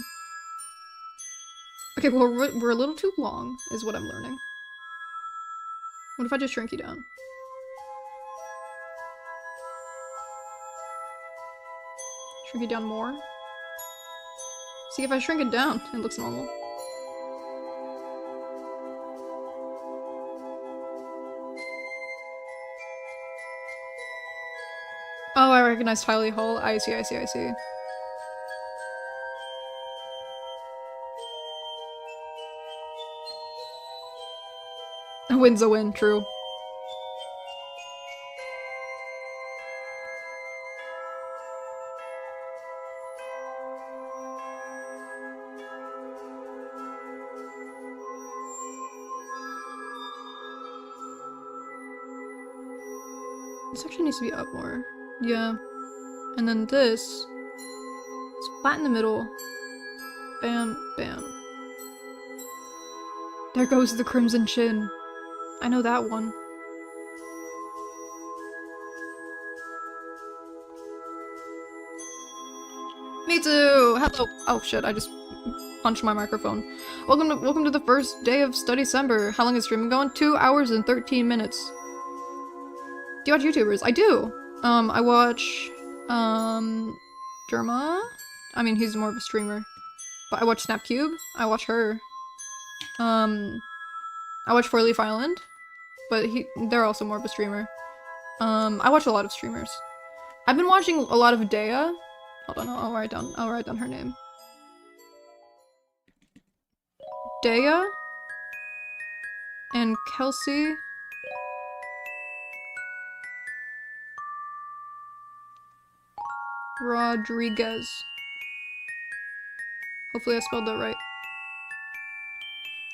Okay, well we're a little too long, is what I'm learning. What if I just shrink you down? Shrink it down more? See, if I shrink it down, it looks normal. Oh, I recognize Tylee Hall. I see, I see, I see. A win's a win, true. This actually needs to be up more. Yeah. And then this is flat in the middle. Bam, bam. There goes the crimson chin. I know that one. Me too! Hello! Oh shit, I just punch my microphone. Welcome to the first day of Studycember. How long is streaming going? 2 hours and 13 minutes. Do you watch YouTubers? I do. I watch, Derma? I mean, he's more of a streamer. But I watch Snapcube. I watch her. I watch Four Leaf Island. But they're also more of a streamer. I watch a lot of streamers. I've been watching a lot of Dea. Hold on, I'll write down her name. Dea and Kelsey Rodriguez. Hopefully I spelled that right.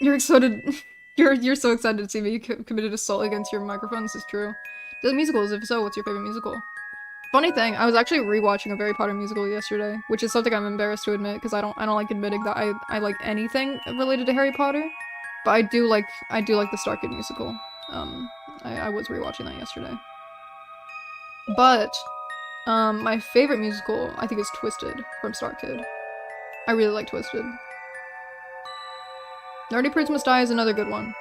You're excited. You're so excited to see me. You committed assault against your microphone. This is true. Do you like musicals? If so, what's your favorite musical? Funny thing, I was actually rewatching a Harry Potter musical yesterday, which is something I'm embarrassed to admit because I don't like admitting that I like anything related to Harry Potter. But I do like the Star Kid musical. I was rewatching that yesterday. But my favorite musical I think is Twisted from Star Kid. I really like Twisted. Nerdy Prudes Must Die is another good one.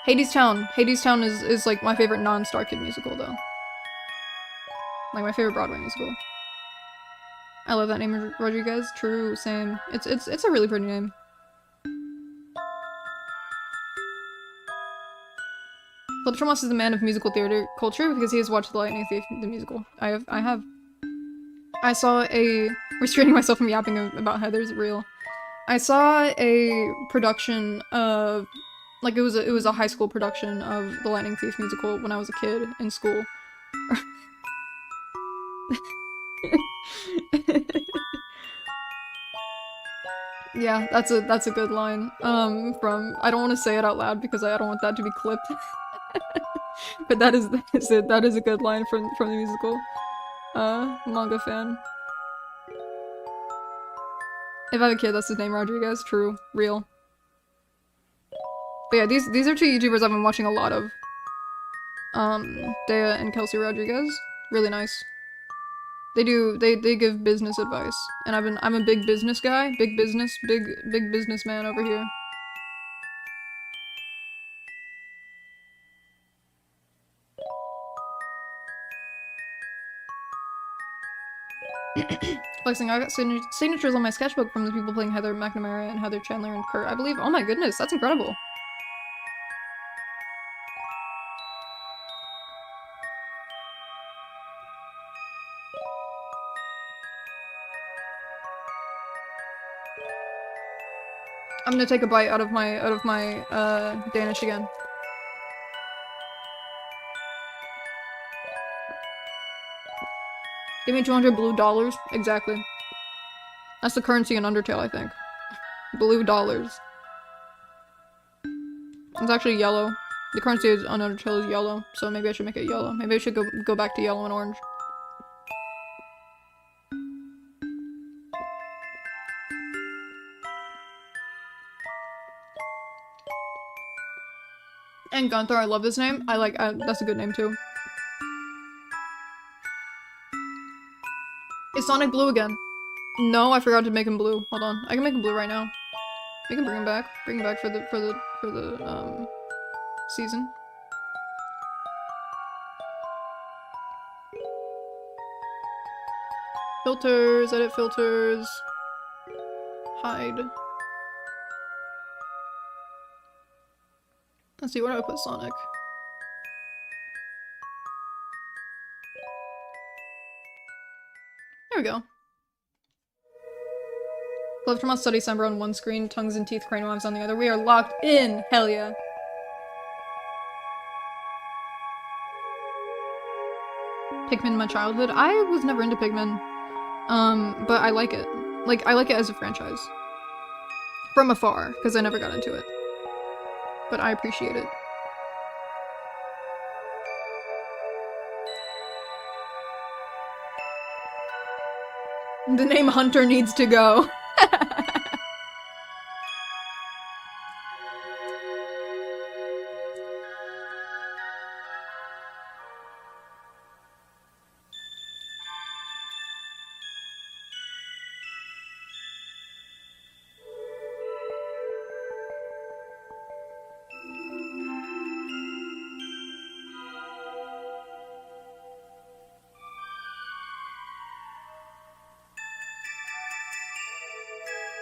Hadestown. Hadestown is like my favorite non-Star Kid musical though. Like my favorite Broadway musical. I love that name, Rodriguez. True, same. It's a really pretty name. Philip Tromas is the man of musical theater culture because he has watched The Lightning Thief, the musical. I have. I saw a restraining myself from yapping about Heather's real. I saw a production of, like it was a high school production of The Lightning Thief musical when I was a kid in school. Yeah, that's a good line. From I don't want to say it out loud because I don't want that to be clipped. But that is it. That is a good line from the musical. Manga fan. If I have a kid, that's his name, Rodriguez. True, real. But yeah, these are two YouTubers I've been watching a lot of. Dea and Kelsey Rodriguez. Really nice. They give business advice, and I'm a big business guy, big businessman over here. Flexing, I got signatures on my sketchbook from the people playing Heather McNamara and Heather Chandler and Kurt, I believe. Oh my goodness, that's incredible. I'm gonna take a bite out of my Danish again. Give me 200 blue dollars. Exactly. That's the currency in Undertale, I think. Blue dollars. It's actually yellow. The currency on Undertale is yellow, so maybe I should make it yellow. Maybe I should go back to yellow and orange. And Gunther, I love this name. That's a good name too. Is Sonic blue again? No, I forgot to make him blue. Hold on. I can make him blue right now. We can bring him back. Bring him back for the season. Filters, edit filters. Hide. Let's see, where do I put Sonic? There we go. Left from us Studycember on one screen, tongues and teeth, crane waves on the other. We are locked in! Hell yeah. Pikmin my childhood? I was never into Pikmin. But I like it. Like, I like it as a franchise. From afar, because I never got into it. But I appreciate it. The name Hunter needs to go.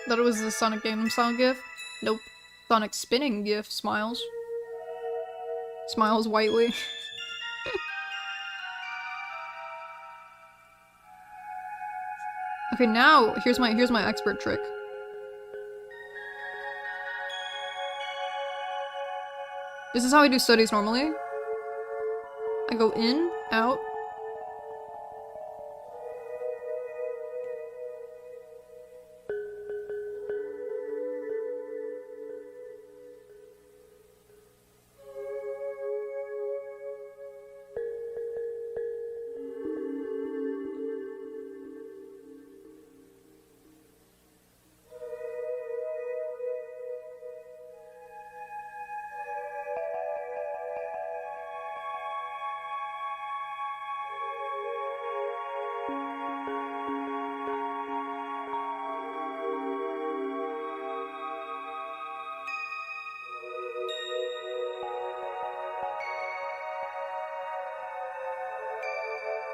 Thought it was the Sonic Gangnam Style gif. Nope. Sonic spinning gif. Smiles. Smiles whitely. Okay, now here's my expert trick. This is how I do studies normally. I go in, out.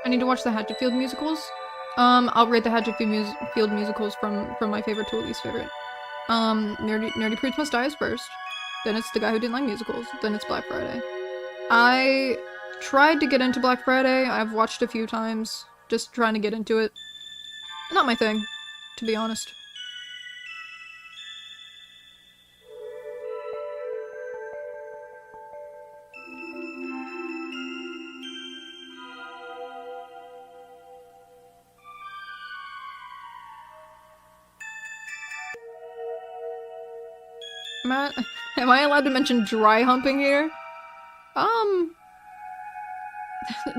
I need to watch the Hatchetfield musicals. I'll rate the Hatchetfield musicals from my favorite to least favorite. Nerdy Prudes Must Die is first. Then it's The Guy Who Didn't Like Musicals. Then it's Black Friday. I tried to get into Black Friday. I've watched a few times. Just trying to get into it. Not my thing, to be honest. Am I allowed to mention dry humping here?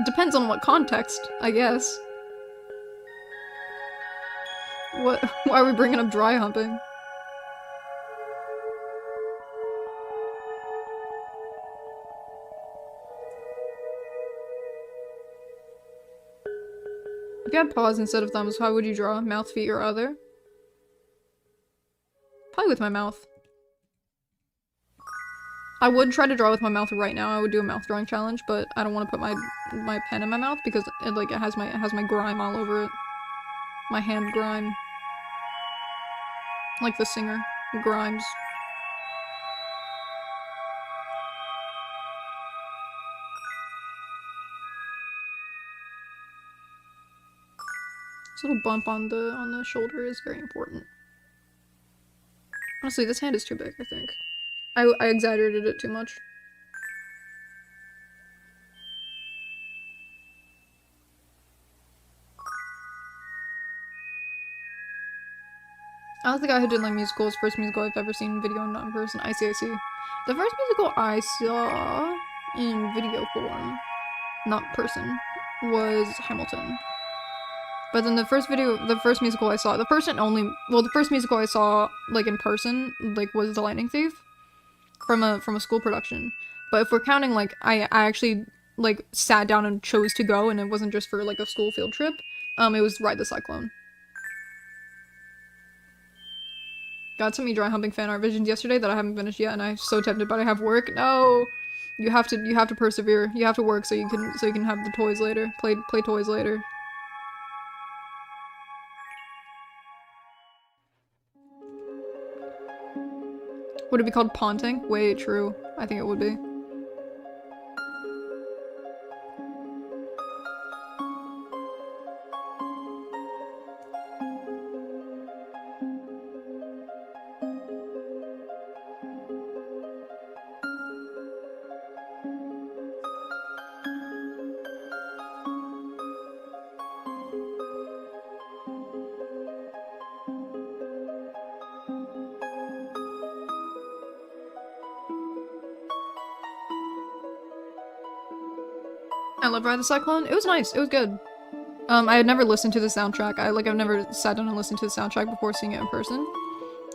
Depends on what context, I guess. Why are we bringing up dry humping? If you had paws instead of thumbs, how would you draw? Mouth, feet, or other? Probably with my mouth. I would try to draw with my mouth right now. I would do a mouth drawing challenge, but I don't want to put my pen in my mouth because it has my grime all over it. My hand grime. Like the singer, Grimes. This little bump on the shoulder is very important. Honestly, this hand is too big, I think. I exaggerated it too much. I was the guy who did like musicals. First musical I've ever seen in video and not in person. I see. The first musical I saw in video form, not person, was Hamilton. But then the first musical I saw, the first musical I saw like in person, like was The Lightning Thief. From a school production. But if we're counting, like, I actually, like, sat down and chose to go, and it wasn't just for, like, a school field trip, it was Ride the Cyclone. Got some dry humping fan art visions yesterday that I haven't finished yet, and I'm so tempted, but I have work. No! You have to persevere. You have to work so you can have the toys later. Play toys later. Would it be called ponting? Way true. I think it would be. I love Ride the Cyclone. It was nice. It was good. I had never listened to the soundtrack. I've never sat down and listened to the soundtrack before seeing it in person.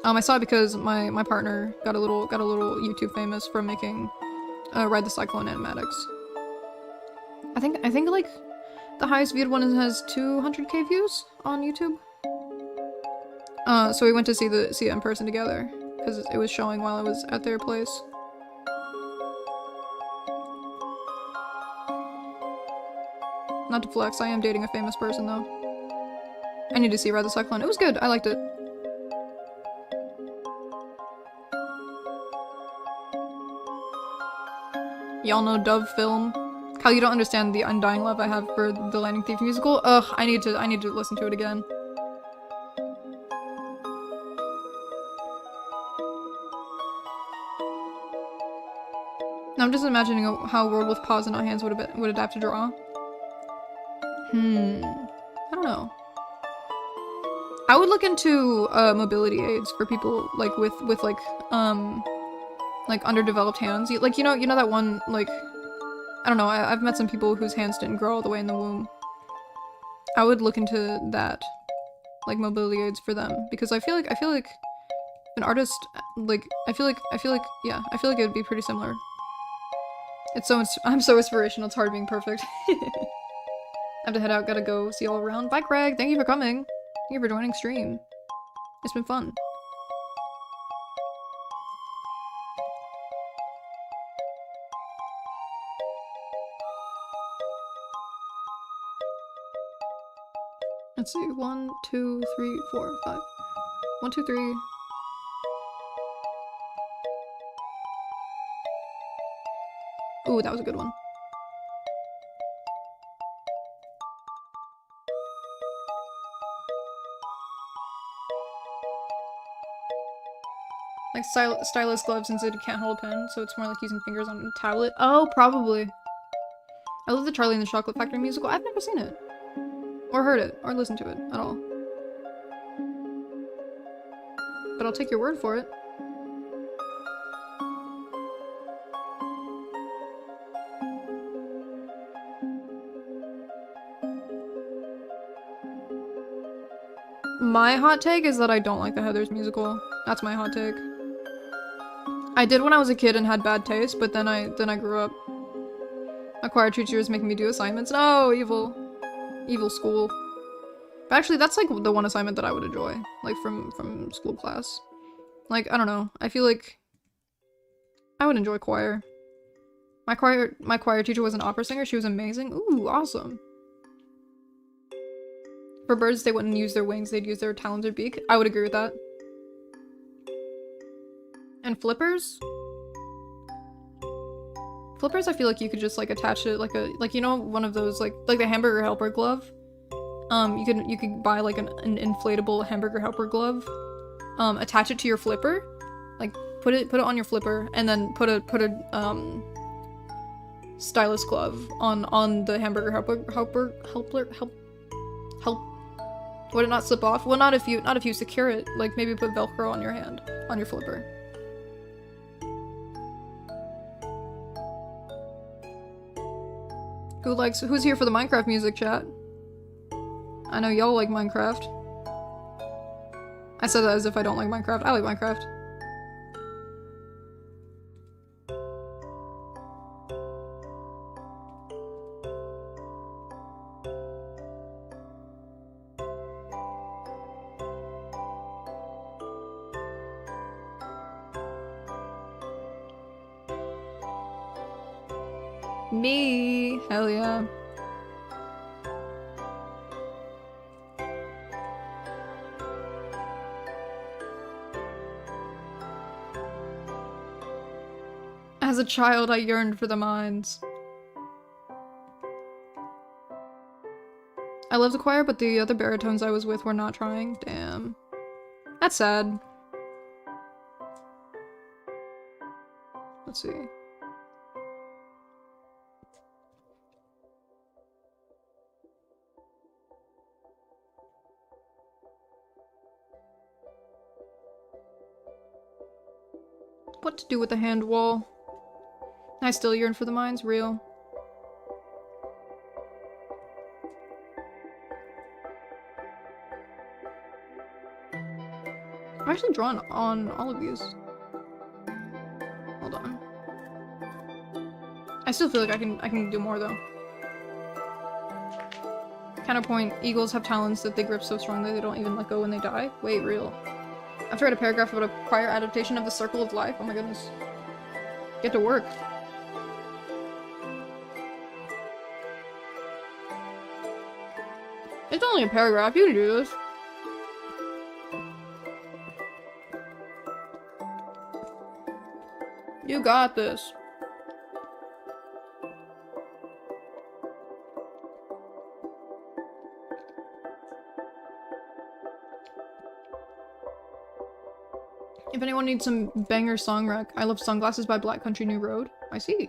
I saw it because my partner got a little YouTube famous from making Ride the Cyclone animatics. I think like the highest viewed one has 200k views on YouTube. So we went to see it in person together because it was showing while I was at their place. Not to flex, I am dating a famous person though. I need to see Ride the Cyclone. It was good. I liked it. Y'all know Dove film. Kyle, you don't understand the undying love I have for the Lightning Thief musical. Ugh, I need to listen to it again. Now I'm just imagining how a world with paws and not hands would adapt to draw. I don't know. I would look into mobility aids for people like with like underdeveloped hands. Like you know that one, like, I don't know, I've met some people whose hands didn't grow all the way in the womb. I would look into that, like mobility aids for them, because I feel like an artist, like I feel like yeah, I feel like it would be pretty similar. I'm so inspirational, it's hard being perfect. I have to head out, gotta go see all around. Bye Craig, thank you for coming. Thank you for joining stream. It's been fun. Let's see, 1, 2, 3, 4, 5. 1, 2, 3. Ooh, that was a good one. Like stylus gloves since it can't hold a pen, so it's more like using fingers on a tablet. Oh, probably. I love the Charlie and the Chocolate Factory musical. I've never seen it. Or heard it. Or listened to it. At all. But I'll take your word for it. My hot take is that I don't like the Heathers musical. That's my hot take. I did when I was a kid and had bad taste, but then I grew up. My choir teacher was making me do assignments. No, evil. Evil school. But actually, that's like the one assignment that I would enjoy. Like from school class. Like, I don't know. I feel like I would enjoy choir. My choir teacher was an opera singer. She was amazing. Ooh, awesome. For birds, they wouldn't use their wings. They'd use their talons or beak. I would agree with that. And flippers? Flippers, I feel like you could just like attach it like you know, one of those like the hamburger helper glove. You could buy like an inflatable hamburger helper glove. Attach it to your flipper, like put it on your flipper, and then put a stylus glove on the hamburger helper. Would it not slip off? Well, not if you secure it. Like maybe put Velcro on your hand, on your flipper. Who's here for the Minecraft music, chat? I know y'all like Minecraft. I said that as if I don't like Minecraft. I like Minecraft. Me! Hell yeah. As a child, I yearned for the mines. I love the choir, but the other baritones I was with were not trying. Damn. That's sad. Let's see. What to do with the hand wall? I still yearn for the mines, real. I'm actually drawn on all of these. Hold on. I still feel like I can do more though. Counterpoint, eagles have talons that they grip so strongly they don't even let go when they die. Wait, real. I have to write a paragraph about a prior adaptation of The Circle of Life. Oh my goodness. Get to work. It's only a paragraph, you can do this. You got this. If anyone needs some banger song rec, I love Sunglasses by Black Country New Road. I see.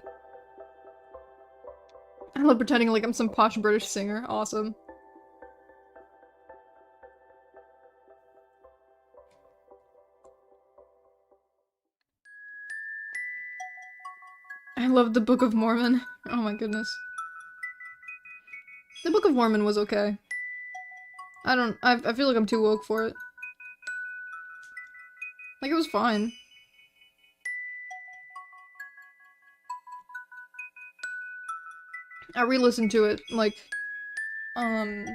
I love pretending like I'm some posh British singer. Awesome. I love the Book of Mormon. Oh my goodness. The Book of Mormon was okay. I feel like I'm too woke for it. Like, it was fine. I re-listened to it, like, a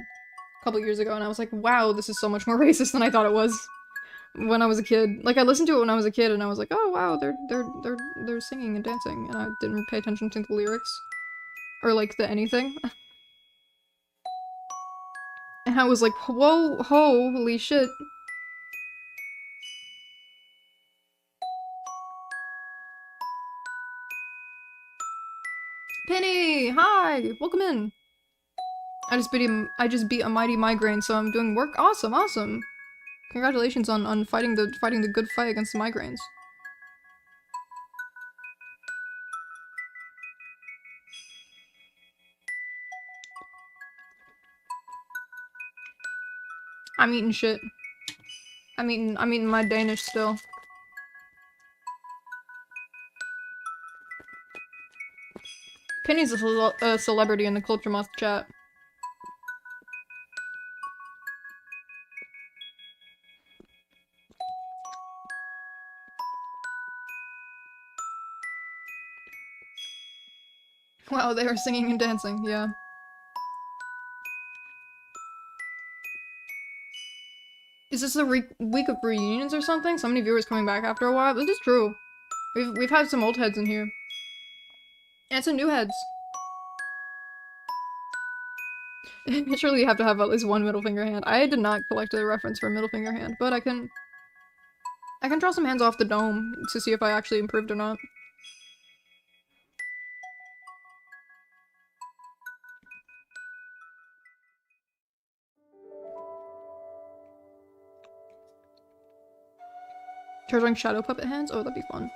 couple years ago, and I was like, wow, this is so much more racist than I thought it was when I was a kid. Like, I listened to it when I was a kid, and I was like, oh wow, they're singing and dancing, and I didn't pay attention to the lyrics. Or, like, the anything. And I was like, whoa, holy shit. Penny! Hi! Welcome in! I just beat a mighty migraine, so I'm doing work. Awesome, awesome! Congratulations on fighting the good fight against the migraines. I'm eating shit. I'm eating my Danish still. Penny's a celebrity in the Culture Moth chat. Wow, they are singing and dancing, yeah. Is this a week of reunions or something? So many viewers coming back after a while? This is true. We've had some old heads in here. And some new heads. Surely you have to have at least one middle finger hand. I did not collect a reference for a middle finger hand, but I can draw some hands off the dome to see if I actually improved or not. Try drawing shadow puppet hands? Oh, that'd be fun.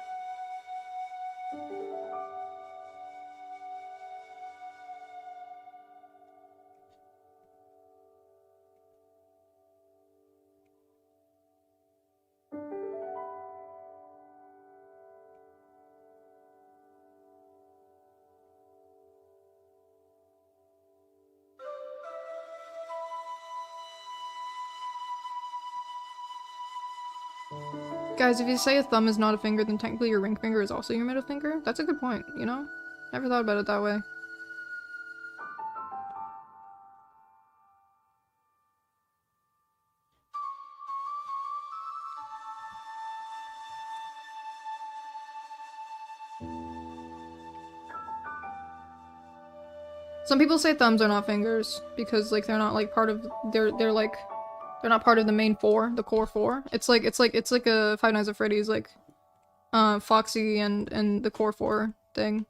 Guys, if you say a thumb is not a finger, then technically your ring finger is also your middle finger? That's a good point, you know? Never thought about it that way. Some people say thumbs are not fingers because like they're not like part of they're not part of the main four, the core four. It's like a Five Nights at Freddy's like Foxy and the core four thing.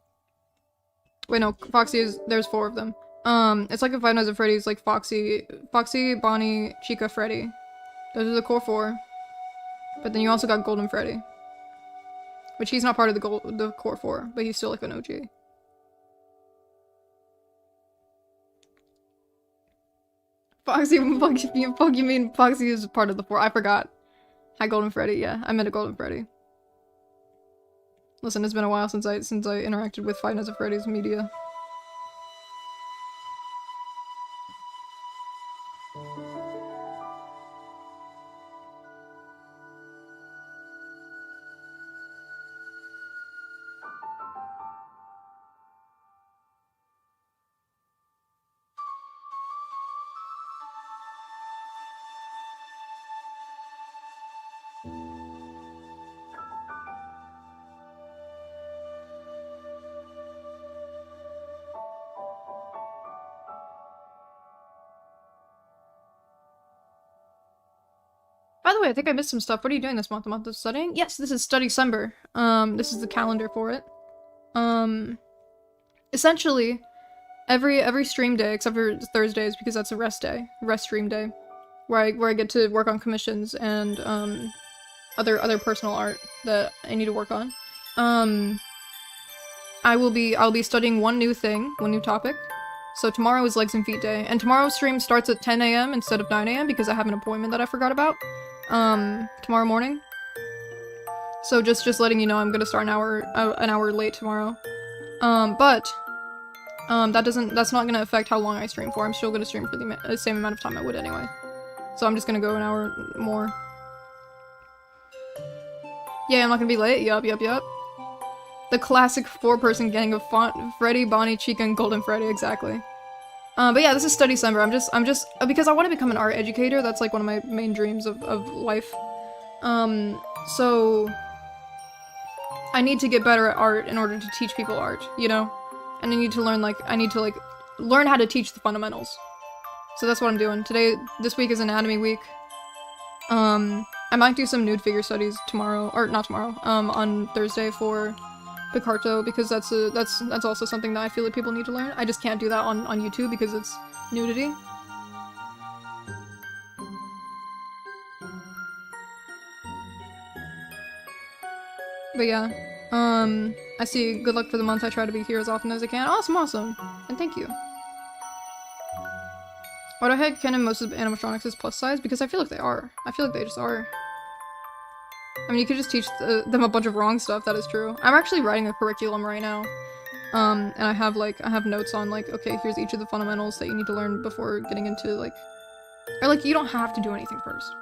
Wait, no, Foxy is there's four of them. It's like a Five Nights at Freddy's like Foxy, Bonnie, Chica, Freddy. Those are the core four. But then you also got Golden Freddy, which he's not part of the core four, but he's still like an OG. Foxy, you mean Foxy is part of the four. I forgot. Hi, Golden Freddy. Yeah, I meant a Golden Freddy. Listen, it's been a while since I interacted with Five Nights at Freddy's media. By the way, I think I missed some stuff. What are you doing this month? The month of studying? Yes, this is Studycember. This is the calendar for it. Essentially, every stream day, except for Thursdays, because that's a rest day. Rest stream day. Where I get to work on commissions and, other personal art that I need to work on. I'll be studying one new topic. So tomorrow is legs and feet day, and tomorrow's stream starts at 10 a.m. instead of 9 a.m. because I have an appointment that I forgot about, tomorrow morning. So just letting you know I'm gonna start an hour late tomorrow. But that's not gonna affect how long I stream for. I'm still gonna stream for the same amount of time I would anyway. So I'm just gonna go an hour more. Yeah, I'm not gonna be late. Yup. The classic 4-person gang of Freddy, Bonnie, Chica, and Golden Freddy, exactly. But yeah, this is Studycember. I'm just because I want to become an art educator. That's like one of my main dreams of life. So I need to get better at art in order to teach people art, you know? And I need to learn learn how to teach the fundamentals. So that's what I'm doing. This week is anatomy week. I might do some nude figure studies tomorrow, or not tomorrow, on Thursday for Picarto, because that's also something that I feel like people need to learn. I just can't do that on YouTube because it's nudity. But yeah, I see. Good luck for the month. I try to be here as often as I can. Awesome, and thank you. Why do I have canon most of the animatronics is plus size? Because I feel like they are. I feel like they just are. I mean, you could just teach them a bunch of wrong stuff, that is true. I'm actually writing a curriculum right now. And I have notes on, okay, here's each of the fundamentals that you need to learn before getting into, or, you don't have to do anything first.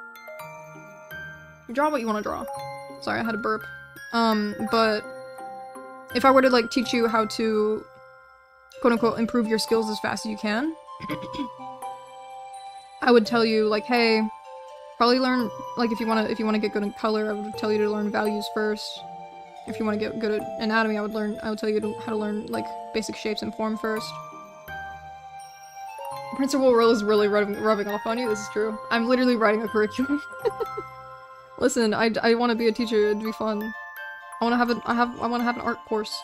You draw what you want to draw. Sorry, I had a burp. But if I were to, teach you how to, quote-unquote, improve your skills as fast as you can, I would tell you, hey, probably learn, if you wanna get good in color, I would tell you to learn values first. If you want to get good at anatomy, I would tell you how to learn, basic shapes and form first. Principal Will is really rubbing off on you, this is true. I'm literally writing a curriculum. Listen, I want to be a teacher, it'd be fun. I want to have an art course.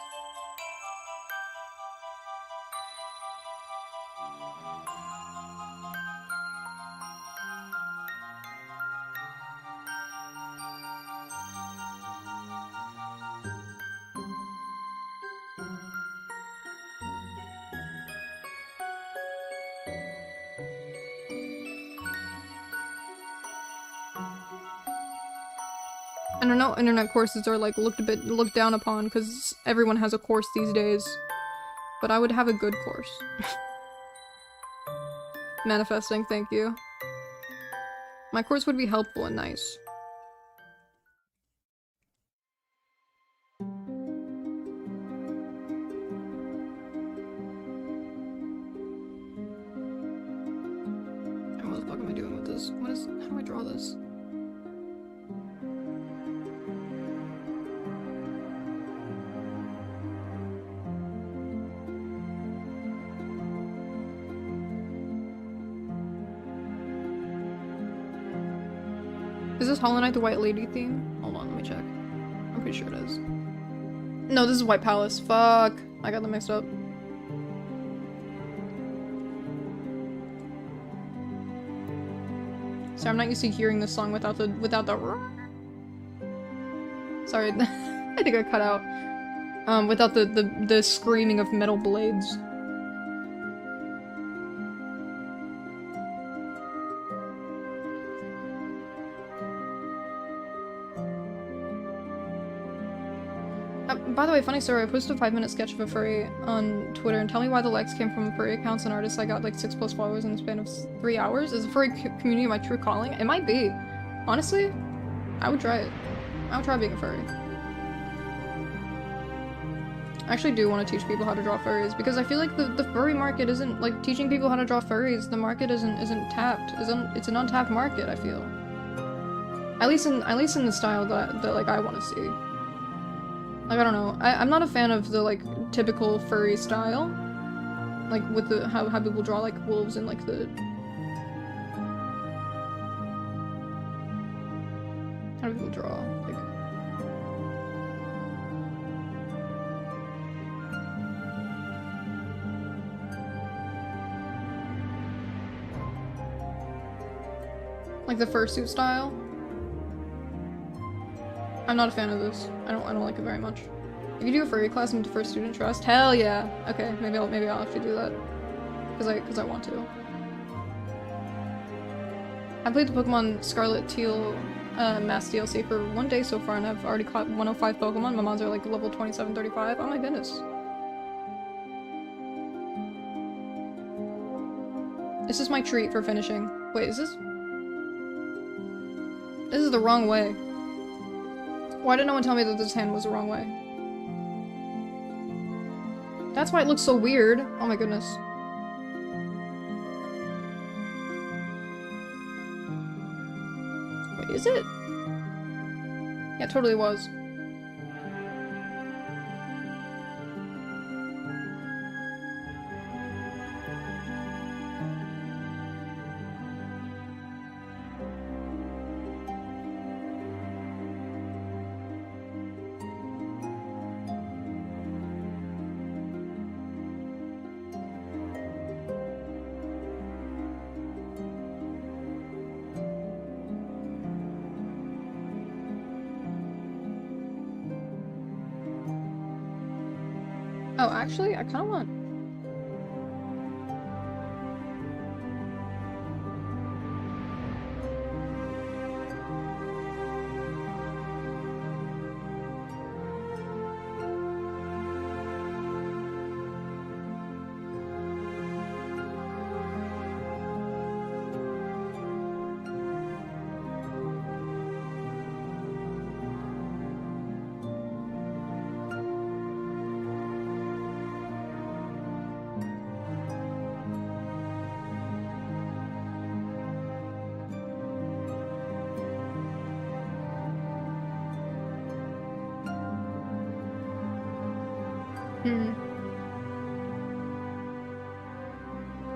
And I know internet courses are looked down upon because everyone has a course these days. But I would have a good course. Manifesting, thank you. My course would be helpful and nice. What the fuck am I doing with this? How do I draw this? Is this Hollow Knight the White Lady theme? Hold on, let me check. I'm pretty sure it is. No, this is White Palace. Fuck. I got them mixed up. Sorry, I'm not used to hearing this song without the Sorry, I think I cut out. Without the screaming of metal blades. By the way, funny story, I posted a 5-minute sketch of a furry on Twitter, and tell me why the likes came from furry accounts and artists. I got 6+ followers in the span of 3 hours. Is the furry community my true calling? It might be. Honestly, I would try it. I would try being a furry. I actually do want to teach people how to draw furries, because I feel like the furry market isn't, teaching people how to draw furries, the market isn't tapped. It's an untapped market, I feel. At least in the style that I want to see. I don't know. I'm not a fan of the, typical furry style. With the- how people draw, wolves and, the... How do people draw? The fursuit style? I'm not a fan of this. I don't like it very much. If you do a furry class and defer student trust, hell yeah. Okay, maybe I'll actually do that. Cause I want to. I played the Pokemon Scarlet Teal Mass DLC for 1 day so far and I've already caught 105 Pokemon. My mons are like level 27, 35. Oh my goodness. This is my treat for finishing. Wait, is this? This is the wrong way. Why did no one tell me that this hand was the wrong way? That's why it looks so weird. Oh my goodness. Wait, is it? Yeah, it totally was. Oh, actually, I kinda want...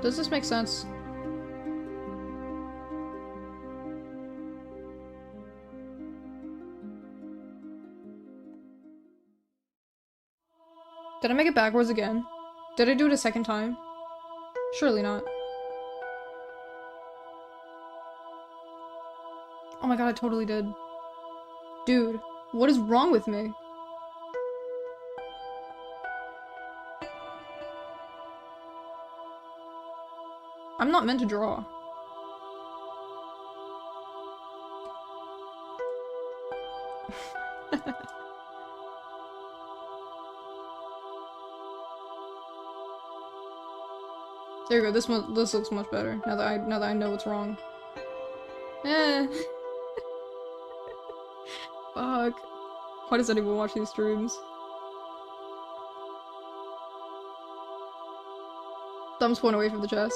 Does this make sense? Did I make it backwards again? Did I do it a second time? Surely not. Oh my god, I totally did. Dude, what is wrong with me? I'm not meant to draw. There you go. This looks much better now that I know what's wrong. Eh. Fuck. Why does anyone watch these streams? Thumbs point away from the chest.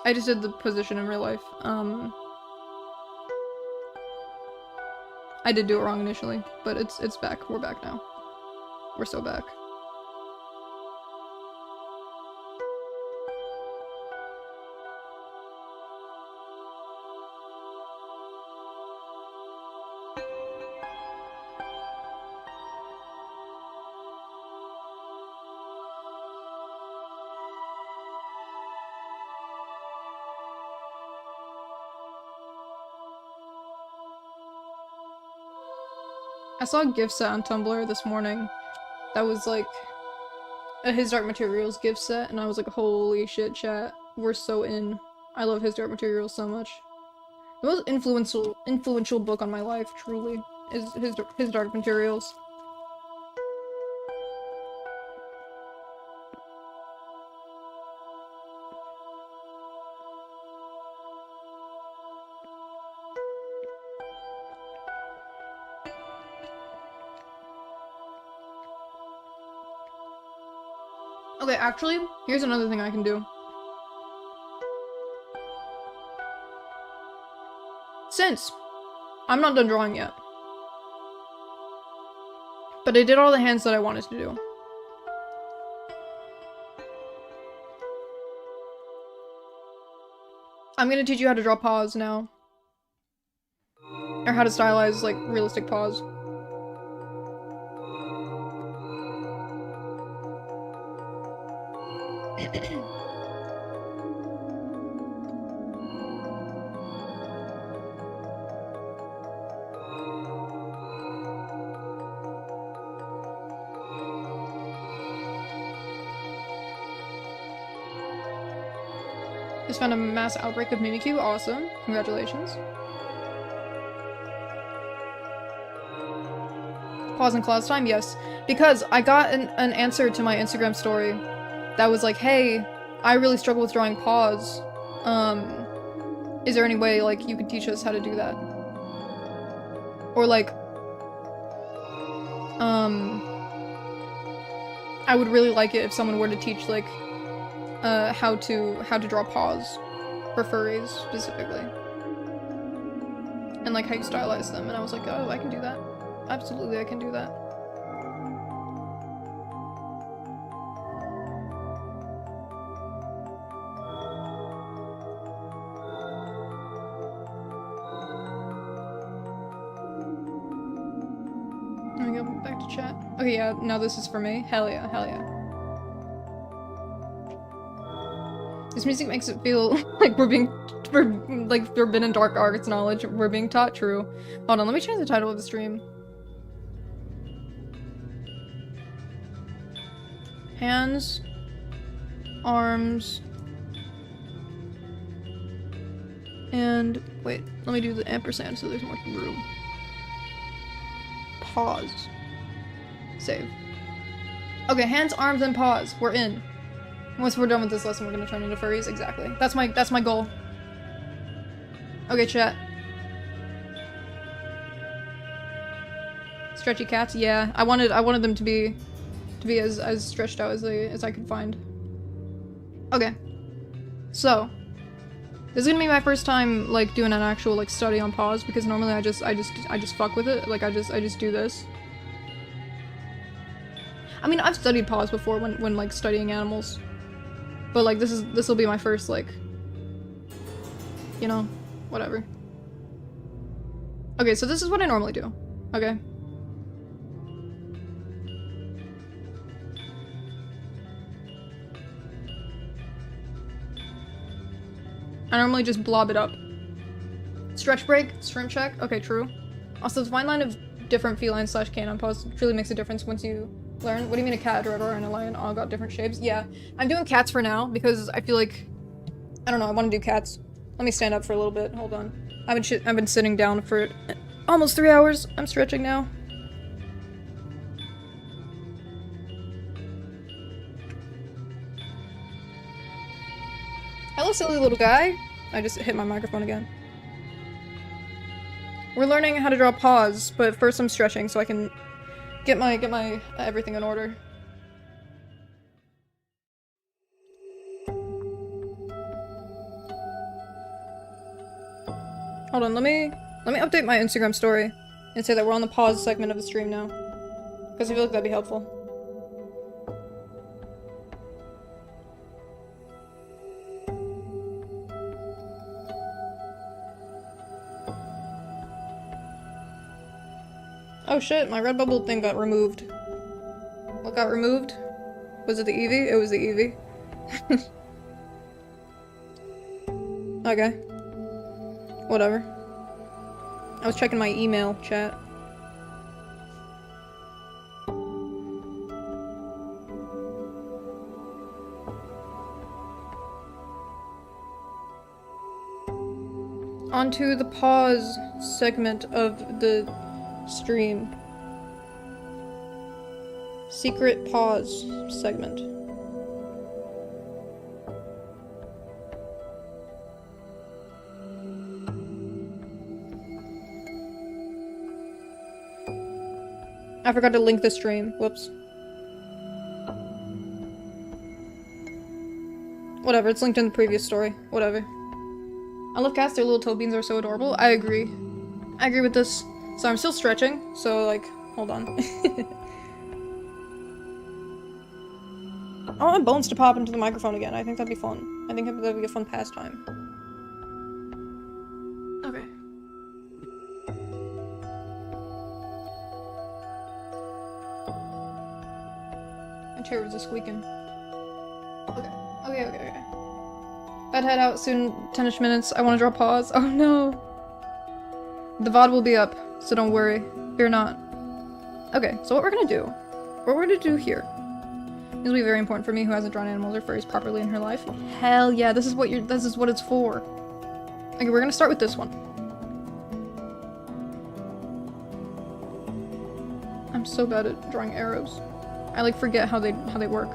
I just did the position in real life. I did do it wrong initially, but it's back. We're back now. We're so back. I saw a gift set on Tumblr this morning that was like a His Dark Materials gift set, and I was like, holy shit, chat. We're so in. I love His Dark Materials so much. The most influential book on my life, truly, is His Dark Materials. Okay, actually, here's another thing I can do. Since I'm not done drawing yet, but I did all the hands that I wanted to do. I'm gonna teach you how to draw paws now. Or how to stylize, like, realistic paws. Just found a mass outbreak of Mimikyu. Awesome. Congratulations. Pause in class time? Yes. Because I got an answer to my Instagram story that was like, hey, I really struggle with drawing PAWS. Is there any way, like, you could teach us how to do that? Or, like, I would really like it if someone were to teach, like, how to draw PAWS for furries, specifically. And, like, how you stylize them. And I was like, oh, I can do that. Absolutely, I can do that. Let me go back to chat. Okay, yeah, now this is for me. Hell yeah, hell yeah. This music makes it feel like we're forbidden dark arts knowledge. We're being taught true. Hold on, let me change the title of the stream. Hands, arms, and wait, let me do the ampersand so there's more room. Pause. Save. Okay, hands, arms, and paws. We're in. Once we're done with this lesson, we're gonna turn into furries. Exactly. That's my goal. Okay, chat. Stretchy cats? Yeah. I wanted them to be as stretched out as I could find. Okay. So, this is gonna be my first time like doing an actual like study on PAWS, because normally I just fuck with it. Like I just do this. I mean, I've studied PAWS before when like studying animals. But like this will be my first like, you know, whatever. Okay, so this is what I normally do. Okay. I normally just blob it up. Stretch break, shrimp check. Okay, true. Also, the fine line of different feline / canine paws truly makes a difference once you learn. What do you mean a cat, a and a lion all got different shapes? Yeah, I'm doing cats for now because I feel like, I don't know, I want to do cats. Let me stand up for a little bit. Hold on. I've been sitting down for almost 3 hours. I'm stretching now. Hello, silly little guy. I just hit my microphone again. We're learning how to draw paws, but first I'm stretching so I can get my everything in order. Hold on, let me update my Instagram story and say that we're on the pause segment of the stream now, because I feel like that'd be helpful. Oh shit, my Redbubble thing got removed. What got removed? Was it the Eevee? It was the Eevee. Okay. Whatever. I was checking my email chat. Onto the pause segment of the stream. Secret pause segment. I forgot to link the stream. Whoops. Whatever, it's linked in the previous story. Whatever. I love cats, their little toe beans are so adorable. I agree. I agree with this. So I'm still stretching, so like, hold on. I want my bones to pop into the microphone again. I think that'd be fun. I think that'd be a fun pastime. Okay. My chair was just squeaking. Okay. Okay. Bed head out soon, 10-ish minutes. I want to draw pause. Oh no. The VOD will be up, so don't worry. Fear not. Okay, so what we're gonna do here This will be very important for me who hasn't drawn animals or furries properly in her life. Hell yeah, this is what it's for. Okay, we're gonna start with this one. I'm so bad at drawing arrows. I like forget how they work.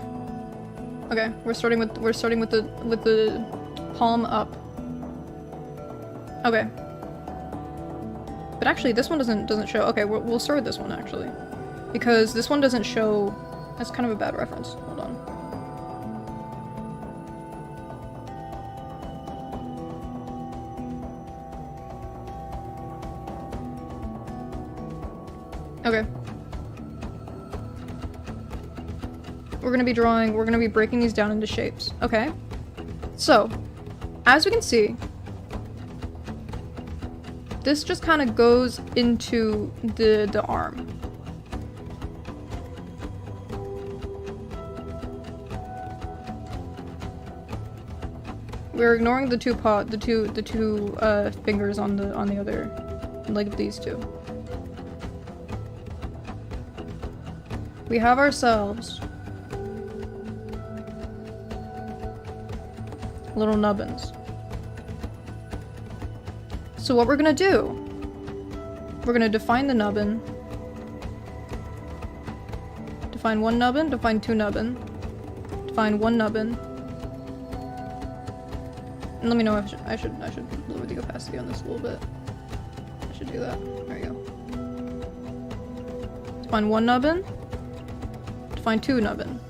Okay, we're starting with the palm up. Okay. But actually this one doesn't show. Okay, we'll start with this one actually. Because this one doesn't show. That's kind of a bad reference. Hold on. Okay. We're gonna be breaking these down into shapes. Okay. So, as we can see, this just kind of goes into the arm. We're ignoring the two fingers on the other leg of these two. We have ourselves little nubbins. So what we're gonna do, we're gonna define the nubbin, define one nubbin, define two nubbin, define one nubbin. And let me know if I should lower the opacity on this a little bit. I should do that. There you go. Define one nubbin. Define two nubbin.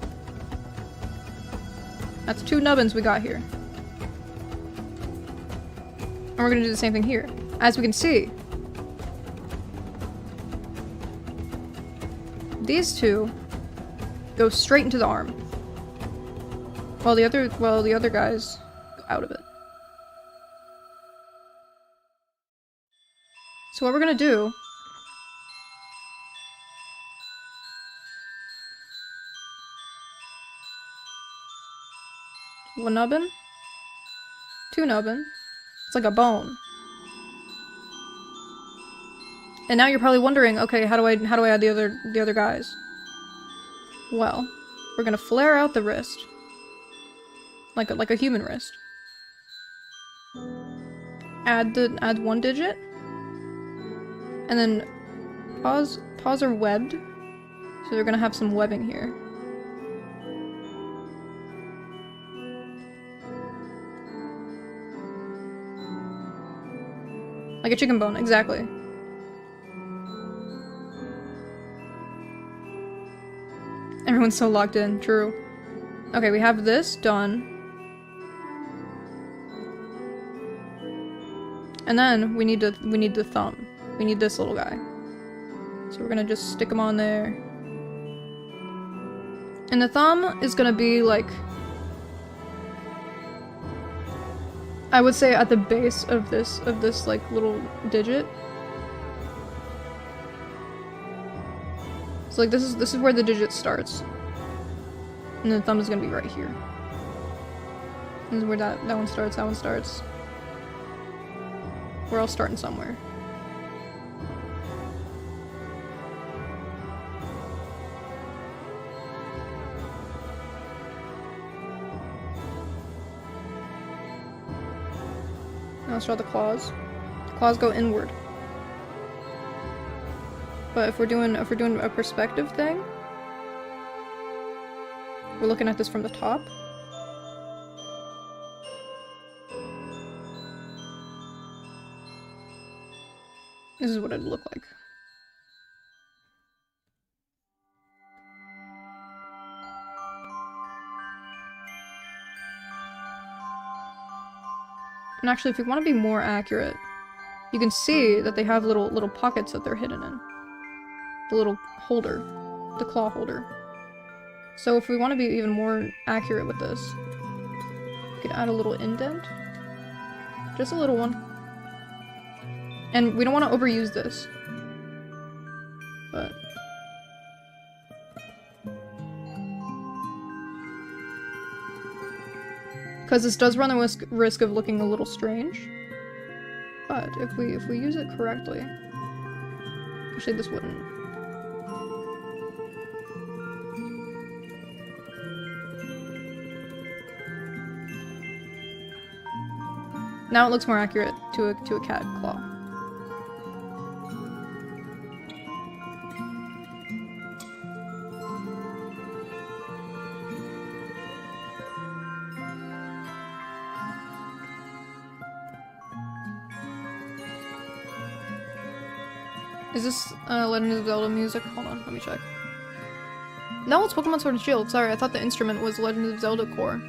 That's two nubbins we got here. And we're gonna do the same thing here. As we can see, these two go straight into the arm, while the other guys go out of it. So what we're gonna do one nubbin, two nubbin. It's like a bone. And now you're probably wondering, okay, how do I add the other guys? Well, we're gonna flare out the wrist, like a human wrist. Add one digit. And then paws are webbed, so they're gonna have some webbing here. Like a chicken bone, exactly. Everyone's so locked in, true. Okay, we have this done. And then we need the thumb. We need this little guy. So we're gonna just stick him on there. And the thumb is gonna be like, I would say at the base of this like little digit. So like this is where the digit starts. And the thumb is gonna be right here. This is where that one starts, that one starts. We're all starting somewhere. Now let's draw the claws. The claws go inward. But if we're doing a perspective thing, we're looking at this from the top. This is what it'd look like. And actually, if you want to be more accurate, you can see that they have little pockets that they're hidden in. The little holder. The claw holder. So if we want to be even more accurate with this, we could add a little indent. Just a little one. And we don't want to overuse this. But... because this does run the risk of looking a little strange. But if we use it correctly... actually, this wouldn't. Now it looks more accurate to a cat claw. Is this Legend of Zelda music? Hold on, let me check. No, it's Pokemon Sword and Shield. Sorry, I thought the instrument was Legend of Zelda core.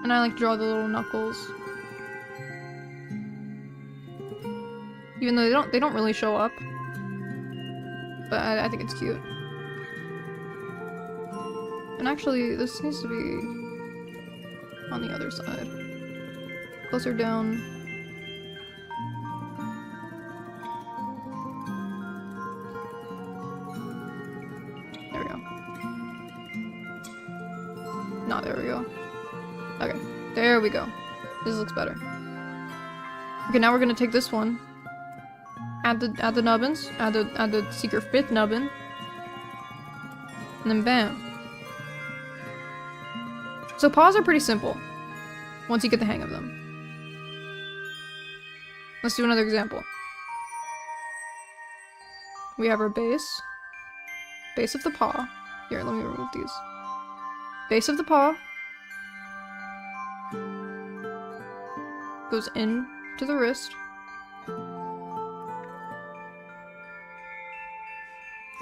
And I like draw the little knuckles. Even though they don't really show up. But I think it's cute. And actually, this needs to be on the other side. Closer down. There we go. No, there we go. Okay, there we go. This looks better. Okay, now we're gonna take this one. Add the nubbins. Add the secret 5th nubbin. And then bam. So paws are pretty simple. Once you get the hang of them. Let's do another example. We have our base. Base of the paw. Here, let me remove these. Base of the paw. Goes in to the wrist.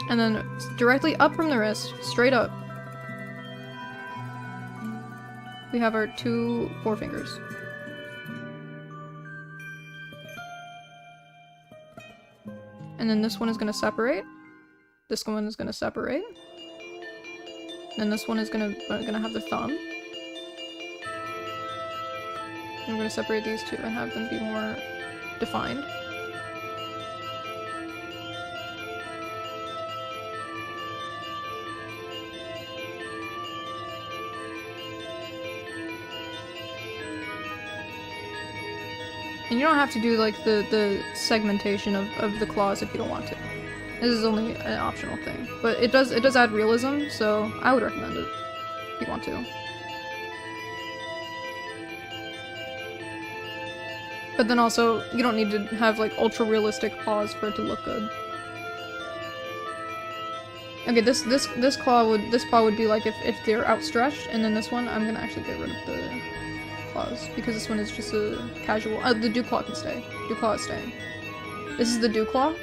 And then directly up from the wrist, straight up, we have our 2 forefingers. And then this one is going to separate. This one is going to separate. Then this one is going to have the thumb. And we're going to separate these two and have them be more defined. And you don't have to do like the segmentation of the claws if you don't want to. This is only an optional thing. But it does add realism, so I would recommend it if you want to. But then also, you don't need to have like ultra realistic paws for it to look good. Okay, this paw would be like if they're outstretched, and then this one I'm gonna actually get rid of the claws because this one is just a casual. The dew claw can stay. Dew claw is staying. This is the dew claw.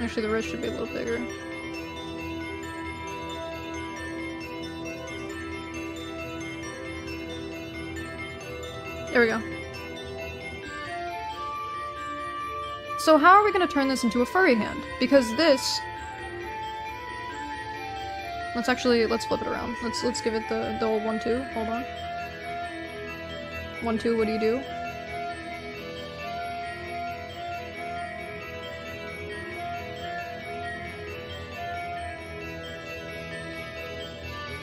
Actually, the wrist should be a little bigger. There we go. So how are we going to turn this into a furry hand? Because this... let's flip it around. Let's give it the old 1-2. Hold on. 1-2, what do you do?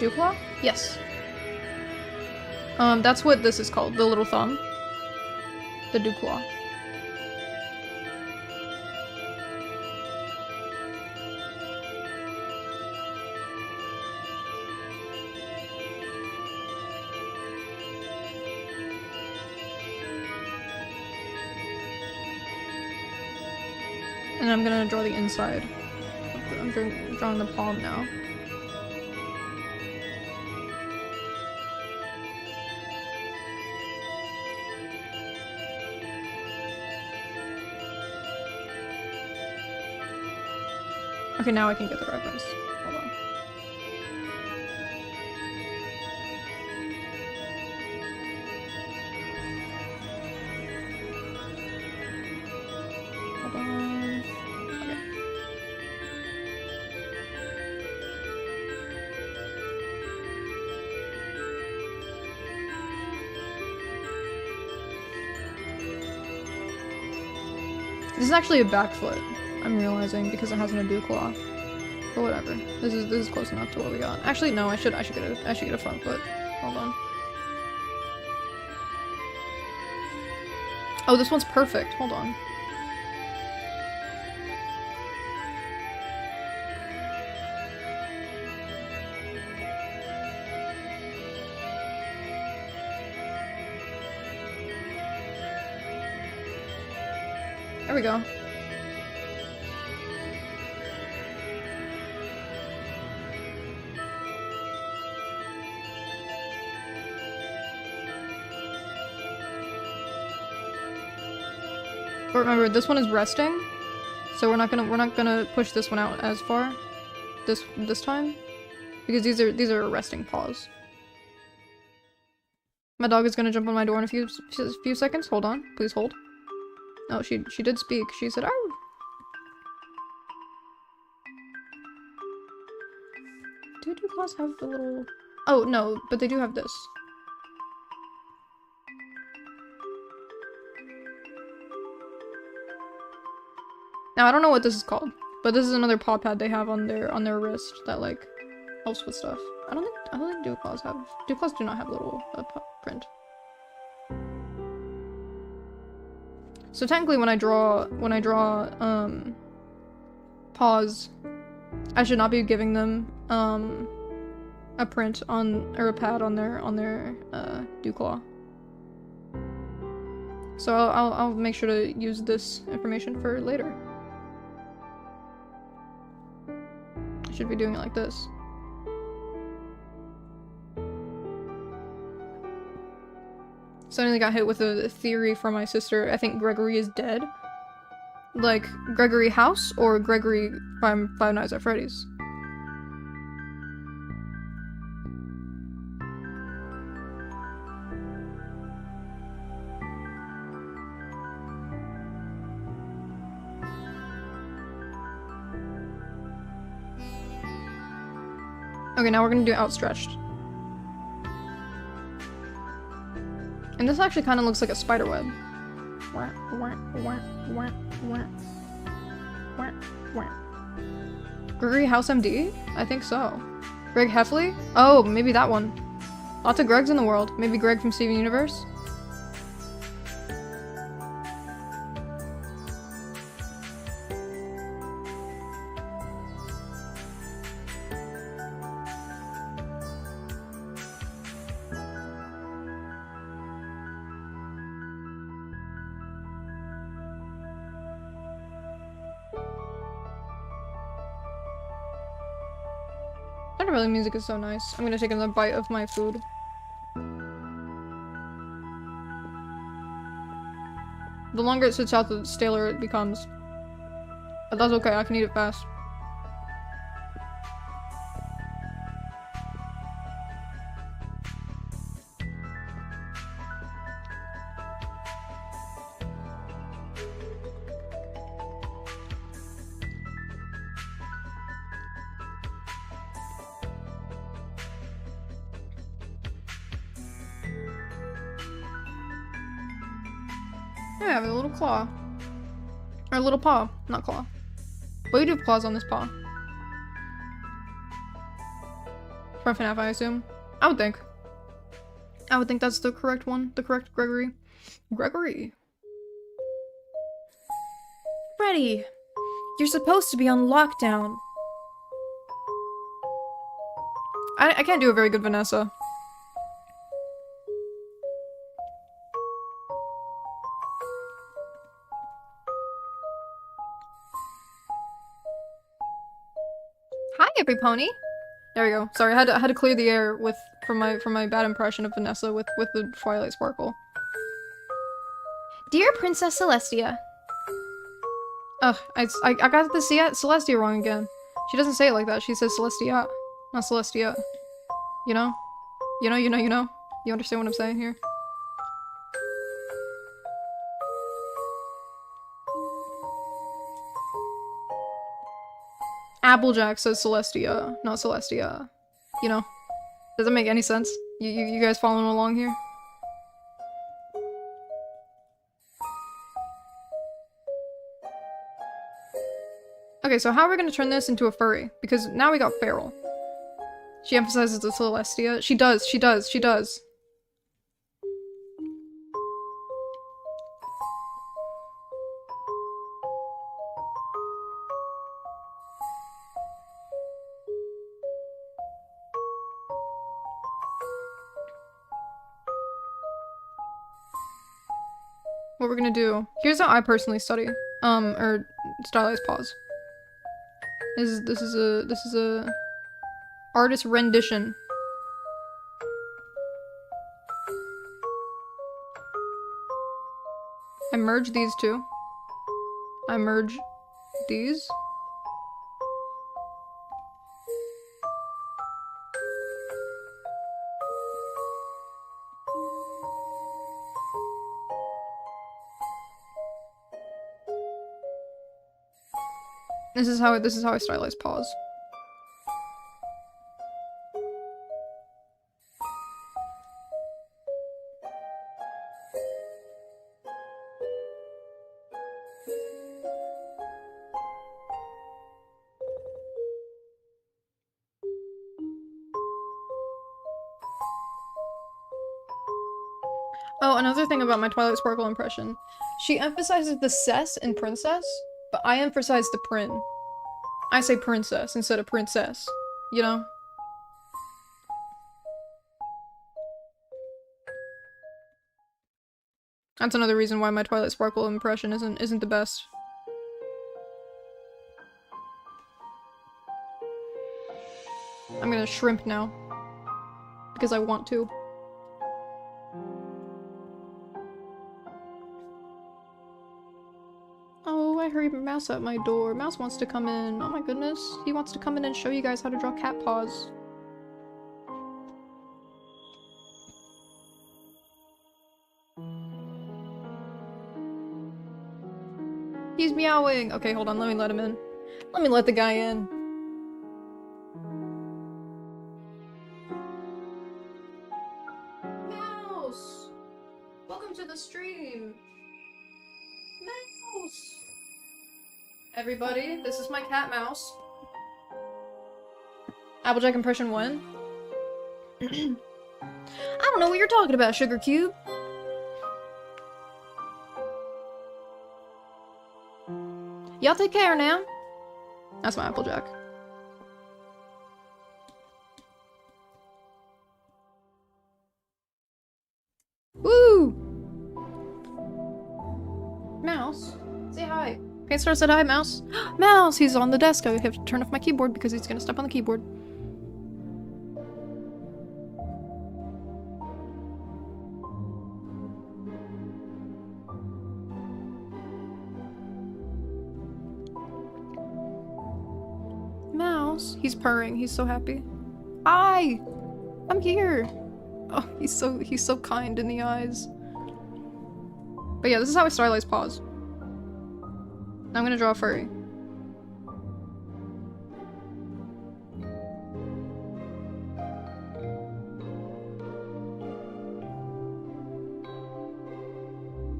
Dew claw? Yes. That's what this is called, the little thumb. The dew claw. And I'm gonna draw the inside. I'm drawing the palm now. Okay, now I can get the reference. Hold on. Hold on. Okay. This is actually a back foot, I'm realizing, because it has an ado claw. But whatever. This is close enough to what we got. Actually, no, I should get a front foot. Hold on. Oh, this one's perfect. Hold on. There we go. But remember, this one is resting, so we're not gonna push this one out as far this time, because these are resting paws. My dog is gonna jump on my door in a few seconds. Hold on, please hold. Oh, she did speak. She said, "Oh." Do claws have the little? Oh no, but they do have this. Now I don't know what this is called, but this is another paw pad they have on their wrist that like helps with stuff. I don't think dew claws have. Dew claws do not have little print. So technically, when I draw paws, I should not be giving them a print on or a pad on their dew claw. So I'll make sure to use this information for later. I should be doing it like this. Suddenly got hit with a theory from my sister. I think Gregory is dead. Like, Gregory House or Gregory from Five Nights at Freddy's? Okay, now we're gonna do outstretched. And this actually kind of looks like a spider web. Gregory House MD? I think so. Greg Heffley? Oh, maybe that one. Lots of Gregs in the world. Maybe Greg from Steven Universe? Really, music is so nice. I'm gonna take another bite of my food. The longer it sits out, the staler it becomes. But that's okay, I can eat it fast. Yeah, I have a little claw. Or a little paw, not claw. But we do have claws on this paw. From FNAF, I assume. I would think. I would think that's the correct one. The correct Gregory. Gregory! Freddy! You're supposed to be on lockdown. I can't do a very good Vanessa. Hi, every pony. There we go. Sorry, I had to clear the air from my bad impression of Vanessa with the Twilight Sparkle. Dear Princess Celestia. Ugh, I got the Celestia wrong again. She doesn't say it like that. She says Celestia, not Celestia. You know? You know? You understand what I'm saying here? Applejack says Celestia, not Celestia. You know? Does that make any sense? You guys following along here? Okay, so how are we gonna turn this into a furry? Because now we got feral. She emphasizes the Celestia. She does, she does, she does. What we're gonna do. Here's how I personally study. Or stylized pause. This is a artist rendition. I merge these two. I merge these. This is how I stylize paws. Oh, another thing about my Twilight Sparkle impression. She emphasizes the cess in princess, but I emphasize the prin. I say princess instead of princess, you know? That's another reason why my Twilight Sparkle impression isn't the best. I'm gonna shrimp now. Because I want to. Oh, I heard Mouse at my door. Mouse wants to come in. Oh my goodness. He wants to come in and show you guys how to draw cat paws. He's meowing! Okay, hold on, let me let him in. Let me let the guy in. Mouse! Welcome to the stream! Mouse! Everybody, this is my cat Mouse. Applejack impression 1. I don't know what you're talking about, Sugar Cube. Y'all take care now. That's my Applejack. Woo! Mouse, say hi. Okay, Star said hi, Mouse. Mouse, he's on the desk. I have to turn off my keyboard because he's gonna step on the keyboard. Mouse, he's purring. He's so happy. Hi, I'm here. Oh, he's so kind in the eyes. But yeah, this is how I stylize paws. I'm gonna draw a furry.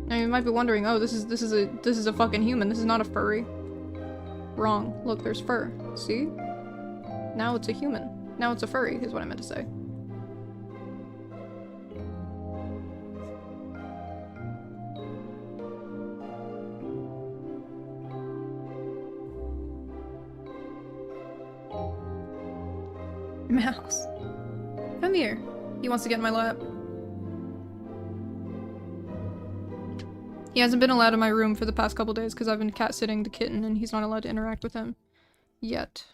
Now you might be wondering, oh, this is a fucking human. This is not a furry. Wrong. Look, there's fur. See? Now it's a human. Now it's a furry, is what I meant to say. Mouse. Come here. He wants to get in my lap. He hasn't been allowed in my room for the past couple days because I've been cat-sitting the kitten and he's not allowed to interact with him. Yet.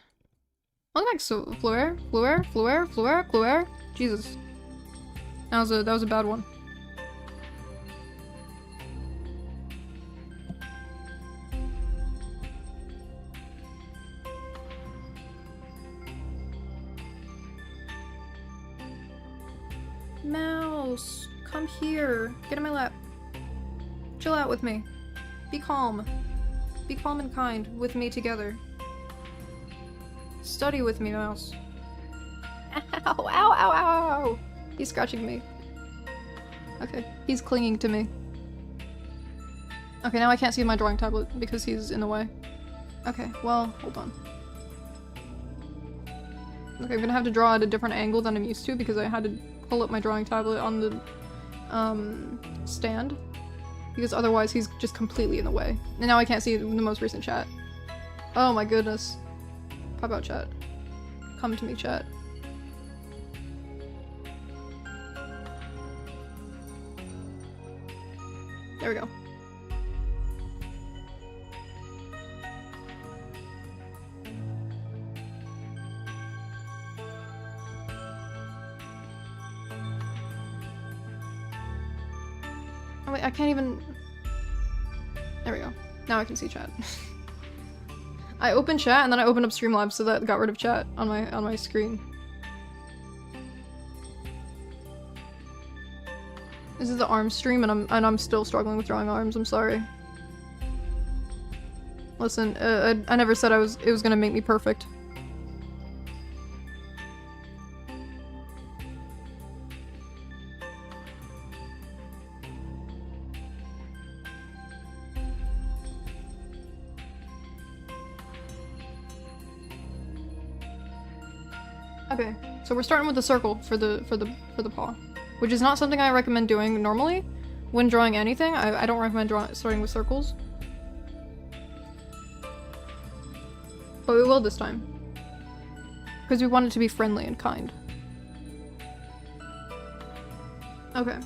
Welcome back, so Fleur. Jesus. That was a bad one. Mouse, come here. Get in my lap. Chill out with me. Be calm. Be calm and kind with me together. Study with me, mouse. Ow, ow, ow, ow, ow. He's scratching me. Okay, he's clinging to me. Okay, now I can't see my drawing tablet because he's in the way. Okay, well, hold on. Okay, I'm gonna have to draw at a different angle than I'm used to because I had to pull up my drawing tablet on the stand. Because otherwise he's just completely in the way. And now I can't see the most recent chat. Oh my goodness. Pop out chat. Come to me, chat. There we go. Oh wait, I can't even... There we go. Now I can see chat. I opened chat and then I opened up Streamlabs so that got rid of chat on my screen. This is the arm stream and I'm still struggling with drawing arms, I'm sorry. Listen, I never said it was gonna make me perfect. Okay, so we're starting with the circle for the paw, which is not something I recommend doing normally when drawing anything. I don't recommend starting with circles, but we will this time because we want it to be friendly and kind. Okay.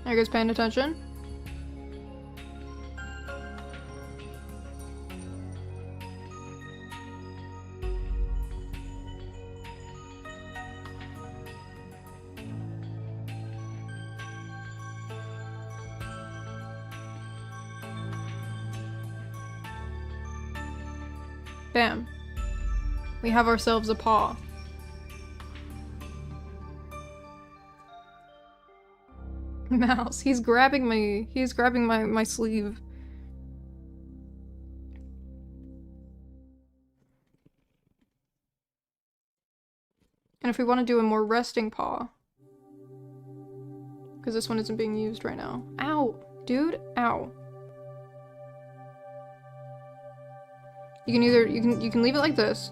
Are you guys paying attention? Bam. We have ourselves a paw. Mouse, he's grabbing my sleeve. And if we want to do a more resting paw, because this one isn't being used right now. Ow, dude, ow. You can either you can leave it like this,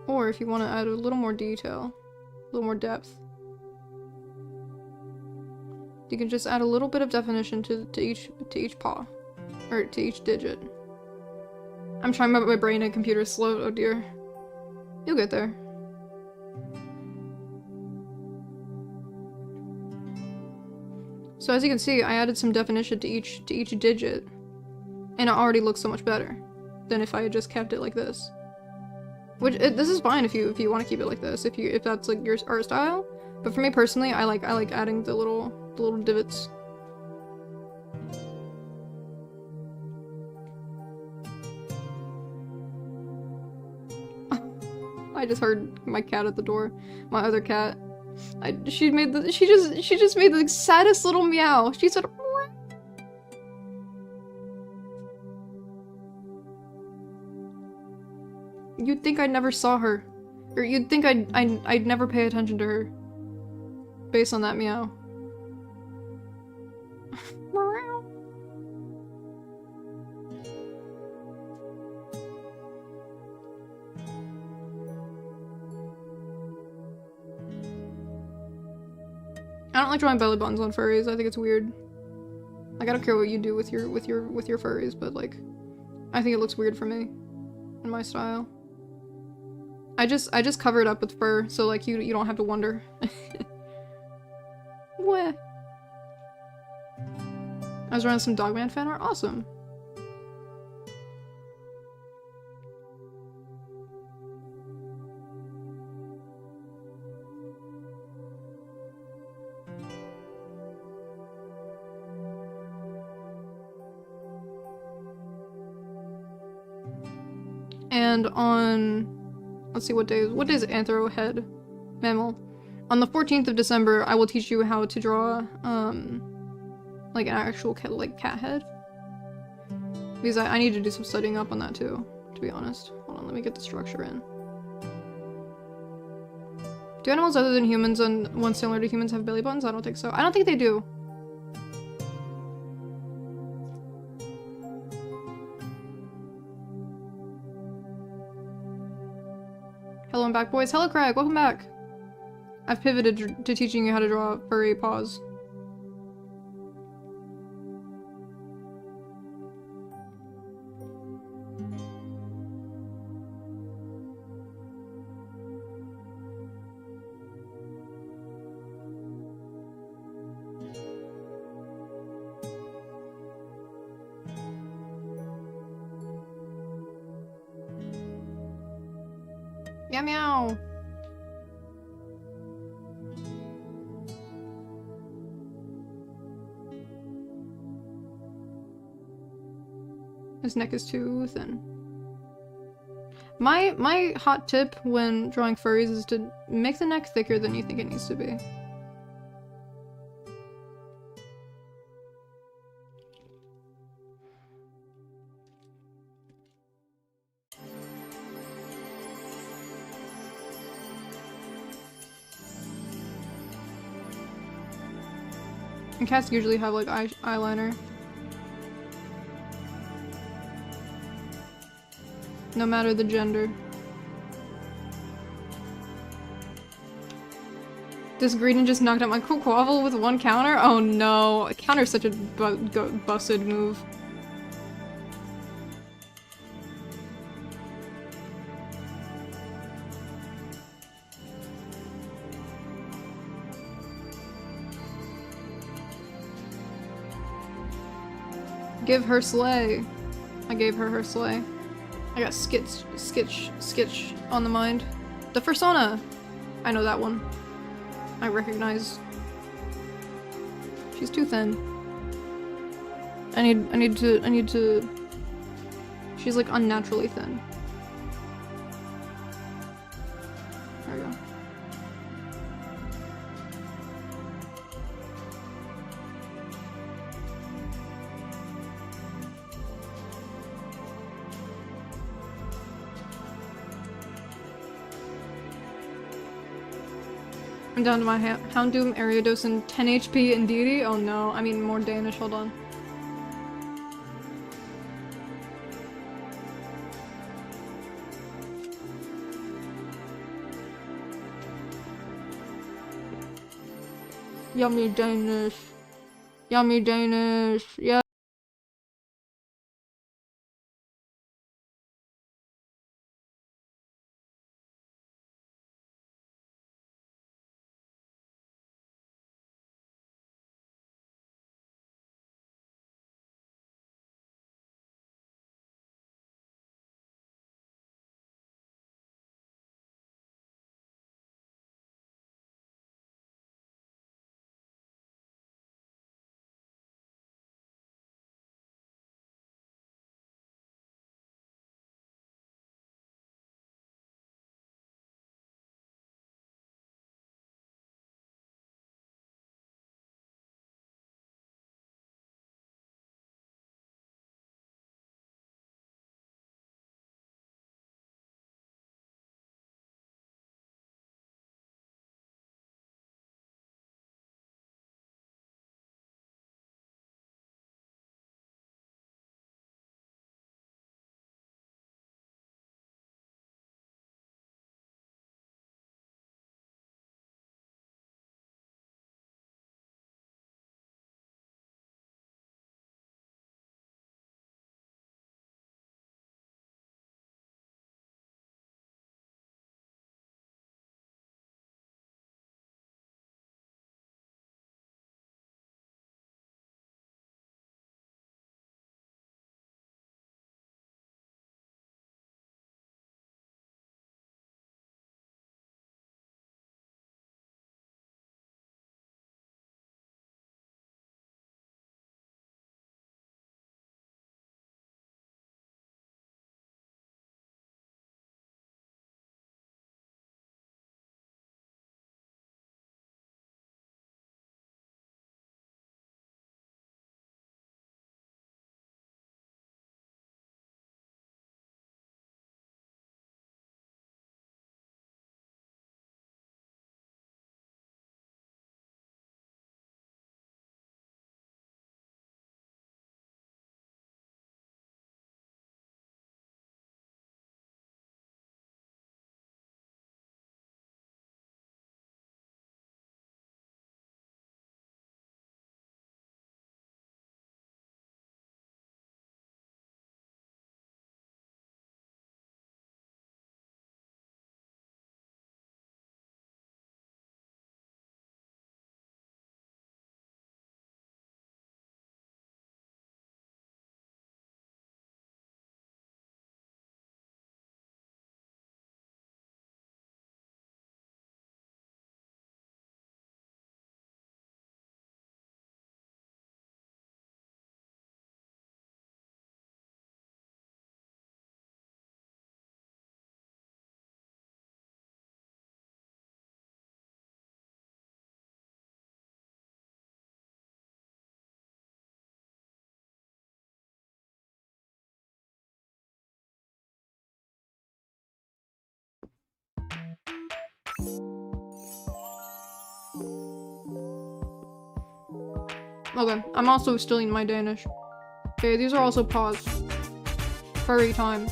or if you want to add a little more detail, a little more depth, you can just add a little bit of definition to each paw, or to each digit. I'm trying my brain and computer is slow. Oh dear, you'll get there. So as you can see, I added some definition to each digit, and it already looks so much better than if I had just kept it like this. Which this is fine if you want to keep it like this, if that's like your art style. But for me personally, I like adding the little divots. I just heard my cat at the door. My other cat. She just made the saddest little meow. She said, you'd think I never saw her. Or you'd think I'd never pay attention to her. Based on that meow. I don't like drawing belly buttons on furries. I think it's weird. Like, I don't care what you do with your furries, but like, I think it looks weird for me in my style. I just cover it up with fur, so like you don't have to wonder. What? I was running some Dogman fan art. Awesome. And on, let's see, what day is Anthro Head Mammal? On the 14th of December, I will teach you how to draw, like an actual like cat head. Because I need to do some studying up on that too, to be honest. Hold on, let me get the structure in. Do animals other than humans and ones similar to humans have belly buttons? I don't think so. I don't think they do. Hello, I'm back, boys. Hello, Craig. Welcome back. I've pivoted to teaching you how to draw furry paws. Meow meow. His neck is too thin. My hot tip when drawing furries is to make the neck thicker than you think it needs to be. And cats usually have like eyeliner. No matter the gender. This greeting just knocked out my quavel with one counter? Oh no, a counter is such a busted move. Give her slay. I gave her her slay. I got skitch on the mind. The Fursona! I know that one. I recognize. She's too thin. I need to... She's like unnaturally thin. There we go. I'm down to my Houndoom, Ariados, and 10 HP and Deity? Oh no, I mean more Danish, hold on. Yummy Danish. Yummy Danish. Yeah. Okay, I'm also studying my Danish. Okay, these are also PAWS. Furry time.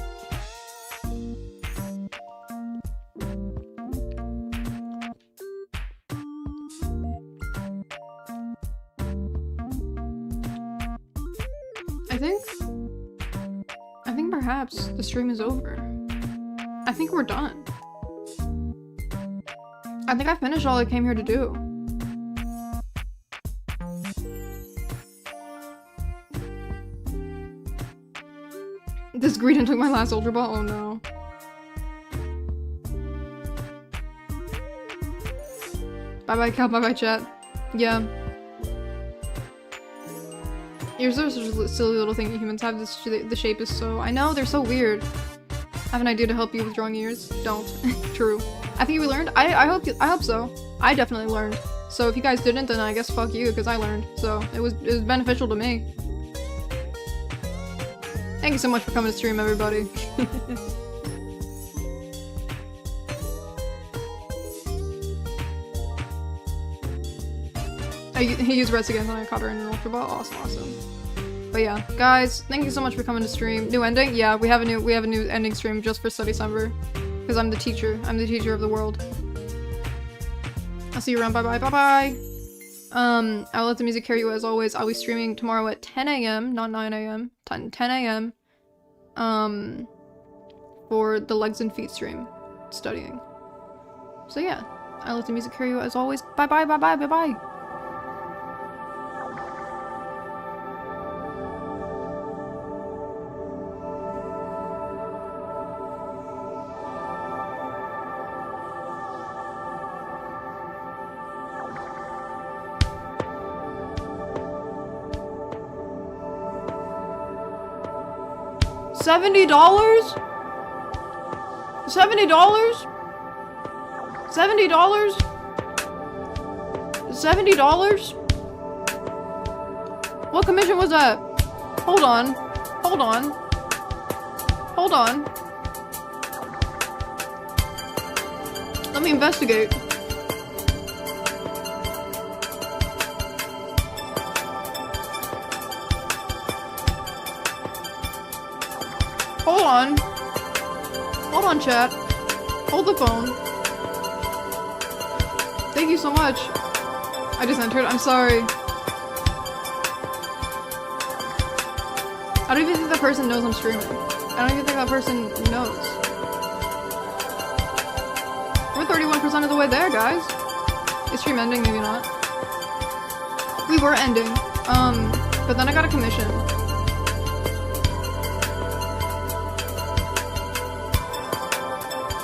I think perhaps the stream is over. I think we're done. I think I finished all I came here to do. This greeting took my last Ultra Ball? Oh no. Bye bye Cal, bye bye chat. Yeah. You're such a silly little thing you humans have. The shape is so— I know, they're so weird. I have an idea to help you with drawing ears. Don't. True. I think we learned. I hope so. I definitely learned. So if you guys didn't, then I guess fuck you, because I learned. So it was beneficial to me. Thank you so much for coming to stream, everybody. He used Reds again, then I caught her in an Ultra Ball. Awesome. But yeah, guys, thank you so much for coming to stream. New ending? Yeah, we have a new ending stream just for Studycember. Because I'm the teacher. I'm the teacher of the world. I'll see you around. Bye bye. Bye bye. I'll let the music carry you as always. I'll be streaming tomorrow at 10 a.m. not 9 a.m. 10 a.m. For the legs and feet stream. Studying. So yeah, I'll let the music carry you as always. Bye bye. Bye bye. Bye bye. $70? $70? $70? $70? What commission was that? Hold on. Hold on. Hold on. Let me investigate. Hold on. Hold on, chat. Hold the phone. Thank you so much. I just entered. I'm sorry. I don't even think that person knows I'm streaming. I don't even think that person knows. We're 31% of the way there, guys. Is stream ending? Maybe not. We were ending. But then I got a commission.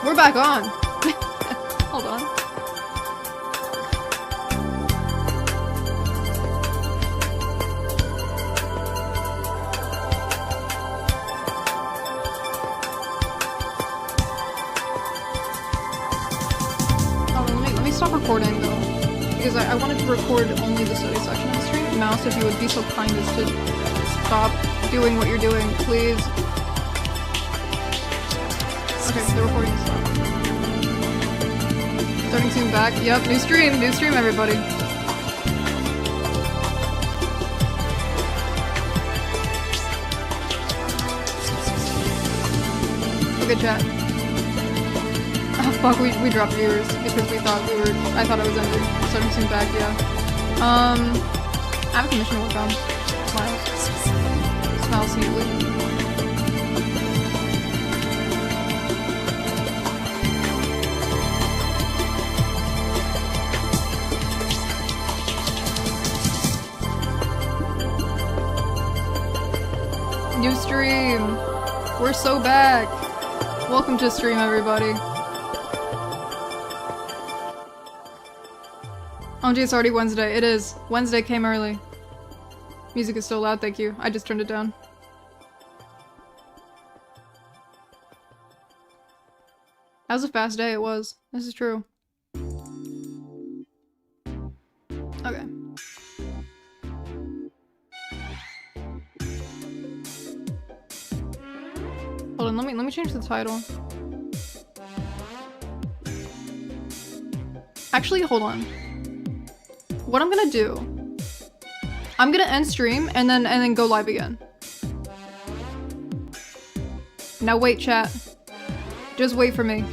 We're back on. Hold on. Let me stop recording though, because I wanted to record only the study section of the stream. Mouse, if you would be so kind as to stop doing what you're doing, please. Okay, the recording stopped. Starting soon back. Yep, new stream, everybody. Good chat. Oh fuck, we dropped viewers because I thought it was ending. Starting soon back, yeah. I have a commission to work on. Smiles sweetly. New stream! We're so back! Welcome to stream, everybody. Oh gee, it's already Wednesday. It is. Wednesday came early. Music is so loud, thank you. I just turned it down. That was a fast day, it was. This is true. Okay. Hold on, let me change the title. Actually, hold on. What I'm gonna do, I'm gonna end stream and then go live again. Now wait, chat. Just wait for me.